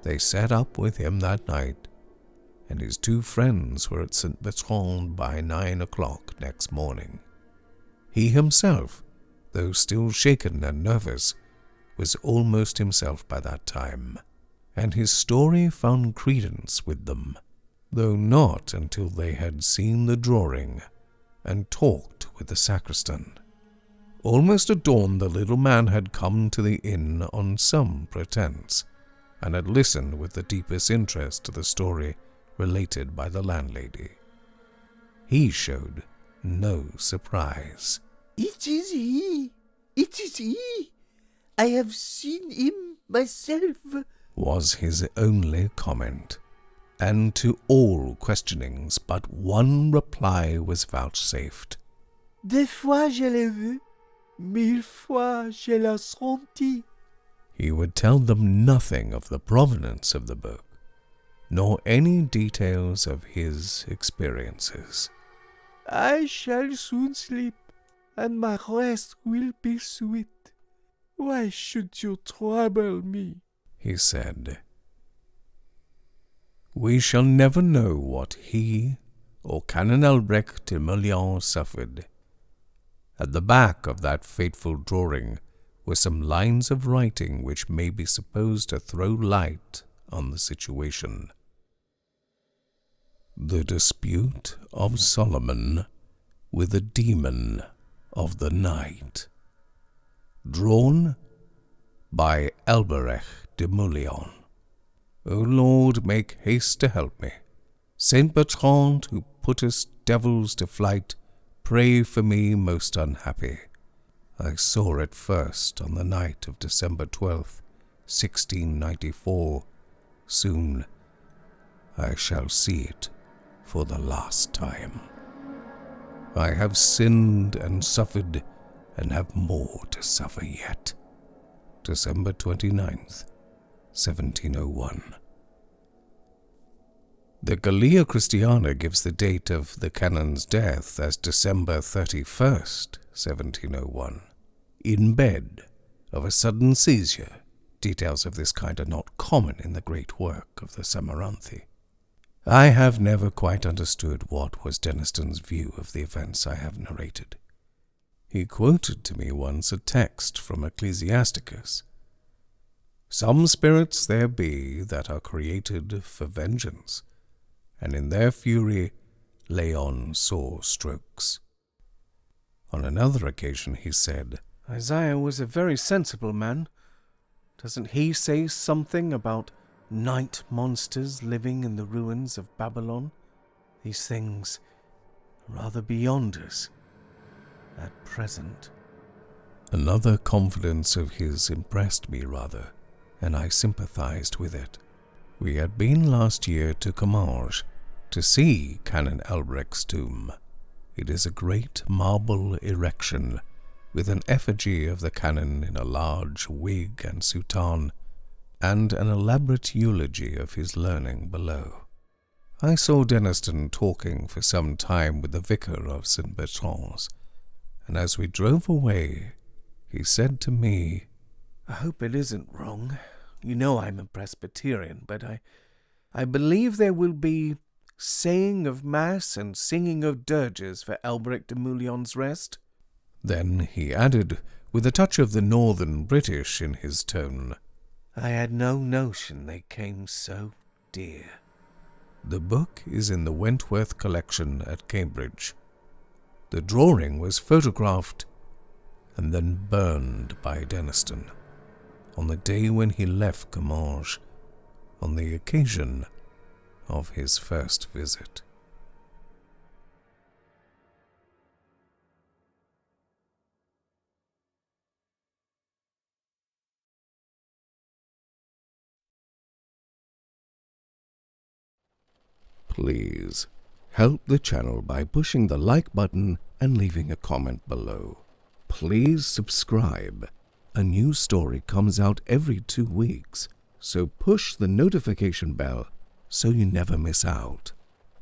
They sat up with him that night, and his 2 friends were at St. Bertrand by 9 o'clock next morning. He himself though still shaken and nervous, was almost himself by that time, and his story found credence with them, though not until they had seen the drawing and talked with the sacristan. Almost at dawn the little man had come to the inn on some pretense, and had listened with the deepest interest to the story related by the landlady. He showed no surprise.
It is he! It is he! I have seen him myself,
was his only comment, and to all questionings but one reply was vouchsafed.
Des fois je l'ai vu, mille fois je l'ai senti.
He would tell them nothing of the provenance of the book, nor any details of his experiences.
I shall soon sleep, and my rest will be sweet. Why should you trouble me?
He said. We shall never know what he or Canon Alberic de Meulion suffered. At the back of that fateful drawing were some lines of writing which may be supposed to throw light on the situation. The dispute of Solomon with the demon of the night. Drawn by Alberic de Meulion. O Lord, make haste to help me. Saint Bertrand, who puttest devils to flight, pray for me most unhappy. I saw it first on the night of December 12th, 1694. Soon I shall see it for the last time. I have sinned and suffered, and have more to suffer yet. December 29th, 1701. The Gallia Christiana gives the date of the canon's death as December 31st, 1701. In bed, of a sudden seizure. Details of this kind are not common in the great work of the Samaranthi. I have never quite understood what was Deniston's view of the events I have narrated. He quoted to me once a text from Ecclesiasticus. Some spirits there be that are created for vengeance, and in their fury lay on sore strokes. On another occasion he said,
Isaiah was a very sensible man. Doesn't he say something about night monsters living in the ruins of Babylon? These things are rather beyond us at present.
Another confidence of his impressed me rather, and I sympathized with it. We had been last year to Comminges to see Canon Alberic's tomb. It is a great marble erection, with an effigy of the canon in a large wig and soutane, and an elaborate eulogy of his learning below. I saw Deniston talking for some time with the vicar of St. Bertrand's, and as we drove away, he said to me,
I hope it isn't wrong. You know I'm a Presbyterian, but I believe there will be saying of Mass and singing of dirges for Alberic de Meulion's rest.
Then he added, with a touch of the northern British in his tone,
I had no notion they came so dear.
The book is in the Wentworth collection at Cambridge. The drawing was photographed and then burned by Deniston on the day when he left Comminges, on the occasion of his first visit. Please help the channel by pushing the like button and leaving a comment below. Please subscribe. A new story comes out every 2 weeks, so push the notification bell so you never miss out.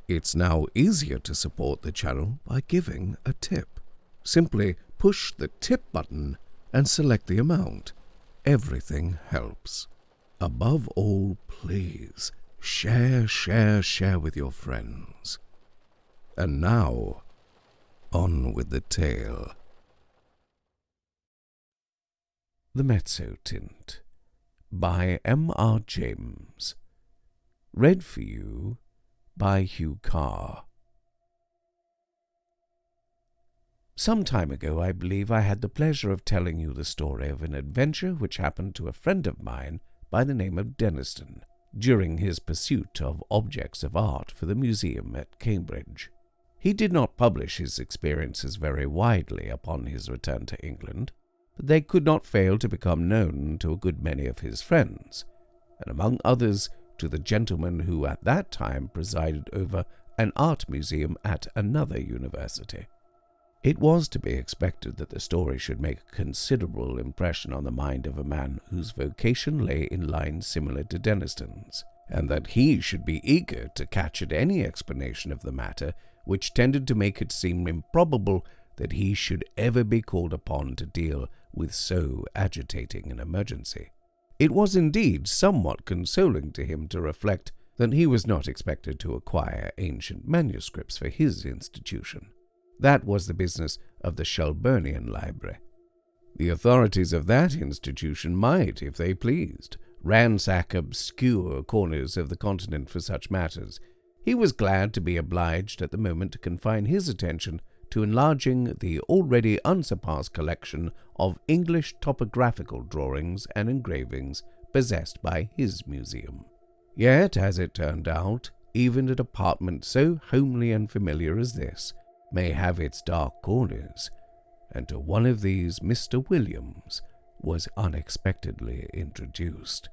It's now easier to support the channel by giving a tip. Simply push the tip button and select the amount. Everything helps. Above all, please share with your friends. And now, on with the tale. The Mezzotint by M.R. James. Read for you by Hugh Carr. Some time ago, I believe, I had the pleasure of telling you the story of an adventure which happened to a friend of mine by the name of Denniston during his pursuit of objects of art for the museum at Cambridge. He did not publish his experiences very widely upon his return to England, but they could not fail to become known to a good many of his friends, and among others to the gentleman who at that time presided over an art museum at another university. It was to be expected that the story should make a considerable impression on the mind of a man whose vocation lay in lines similar to Denniston's, and that he should be eager to catch at any explanation of the matter which tended to make it seem improbable that he should ever be called upon to deal with so agitating an emergency. It was indeed somewhat consoling to him to reflect that he was not expected to acquire ancient manuscripts for his institution. That was the business of the Shelburnian Library. The authorities of that institution might, if they pleased, ransack obscure corners of the continent for such matters. He was glad to be obliged at the moment to confine his attention to enlarging the already unsurpassed collection of English topographical drawings and engravings possessed by his museum. Yet, as it turned out, even a department so homely and familiar as this may have its dark corners, and to one of these Mr. Williams was unexpectedly introduced.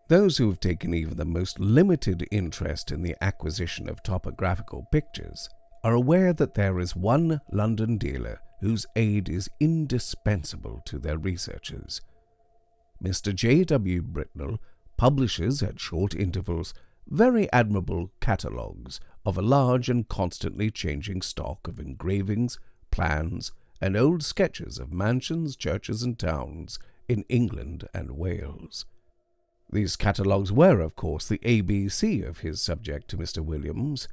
Those who have taken even the most limited interest in the acquisition of topographical pictures are aware that there is one London dealer whose aid is indispensable to their researches. Mr. J.W. Britnell publishes at short intervals very admirable catalogues of a large and constantly changing stock of engravings, plans, and old sketches of mansions, churches, and towns in England and Wales. These catalogues were, of course, the ABC of his subject to Mr. Williams,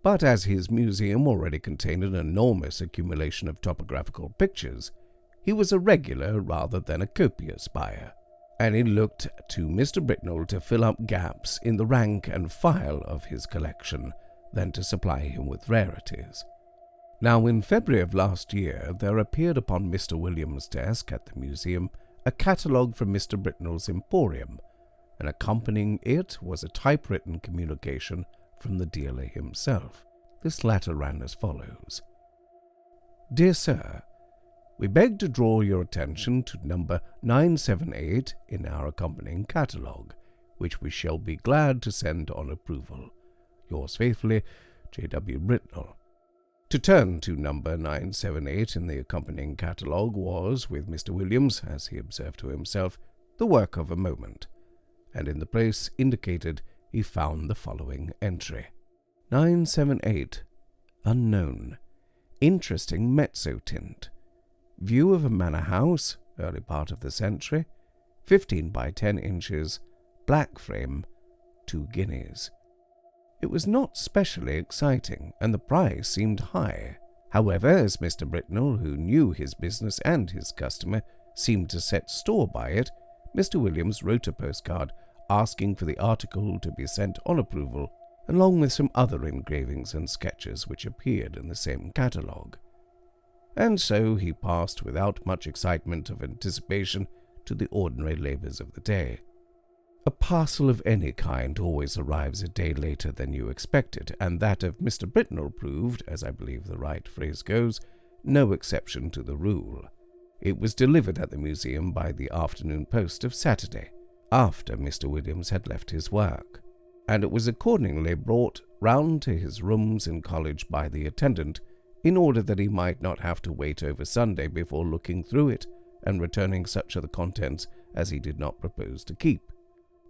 but as his museum already contained an enormous accumulation of topographical pictures, he was a regular rather than a copious buyer, and he looked to Mr. Britnell to fill up gaps in the rank and file of his collection than to supply him with rarities. Now, in February of last year, there appeared upon Mr. Williams' desk at the museum a catalogue from Mr. Britnell's Emporium, and accompanying it was a typewritten communication from the dealer himself. This latter ran as follows: Dear Sir, we beg to draw your attention to number 978 in our accompanying catalogue, which we shall be glad to send on approval. Yours faithfully, J.W. Britnell. To turn to number 978 in the accompanying catalogue was, with Mr. Williams, as he observed to himself, the work of a moment, and in the place indicated he found the following entry: 978, unknown, interesting Mezzotint, view of a manor house, early part of the century, 15 by 10 inches, black frame, 2 guineas. It was not specially exciting, and the price seemed high. However, as Mr. Britnell, who knew his business and his customer, seemed to set store by it, Mr. Williams wrote a postcard asking for the article to be sent on approval, along with some other engravings and sketches which appeared in the same catalogue. And so he passed without much excitement of anticipation to the ordinary labours of the day. A parcel of any kind always arrives a day later than you expected, and that of Mr. Britnell proved, as I believe the right phrase goes, no exception to the rule. It was delivered at the museum by the afternoon post of Saturday, after Mr. Williams had left his work, and it was accordingly brought round to his rooms in college by the attendant, in order that he might not have to wait over Sunday before looking through it and returning such of the contents as he did not propose to keep.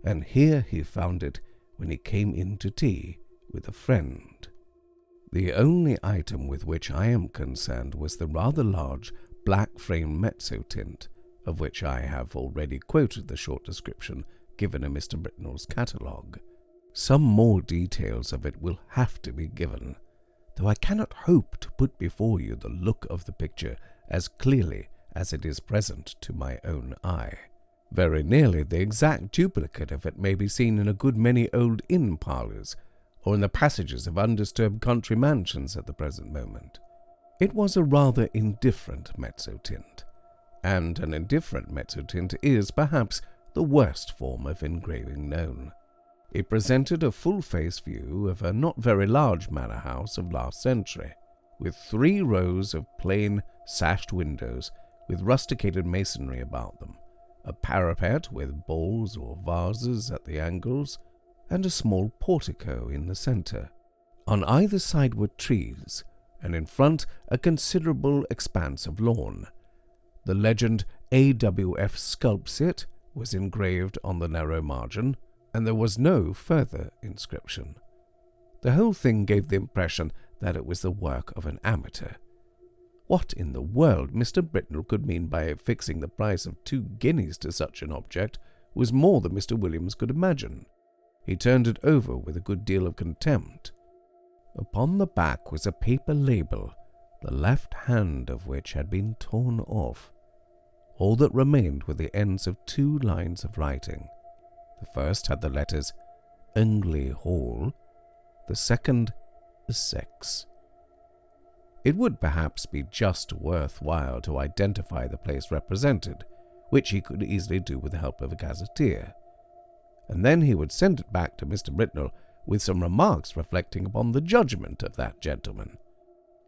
And here he found it when he came in to tea with a friend. The only item with which I am concerned was the rather large black-frame Mezzotint, of which I have already quoted the short description given in Mr. Britnell's catalogue. Some more details of it will have to be given, though I cannot hope to put before you the look of the picture as clearly as it is present to my own eye. Very nearly the exact duplicate of it may be seen in a good many old inn parlours, or in the passages of undisturbed country mansions at the present moment. It was a rather indifferent mezzotint, and an indifferent mezzotint is, perhaps, the worst form of engraving known. It presented a full-face view of a not very large manor house of last century, with 3 rows of plain, sashed windows with rusticated masonry about them, a parapet with bowls or vases at the angles, and a small portico in the centre. On either side were trees, and in front a considerable expanse of lawn. The legend AWF sculpts it was engraved on the narrow margin, and there was no further inscription. The whole thing gave the impression that it was the work of an amateur. What in the world Mr. Britnell could mean by fixing the price of 2 guineas to such an object was more than Mr. Williams could imagine. He turned it over with a good deal of contempt. Upon the back was a paper label, the left hand of which had been torn off. All that remained were the ends of 2 lines of writing. The first had the letters Engley Hall, the second 6. It would perhaps be just worthwhile to identify the place represented, which he could easily do with the help of a gazetteer, and then he would send it back to Mr. Britnell with some remarks reflecting upon the judgment of that gentleman.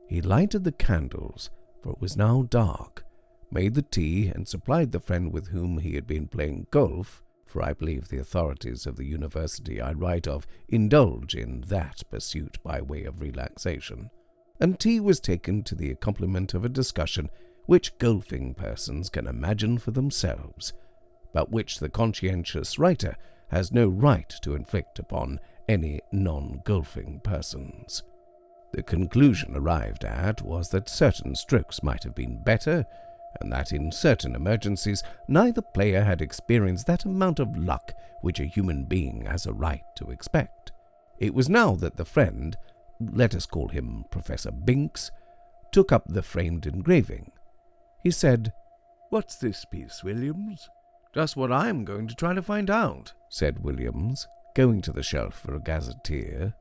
He lighted the candles, for it was now dark, made the tea, and supplied the friend with whom he had been playing golf, for I believe the authorities of the university I write of indulge in that pursuit by way of relaxation, and tea was taken to the accompaniment of a discussion which golfing persons can imagine for themselves, but which the conscientious writer has no right to inflict upon any non-golfing persons. The conclusion arrived at was that certain strokes might have been better, and that in certain emergencies neither player had experienced that amount of luck which a human being has a right to expect. It was now that the friend, let us call him Professor Binks, took up the framed engraving. He said,
"What's this piece, Williams?" "Just what I'm going to try to find out,"
said Williams, going to the shelf for a gazetteer.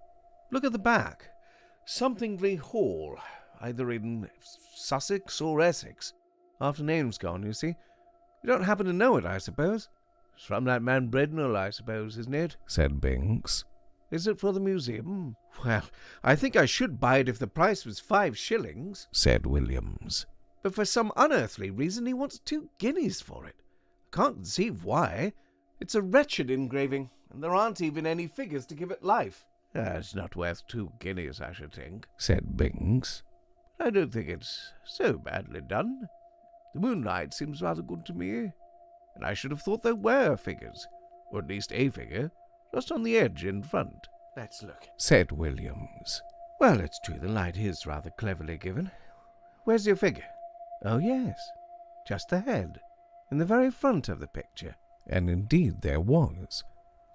"Look at the back. Somethingly Hall, either in Sussex or Essex. After name's gone, you see. You don't happen to know it, I suppose? It's from that man Britnell, I suppose, isn't it?"
said Binks.
"Is it for the museum? Well, I think I should buy it if the price was 5 shillings,
said Williams.
But for some unearthly reason he wants 2 guineas for it. I can't conceive why. It's a wretched engraving, and there aren't even any figures to give it life." "It's not worth 2 guineas, I should think,"
said Binks.
"I don't think it's so badly done. The moonlight seems rather good to me, and I should have thought there were figures, or at least a figure, just on the edge in front. Let's look,"
said Williams.
"Well, it's true the light is rather cleverly given. Where's your figure? Oh, yes, just the head, in the very front of the picture."
And indeed there was,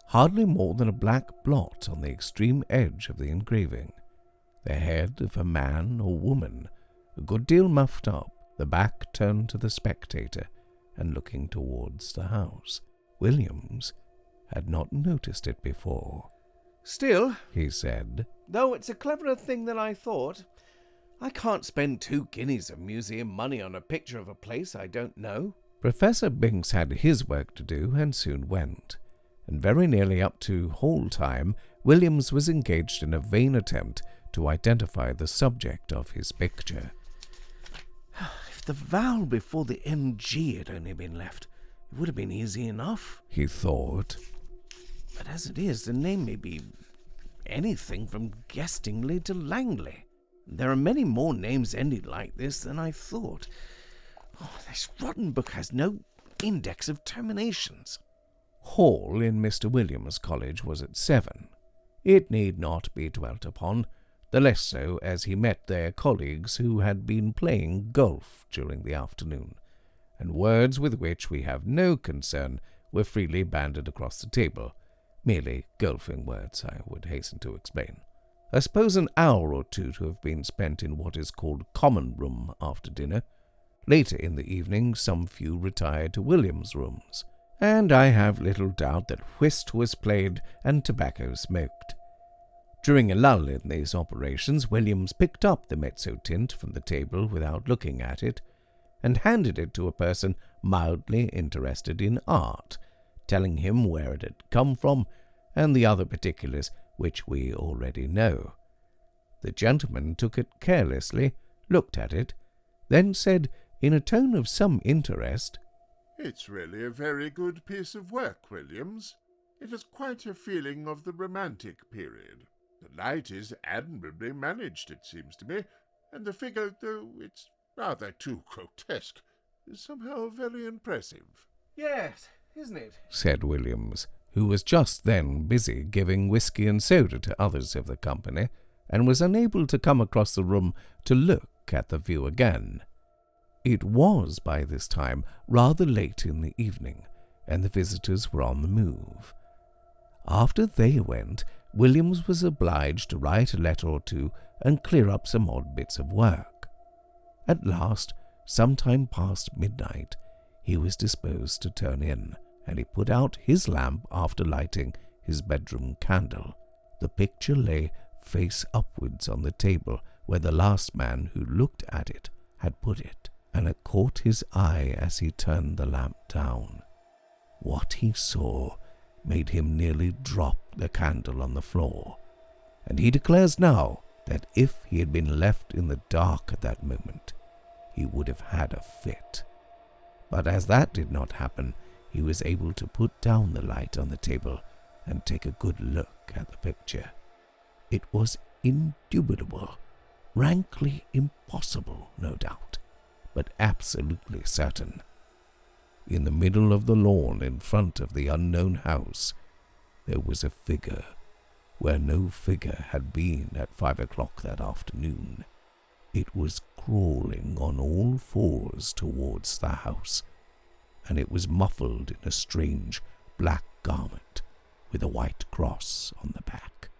hardly more than a black blot on the extreme edge of the engraving. The head of a man or woman, a good deal muffed up, the back turned to the spectator and looking towards the house. Williams had not noticed it before.
"Still,"
he said,
"though it's a cleverer thing than I thought, I can't spend 2 guineas of museum money on a picture of a place I don't know."
Professor Binks had his work to do and soon went, and very nearly up to hall time Williams was engaged in a vain attempt to identify the subject of his picture.
"If the vowel before the NG had only been left, it would have been easy enough,"
he thought.
"But as it is, the name may be anything from Guestingley to Langley. There are many more names ending like this than I thought. This rotten book has no index of terminations."
Hall in Mr. Williams' college was at 7. It need not be dwelt upon, the less so as he met there colleagues who had been playing golf during the afternoon, and words with which we have no concern were freely banded across the table, merely golfing words, I would hasten to explain. I suppose an hour or 2 to have been spent in what is called common room after dinner, Later in the evening, some few retired to William's rooms, and I have little doubt that whist was played and tobacco smoked. During a lull in these operations, Williams picked up the Mezzotint from the table without looking at it, and handed it to a person mildly interested in art, telling him where it had come from and the other particulars which we already know. The gentleman took it carelessly, looked at it, then said in a tone of some interest,
"It's really a very good piece of work, Williams. It has quite a feeling of the Romantic period. The light is admirably managed, it seems to me, and the figure, though it's rather too grotesque, is somehow very impressive."
Yes, isn't it?
said Williams, who was just then busy giving whisky and soda to others of the company, and was unable to come across the room to look at the view again. It was by this time rather late in the evening, and the visitors were on the move. After they went, Williams was obliged to write a letter or two and clear up some odd bits of work. At last, some time past midnight, he was disposed to turn in, and he put out his lamp after lighting his bedroom candle. The picture lay face upwards on the table where the last man who looked at it had put it, and it caught his eye as he turned the lamp down. What he saw made him nearly drop the candle on the floor, and he declares now that if he had been left in the dark at that moment, he would have had a fit. But as that did not happen, he was able to put down the light on the table and take a good look at the picture. It was indubitable, rankly impossible, no doubt, but absolutely certain. In the middle of the lawn in front of the unknown house, there was a figure where no figure had been at 5 o'clock that afternoon. It was crawling on all fours towards the house, and it was muffled in a strange black garment with a white cross on the back.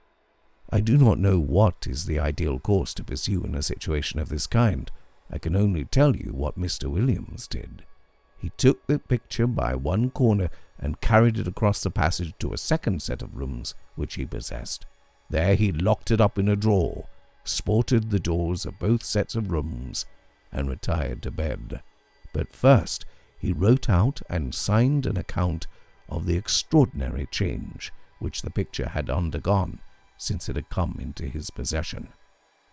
I do not know what is the ideal course to pursue in a situation of this kind. I can only tell you what Mr. Williams did. He took the picture by one corner and carried it across the passage to a second set of rooms which he possessed. There he locked it up in a drawer, sported the doors of both sets of rooms, and retired to bed. But first he wrote out and signed an account of the extraordinary change which the picture had undergone since it had come into his possession.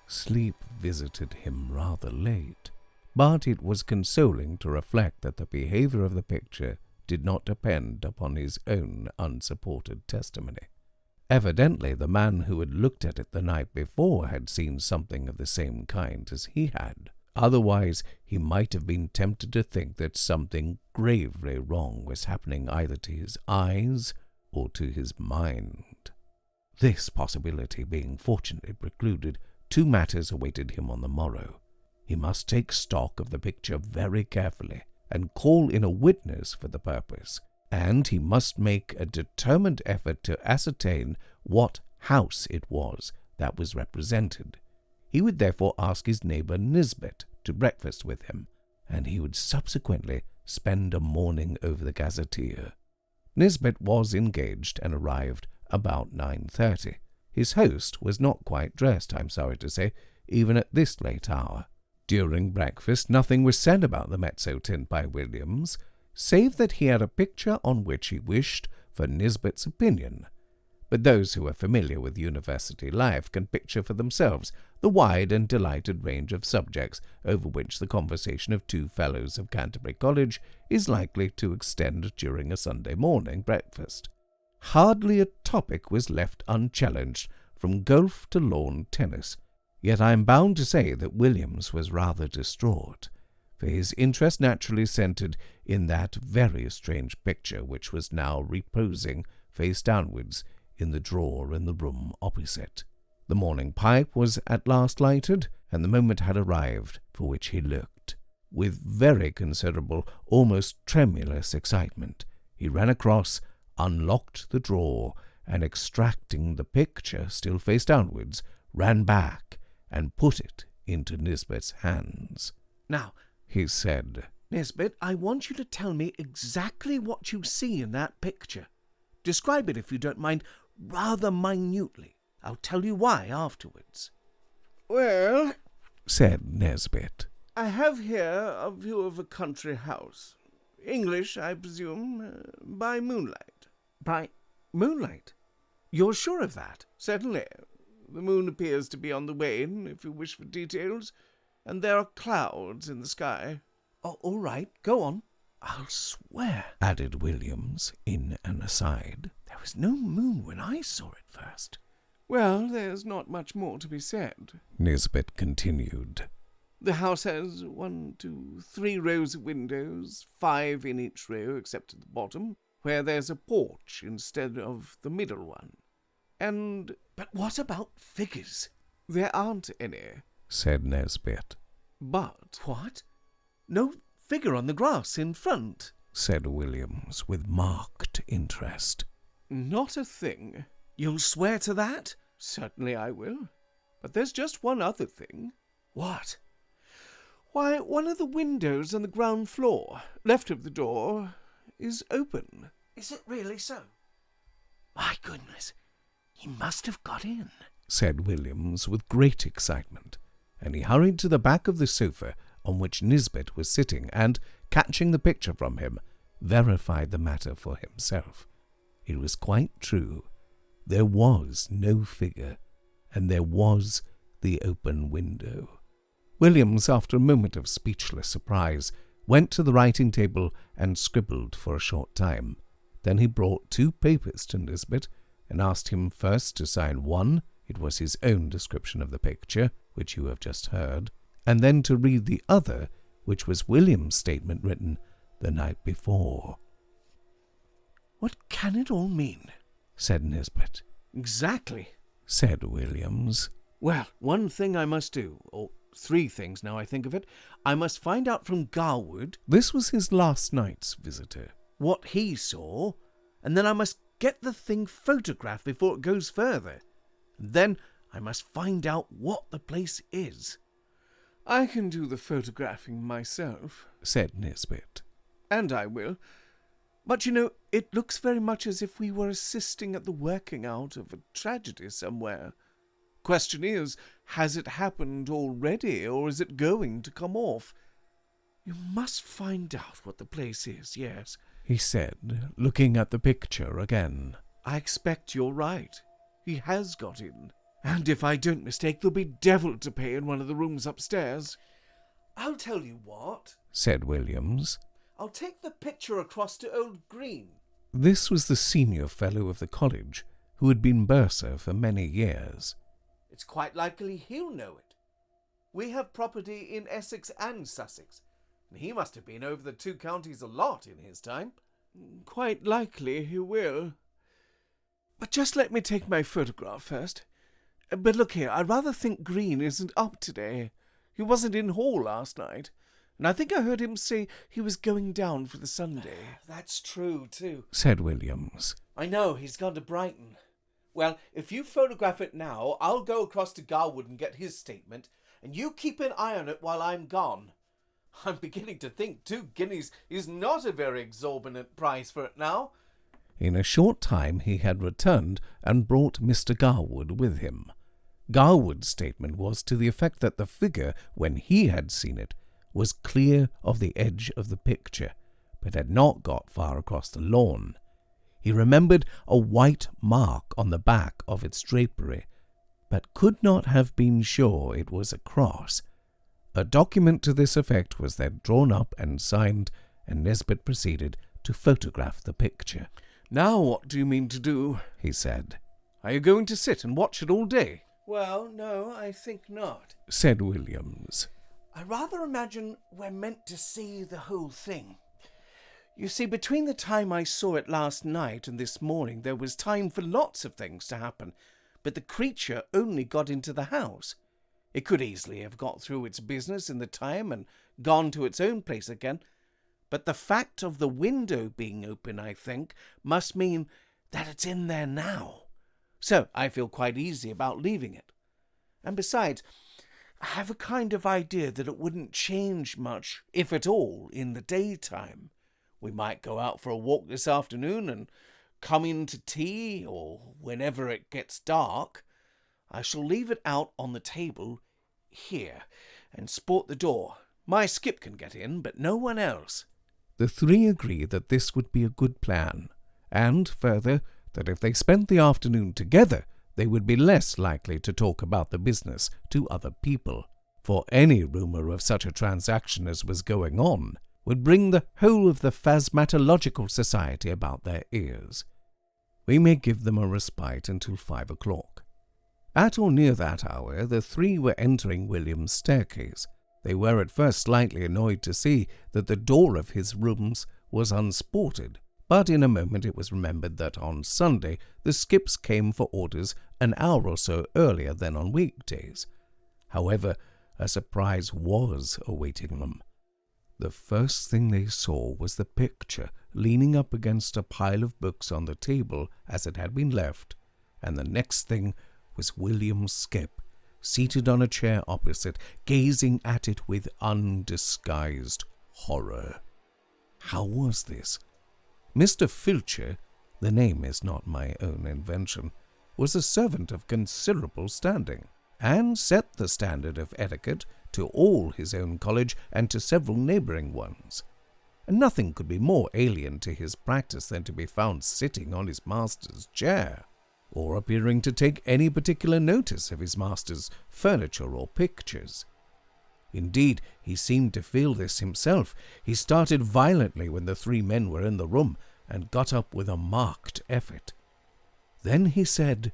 Sleep visited him rather late, but it was consoling to reflect that the behavior of the picture did not depend upon his own unsupported testimony. Evidently the man who had looked at it the night before had seen something of the same kind as he had. Otherwise he might have been tempted to think that something gravely wrong was happening either to his eyes or to his mind. This possibility being fortunately precluded, two matters awaited him on the morrow. He must take stock of the picture very carefully, and call in a witness for the purpose, and he must make a determined effort to ascertain what house it was that was represented. He would therefore ask his neighbour Nisbet to breakfast with him, and he would subsequently spend a morning over the gazetteer. Nisbet was engaged and arrived about 9:30. His host was not quite dressed, I'm sorry to say, even at this late hour. During breakfast nothing was said about the Mezzotint by Williams, save that he had a picture on which he wished for Nisbet's opinion. But those who are familiar with university life can picture for themselves the wide and delighted range of subjects over which the conversation of two fellows of Canterbury College is likely to extend during a Sunday morning breakfast. Hardly a topic was left unchallenged, from golf to lawn tennis, yet I am bound to say that Williams was rather distraught, for his interest naturally centred in that very strange picture which was now reposing face downwards in the drawer in the room opposite. The morning pipe was at last lighted, and the moment had arrived for which he looked. With very considerable, almost tremulous excitement, he ran across, unlocked the drawer, and extracting the picture still face downwards, ran back and put it into Nisbet's hands.
Now,
he said.
Nesbit, I want you to tell me exactly what you see in that picture. Describe it, if you don't mind, rather minutely. I'll tell you why afterwards. Well,
said Nesbit,
I have here a view of a country house. English, I presume, by moonlight. By moonlight? You're sure of that? Certainly. The moon appears to be on the wane, if you wish for details, and there are clouds in the sky. Oh, all right, go on. I'll swear,
added Williams in an aside,
there was no moon when I saw it first. Well, there's not much more to be said,
Nisbet continued.
The house has 3 rows of windows, 5 in each row except at the bottom, where there's a porch instead of the middle one. But what about figures? There aren't any,
said Nesbit.
But what? No figure on the grass in front,
said Williams with marked interest.
Not a thing. You'll swear to that? Certainly I will. But there's just one other thing. What? Why, one of the windows on the ground floor, left of the door, is open. Is it really so? My goodness, he must have got in,
said Williams with great excitement, and he hurried to the back of the sofa on which Nisbet was sitting and, catching the picture from him, verified the matter for himself. It was quite true. There was no figure, and there was the open window. Williams, after a moment of speechless surprise, went to the writing table and scribbled for a short time. Then he brought 2 papers to Nisbet and asked him first to sign one, it was his own description of the picture, which you have just heard, and then to read the other, which was William's statement written the night before.
What can it all mean?
Said Nisbet.
Exactly,
said Williams.
Well, one thing I must do, or 3 things now I think of it. I must find out from Garwood,
this was his last night's visitor,
what he saw, and then I must get the thing photographed before it goes further. And then I must find out what the place is. I can do the photographing myself,
said Nisbet.
And I will. But, you know, it looks very much as if we were assisting at the working out of a tragedy somewhere. Question is, has it happened already, or is it going to come off? You must find out what the place is, yes,
he said, looking at the picture again.
I expect you're right. He has got in. And if I don't mistake, there'll be devil to pay in one of the rooms upstairs. I'll tell you what,
said Williams.
I'll take the picture across to old Green.
This was the senior fellow of the college, who had been bursar for many years.
It's quite likely he'll know it. We have property in Essex and Sussex, and he must have been over the 2 counties a lot in his time. Quite likely he will. But just let me take my photograph first. But look here, I rather think Green isn't up today. He wasn't in hall last night, and I think I heard him say he was going down for the Sunday. That's true, too,
said Williams.
I know, he's gone to Brighton. Well, if you photograph it now, I'll go across to Garwood and get his statement, and you keep an eye on it while I'm gone. I'm beginning to think 2 guineas is not a very exorbitant price for it now.
In a short time he had returned and brought Mr. Garwood with him. Garwood's statement was to the effect that the figure, when he had seen it, was clear of the edge of the picture, but had not got far across the lawn. He remembered a white mark on the back of its drapery, but could not have been sure it was a cross. A document to this effect was then drawn up and signed, and Nisbet proceeded to photograph the picture.
Now what do you mean to do?
He said.
Are you going to sit and watch it all day? Well, no, I think not,
said Williams.
I rather imagine we're meant to see the whole thing. You see, between the time I saw it last night and this morning, there was time for lots of things to happen, but the creature only got into the house. It could easily have got through its business in the time and gone to its own place again, but the fact of the window being open, I think, must mean that it's in there now. So I feel quite easy about leaving it. And besides, I have a kind of idea that it wouldn't change much, if at all, in the daytime. We might go out for a walk this afternoon and come in to tea, or whenever it gets dark. I shall leave it out on the table here and sport the door. My skip can get in, but no one else.
The three agreed that this would be a good plan, and further, that if they spent the afternoon together, they would be less likely to talk about the business to other people, for any rumour of such a transaction as was going on would bring the whole of the Phasmatological Society about their ears. We may give them a respite until 5 o'clock. At or near that hour, the three were entering William's staircase. They were at first slightly annoyed to see that the door of his rooms was unsported, but in a moment it was remembered that on Sunday the skips came for orders an hour or so earlier than on weekdays. However, a surprise was awaiting them. The first thing they saw was the picture leaning up against a pile of books on the table as it had been left, and the next thing was William Skip, seated on a chair opposite, gazing at it with undisguised horror. How was this? Mr. Filcher, the name is not my own invention, was a servant of considerable standing, and set the standard of etiquette to all his own college and to several neighbouring ones. And nothing could be more alien to his practice than to be found sitting on his master's chair, or appearing to take any particular notice of his master's furniture or pictures. Indeed, he seemed to feel this himself. He started violently when the three men were in the room, and got up with a marked effort. Then he said,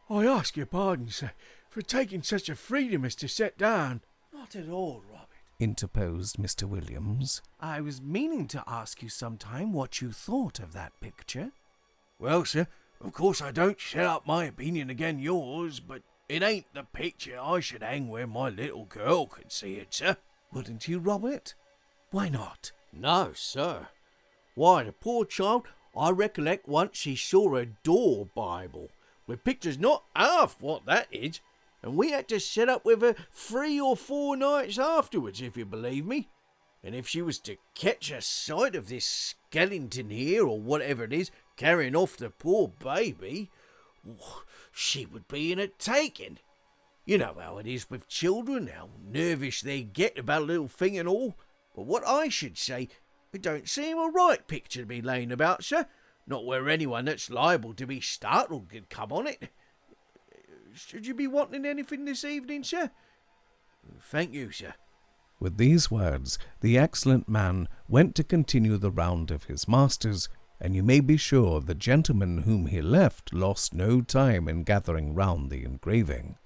I ask your pardon, sir, for taking such a freedom as to sit down.
Not at all, Robert,
interposed Mr. Williams.
I was meaning to ask you sometime what you thought of that picture.
Well, sir, of course I don't set up my opinion again yours, but it ain't the picture I should hang where my little girl could see it, sir.
Wouldn't you, Robert? Why not?
No, sir. Why, the poor child, I recollect once she saw a door Bible, with pictures not half what that is, and we had to set up with her 3 or 4 nights afterwards, if you believe me. And if she was to catch a sight of this skeleton here, or whatever it is, carrying off the poor baby, she would be in a taking. You know how it is with children, how nervous they get about a little thing and all. But what I should say, it don't seem a right picture to be laying about, sir. Not where anyone that's liable to be startled could come on it. Should you be wanting anything this evening, sir? Thank you, sir.
With these words, the excellent man went to continue the round of his masters, and you may be sure the gentleman whom he left lost no time in gathering round the engraving.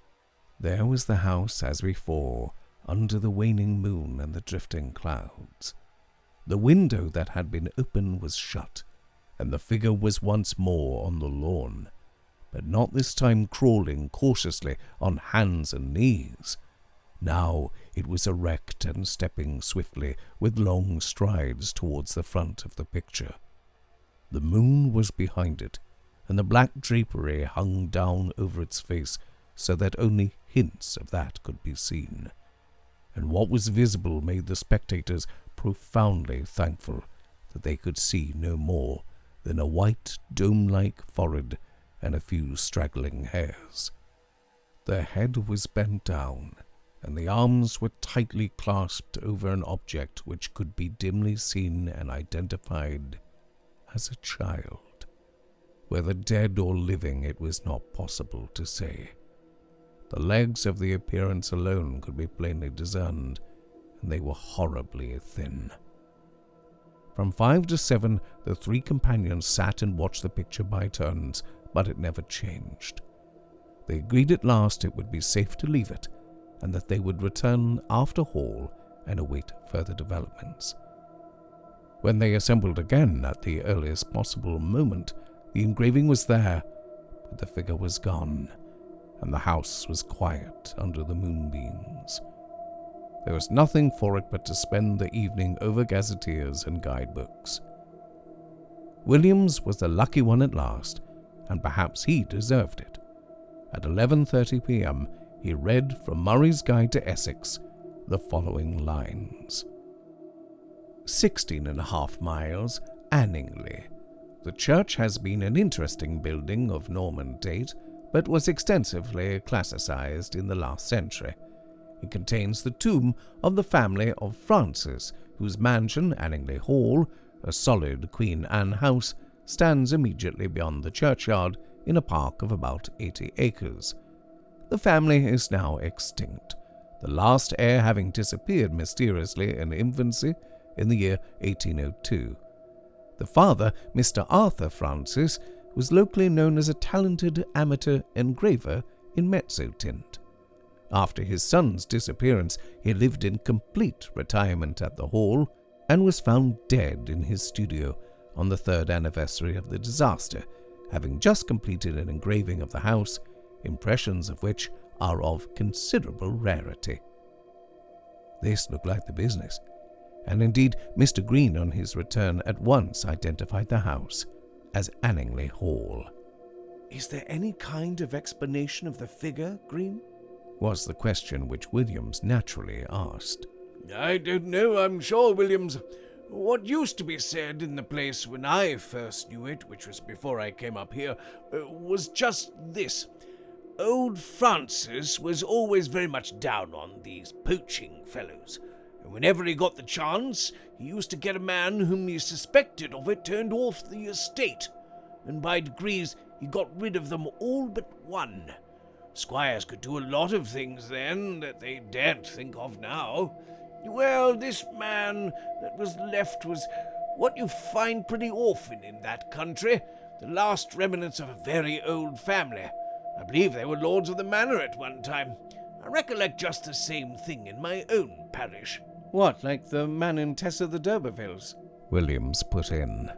There was the house as before, under the waning moon and the drifting clouds. The window that had been open was shut, and the figure was once more on the lawn, but not this time crawling cautiously on hands and knees. Now it was erect and stepping swiftly with long strides towards the front of the picture. The moon was behind it, and the black drapery hung down over its face so that only hints of that could be seen, and what was visible made the spectators profoundly thankful that they could see no more than a white dome-like forehead and a few straggling hairs. The head was bent down, and the arms were tightly clasped over an object which could be dimly seen and identified as a child. Whether dead or living it was not possible to say. The legs of the appearance alone could be plainly discerned, and they were horribly thin. From 5 to 7, the three companions sat and watched the picture by turns, but it never changed. They agreed at last it would be safe to leave it, and that they would return after hall and await further developments. When they assembled again at the earliest possible moment, the engraving was there, but the figure was gone, and the house was quiet under the moonbeams. There was nothing for it but to spend the evening over gazetteers and guidebooks. Williams was the lucky one at last, and perhaps he deserved it. At 11:30 p.m. he read from Murray's Guide to Essex the following lines. 16.5 miles, Anningley. The church has been an interesting building of Norman date, but was extensively classicized in the last century. It contains the tomb of the family of Francis, whose mansion, Anningley Hall, a solid Queen Anne house, stands immediately beyond the churchyard in a park of about 80 acres. The family is now extinct, the last heir having disappeared mysteriously in infancy in the year 1802. The father, Mr. Arthur Francis, was locally known as a talented amateur engraver in Mezzotint. After his son's disappearance, he lived in complete retirement at the Hall and was found dead in his studio on the 3rd anniversary of the disaster, having just completed an engraving of the house, impressions of which are of considerable rarity. This looked like the business, and indeed Mr. Green on his return at once identified the house as Anningley Hall.
Is there any kind of explanation of the figure, Green?
Was the question which Williams naturally asked.
I don't know, I'm sure, Williams. What used to be said in the place when I first knew it, which was before I came up here, was just this. Old Francis was always very much down on these poaching fellows, and whenever he got the chance, he used to get a man whom he suspected of it turned off the estate, and by degrees he got rid of them all but one. Squires could do a lot of things then that they daren't think of now. Well, this man that was left was what you find pretty often in that country, the last remnants of a very old family. I believe they were lords of the manor at one time. I recollect just the same thing in my own parish.
What, like the man in Tessa the D'Urbervilles?
Williams put in.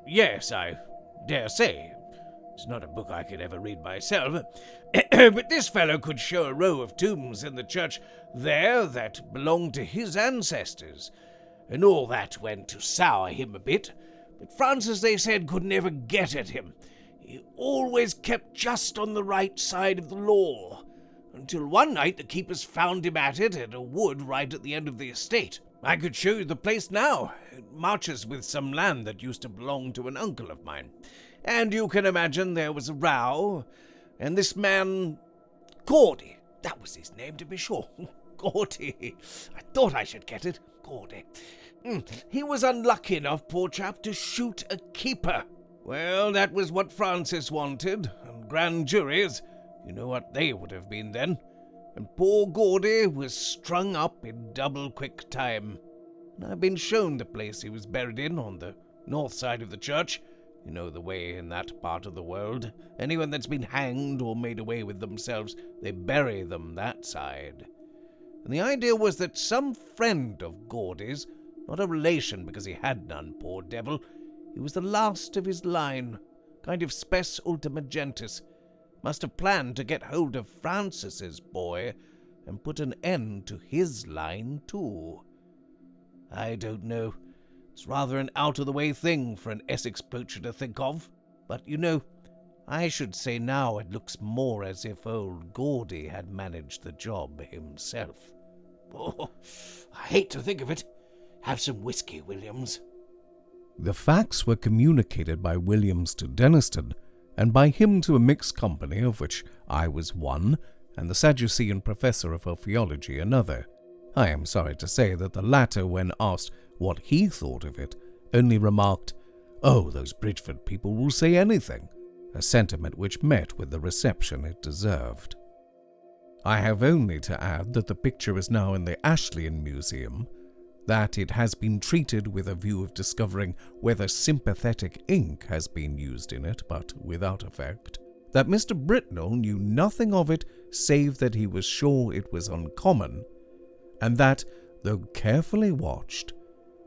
Yes, I dare say. It's not a book I could ever read myself. But this fellow could show a row of tombs in the church there that belonged to his ancestors, and all that went to sour him a bit. But Francis, they said, could never get at him. He always kept just on the right side of the law, until one night the keepers found him at it in a wood right at the end of the estate. I could show you the place now. It marches with some land that used to belong to an uncle of mine. And you can imagine there was a row, and this man, Gordy, that was his name to be sure, Gordy, I thought I should get it, Gordy. He was unlucky enough, poor chap, to shoot a keeper. Well, that was what Francis wanted, and grand juries, you know what they would have been then, and poor Gordy was strung up in double quick time. And I've been shown the place he was buried in on the north side of the church. You know the way in that part of the world. Anyone that's been hanged or made away with themselves, they bury them that side. And the idea was that some friend of Gordy's, not a relation because he had none, poor devil, he was the last of his line, kind of spes ultima gentis, must have planned to get hold of Francis's boy and put an end to his line too. I don't know. It's rather an out-of-the-way thing for an Essex poacher to think of. But, you know, I should say now it looks more as if old Gordy had managed the job himself. Oh, I hate to think of it. Have some whiskey, Williams.
The facts were communicated by Williams to Denniston, and by him to a mixed company of which I was one, and the Sadducean professor of theology another. I am sorry to say that the latter, when asked what he thought of it, only remarked, "Oh, those Bridgford people will say anything," a sentiment which met with the reception it deserved. I have only to add that the picture is now in the Ashleyan Museum, that it has been treated with a view of discovering whether sympathetic ink has been used in it, but without effect, that Mr. Britnell knew nothing of it save that he was sure it was uncommon, and that, though carefully watched,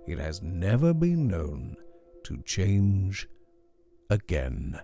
it has never been known to change again.